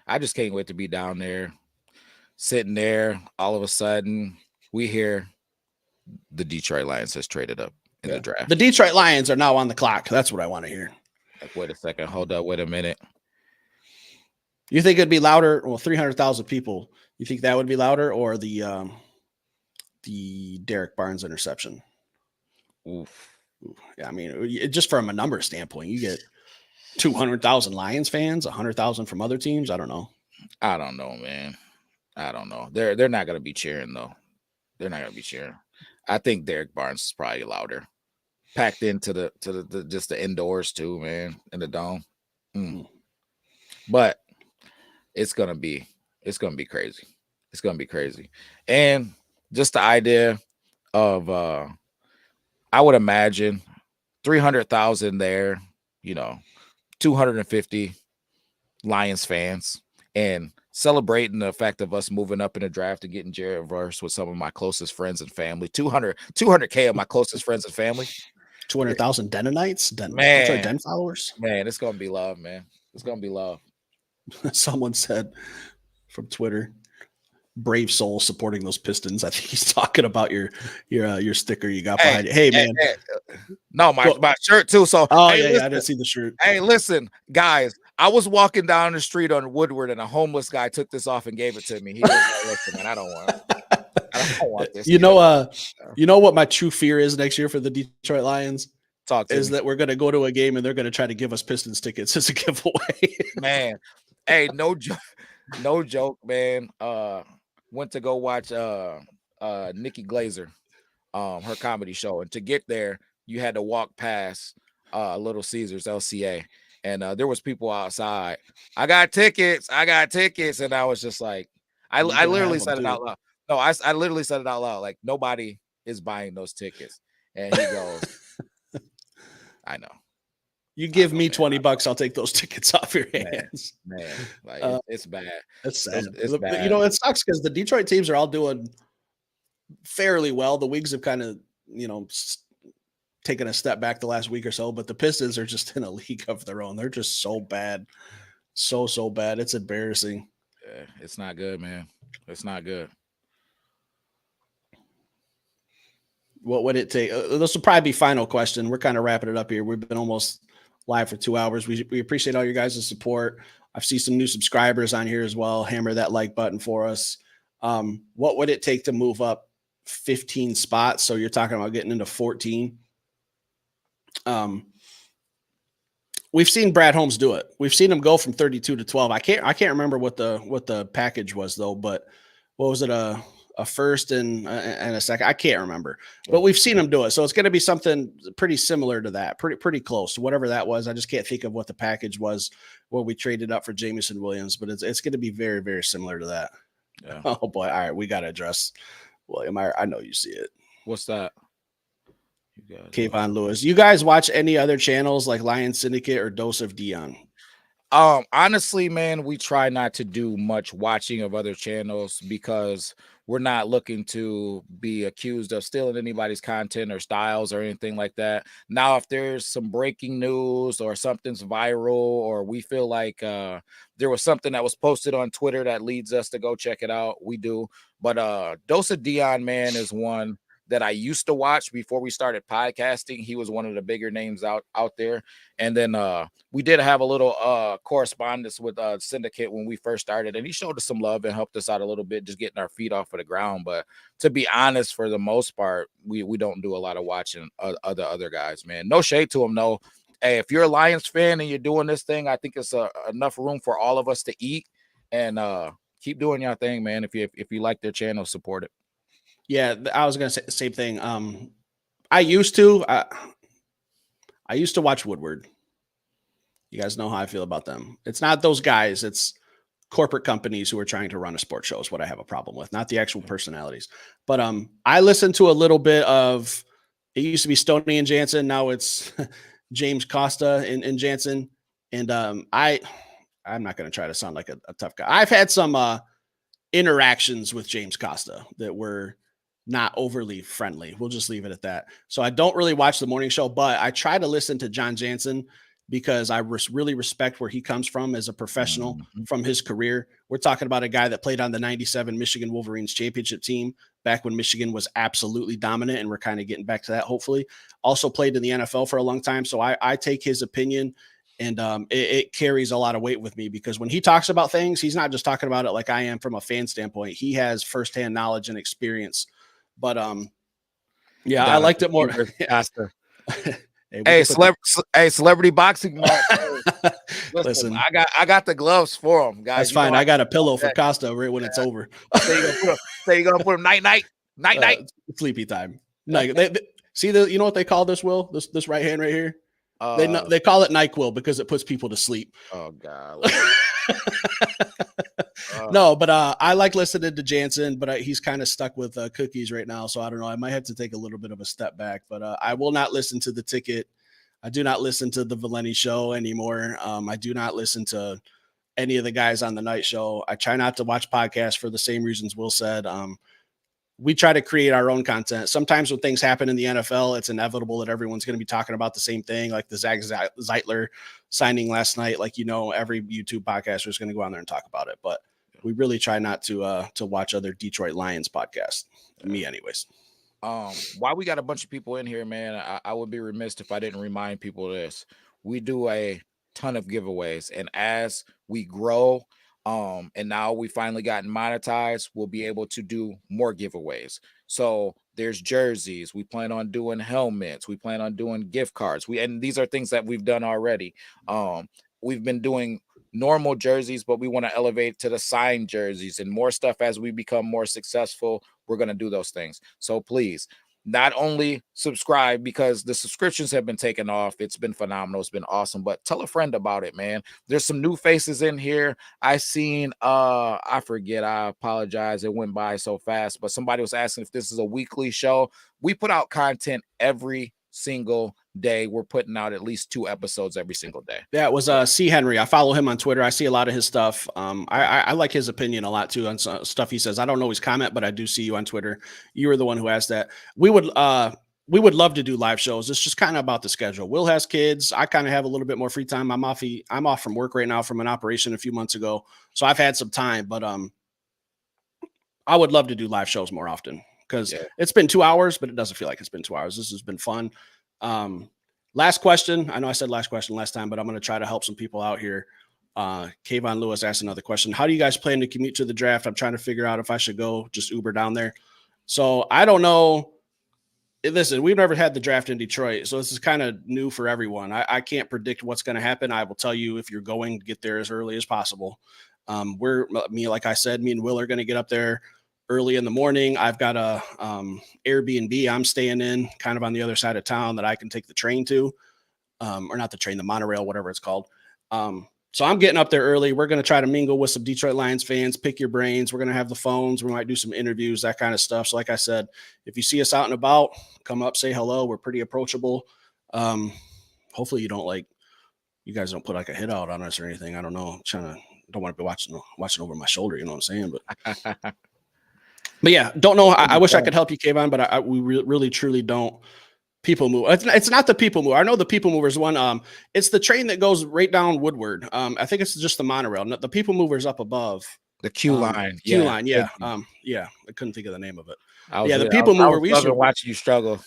I just can't wait to be down there, sitting there. All of a sudden, we hear the Detroit Lions has traded up in the draft. The Detroit Lions are now on the clock. That's what I want to hear. Like, wait a second. Hold up. Wait a minute. You think it'd be louder? Well, 300,000 people. You think that would be louder, or the Derek Barnes interception? Oof. Yeah, I mean, just from a number standpoint, you get 200,000 Lions fans, 100,000 from other teams. I don't know. I don't know, man. I don't know. They're not gonna be cheering though. They're not gonna be cheering. I think Derek Barnes is probably louder, packed into the just the indoors too, man, in the dome. But it's gonna be crazy. It's gonna be crazy, and just the idea of I would imagine 300,000 there, 250 Lions fans, and celebrating the fact of us moving up in the draft and getting Jared Verse with some of my closest friends and family. 200K of my closest friends and family. 200,000 Denonites? Man, Den followers? Man, it's gonna be love, man. It's gonna be love. Someone said from Twitter, brave soul supporting those Pistons. I think he's talking about your sticker you got behind it. Hey, man. No, my shirt too. So listen, I didn't see the shirt. Hey, listen, guys. I was walking down the street on Woodward, and a homeless guy took this off and gave it to me. He was like, "Listen, man, I don't want this." You know what my true fear is next year for the Detroit Lions? That we're going to go to a game and they're going to try to give us Pistons tickets as a giveaway. Man, hey, no joke, man. Went to go watch Nikki Glazer, her comedy show, and to get there, you had to walk past Little Caesars LCA. And there was people outside. I got tickets, and I was just like, I literally said it out loud. No, I literally said it out loud. Like, nobody is buying those tickets. And he goes, I know. You I give know, me man. $20, I'll take those tickets off your Man, hands. man, like it's bad. That's sad. It's You bad. know, it sucks because the Detroit teams are all doing fairly well. The Wings have kind of, you know, taken a step back the last week or so, but the Pistons are just in a league of their own. They're just so bad. So bad. It's embarrassing. Yeah, it's not good, man. It's not good. What would it take? This will probably be final question. We're kind of wrapping it up here. We've been almost live for 2 hours. We appreciate all your guys' support. I've seen some new subscribers on here as well. Hammer that like button for us. What would it take to move up 15 spots? So you're talking about getting into 14. We've seen Brad Holmes do it. We've seen him go from 32 to 12. I can't remember what the package was though, but what was it? A first and a second. I can't remember, but we've seen him do it. So it's going to be something pretty similar to that, pretty close to whatever that was. I just can't think of what the package was where we traded up for Jameson Williams, but it's going to be very, very similar to that. Yeah. Oh boy. All right. We got to address William. I know you see it. What's that? You guys Kayvon Lewis. You guys watch any other channels like Lion Syndicate or Dose of Dion? Honestly, man, we try not to do much watching of other channels because we're not looking to be accused of stealing anybody's content or styles or anything like that. Now, if there's some breaking news or something's viral or we feel like there was something that was posted on Twitter that leads us to go check it out, we do. But Dose of Dion, man, is one that I used to watch before we started podcasting. He was one of the bigger names out there. And then we did have a little correspondence with Syndicate when we first started, and he showed us some love and helped us out a little bit, just getting our feet off of the ground. But to be honest, for the most part, we don't do a lot of watching other guys, man. No shade to him, though. Hey, if you're a Lions fan and you're doing this thing, I think it's enough room for all of us to eat, and keep doing your thing, man. If you like their channel, support it. Yeah, I was gonna say the same thing. I used to watch Woodward. You guys know how I feel about them. It's not those guys, it's corporate companies who are trying to run a sports show is what I have a problem with, not the actual personalities. But I listened to a little bit of, it used to be Stoney and Jansen, now it's James Costa and Jansen. And I'm not gonna try to sound like a tough guy. I've had some interactions with James Costa that were not overly friendly. We'll just leave it at that. So I don't really watch the morning show, but I try to listen to John Jansen because I really respect where he comes from as a professional from his career. We're talking about a guy that played on the 97 Michigan Wolverines championship team back when Michigan was absolutely dominant, and we're kind of getting back to that, hopefully. Also played in the NFL for a long time. So I take his opinion, and it carries a lot of weight with me because when he talks about things, he's not just talking about it like I am from a fan standpoint. He has firsthand knowledge and experience. But yeah, I liked it more. Hey, celebrity boxing match. Listen, I got the gloves for him, guys. That's fine. I got a pillow for Costa right when it's over. So you gonna put him night. Sleepy time. No, see you know what they call this, Will? This right hand right here. They call it NyQuil because it puts people to sleep. Oh God. No, but I like listening to Jansen, but he's kind of stuck with cookies right now. So I don't know. I might have to take a little bit of a step back, but I will not listen to the Ticket. I do not listen to the Valenti show anymore. I do not listen to any of the guys on the night show. I try not to watch podcasts for the same reasons Will said. We try to create our own content. Sometimes when things happen in the NFL, it's inevitable that everyone's going to be talking about the same thing, like the Zach Zeitler signing last night. Like, every YouTube podcaster is going to go on there and talk about it. But we really try not to watch other Detroit Lions podcasts. Me anyways. While we got a bunch of people in here, man, I would be remiss if I didn't remind people of this. We do a ton of giveaways, and as we grow, and now we finally gotten monetized, we'll be able to do more giveaways. So there's jerseys. We plan on doing helmets. We plan on doing gift cards. And these are things that we've done already. We've been doing normal jerseys, but we want to elevate to the signed jerseys and more stuff as we become more successful. We're going to do those things. So please, not only subscribe because the subscriptions have been taken off. It's been phenomenal. It's been awesome, but tell a friend about it, man. There's some new faces in here. I seen, I forget. I apologize. It went by so fast, but somebody was asking if this is a weekly show. We put out content every single day, we're putting out at least 2 episodes every single day. Yeah, it was C. Henry. I follow him on Twitter. I see a lot of his stuff. I like his opinion a lot too on stuff he says. I don't always comment, but I do see you on Twitter. You were the one who asked that. We would love to do live shows. It's just kind of about the schedule. Will has kids. I kind of have a little bit more free time. I'm off from work right now from an operation a few months ago, so I've had some time. But I would love to do live shows more often because it's been 2 hours, but it doesn't feel like it's been 2 hours. This has been fun. Last question. I know I said last question last time, but I'm going to try to help some people out here. Kayvon Lewis asked another question. How do you guys plan to commute to the draft? I'm trying to figure out if I should go just Uber down there. So I don't know. Listen, we've never had the draft in Detroit, so this is kind of new for everyone. I can't predict what's going to happen. I will tell you, if you're going, get there as early as possible. Like I said, me and Will are going to get up there early in the morning. I've got a Airbnb I'm staying in kind of on the other side of town that I can take the train to, or not the train, the monorail, whatever it's called. So I'm getting up there early. We're going to try to mingle with some Detroit Lions fans, pick your brains. We're going to have the phones. We might do some interviews, that kind of stuff. So like I said, if you see us out and about, come up, say hello. We're pretty approachable. Hopefully you guys don't put like a hit out on us or anything. I don't know. Don't want to be watching over my shoulder. You know what I'm saying? But yeah, don't know. I wish I could help you, Kayvon, but we really, truly don't. People move. It's not the people move. I know the people movers one. It's the train that goes right down Woodward. I think it's just the monorail. The people movers up above. The Q line. Q line. Yeah. Yeah. I couldn't think of the name of it. The people mover. We used to watch you struggle.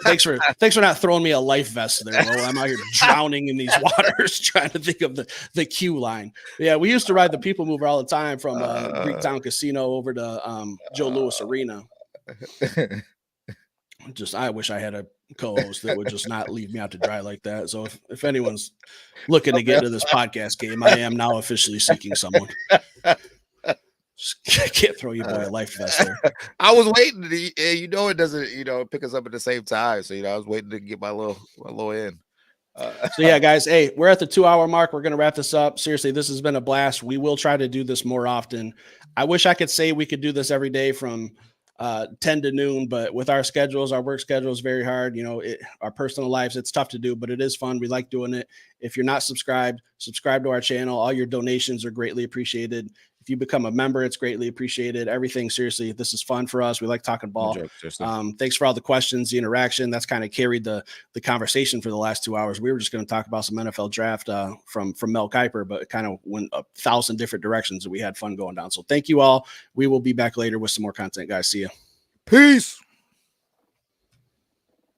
Thanks for not throwing me a life vest there. Well, I'm out here drowning in these waters trying to think of the Q line. Yeah, we used to ride the people mover all the time from Greektown Casino over to Joe Louis Arena. I wish I had a co-host that would just not leave me out to dry like that. So if anyone's looking to get into this podcast game, I am now officially seeking someone. Just can't throw you boy a life vest there. I was waiting it doesn't pick us up at the same time. So I was waiting to get my little in. So yeah, guys, hey, we're at the 2 hour mark. We're going to wrap this up. Seriously, this has been a blast. We will try to do this more often. I wish I could say we could do this every day from 10 to noon, but with our schedules, our work schedule is very hard. Our personal lives, it's tough to do, but it is fun. We like doing it. If you're not subscribe to our channel. All your donations are greatly appreciated. If you become a member, it's greatly appreciated. Everything, seriously, this is fun for us. We like talking ball. Thanks for all the questions, the interaction. That's kind of carried the conversation for the last 2 hours. We were just going to talk about some NFL draft from Mel Kiper, but it kind of went 1,000 different directions, and we had fun going down. So thank you all. We will be back later with some more content, guys. See you. Peace.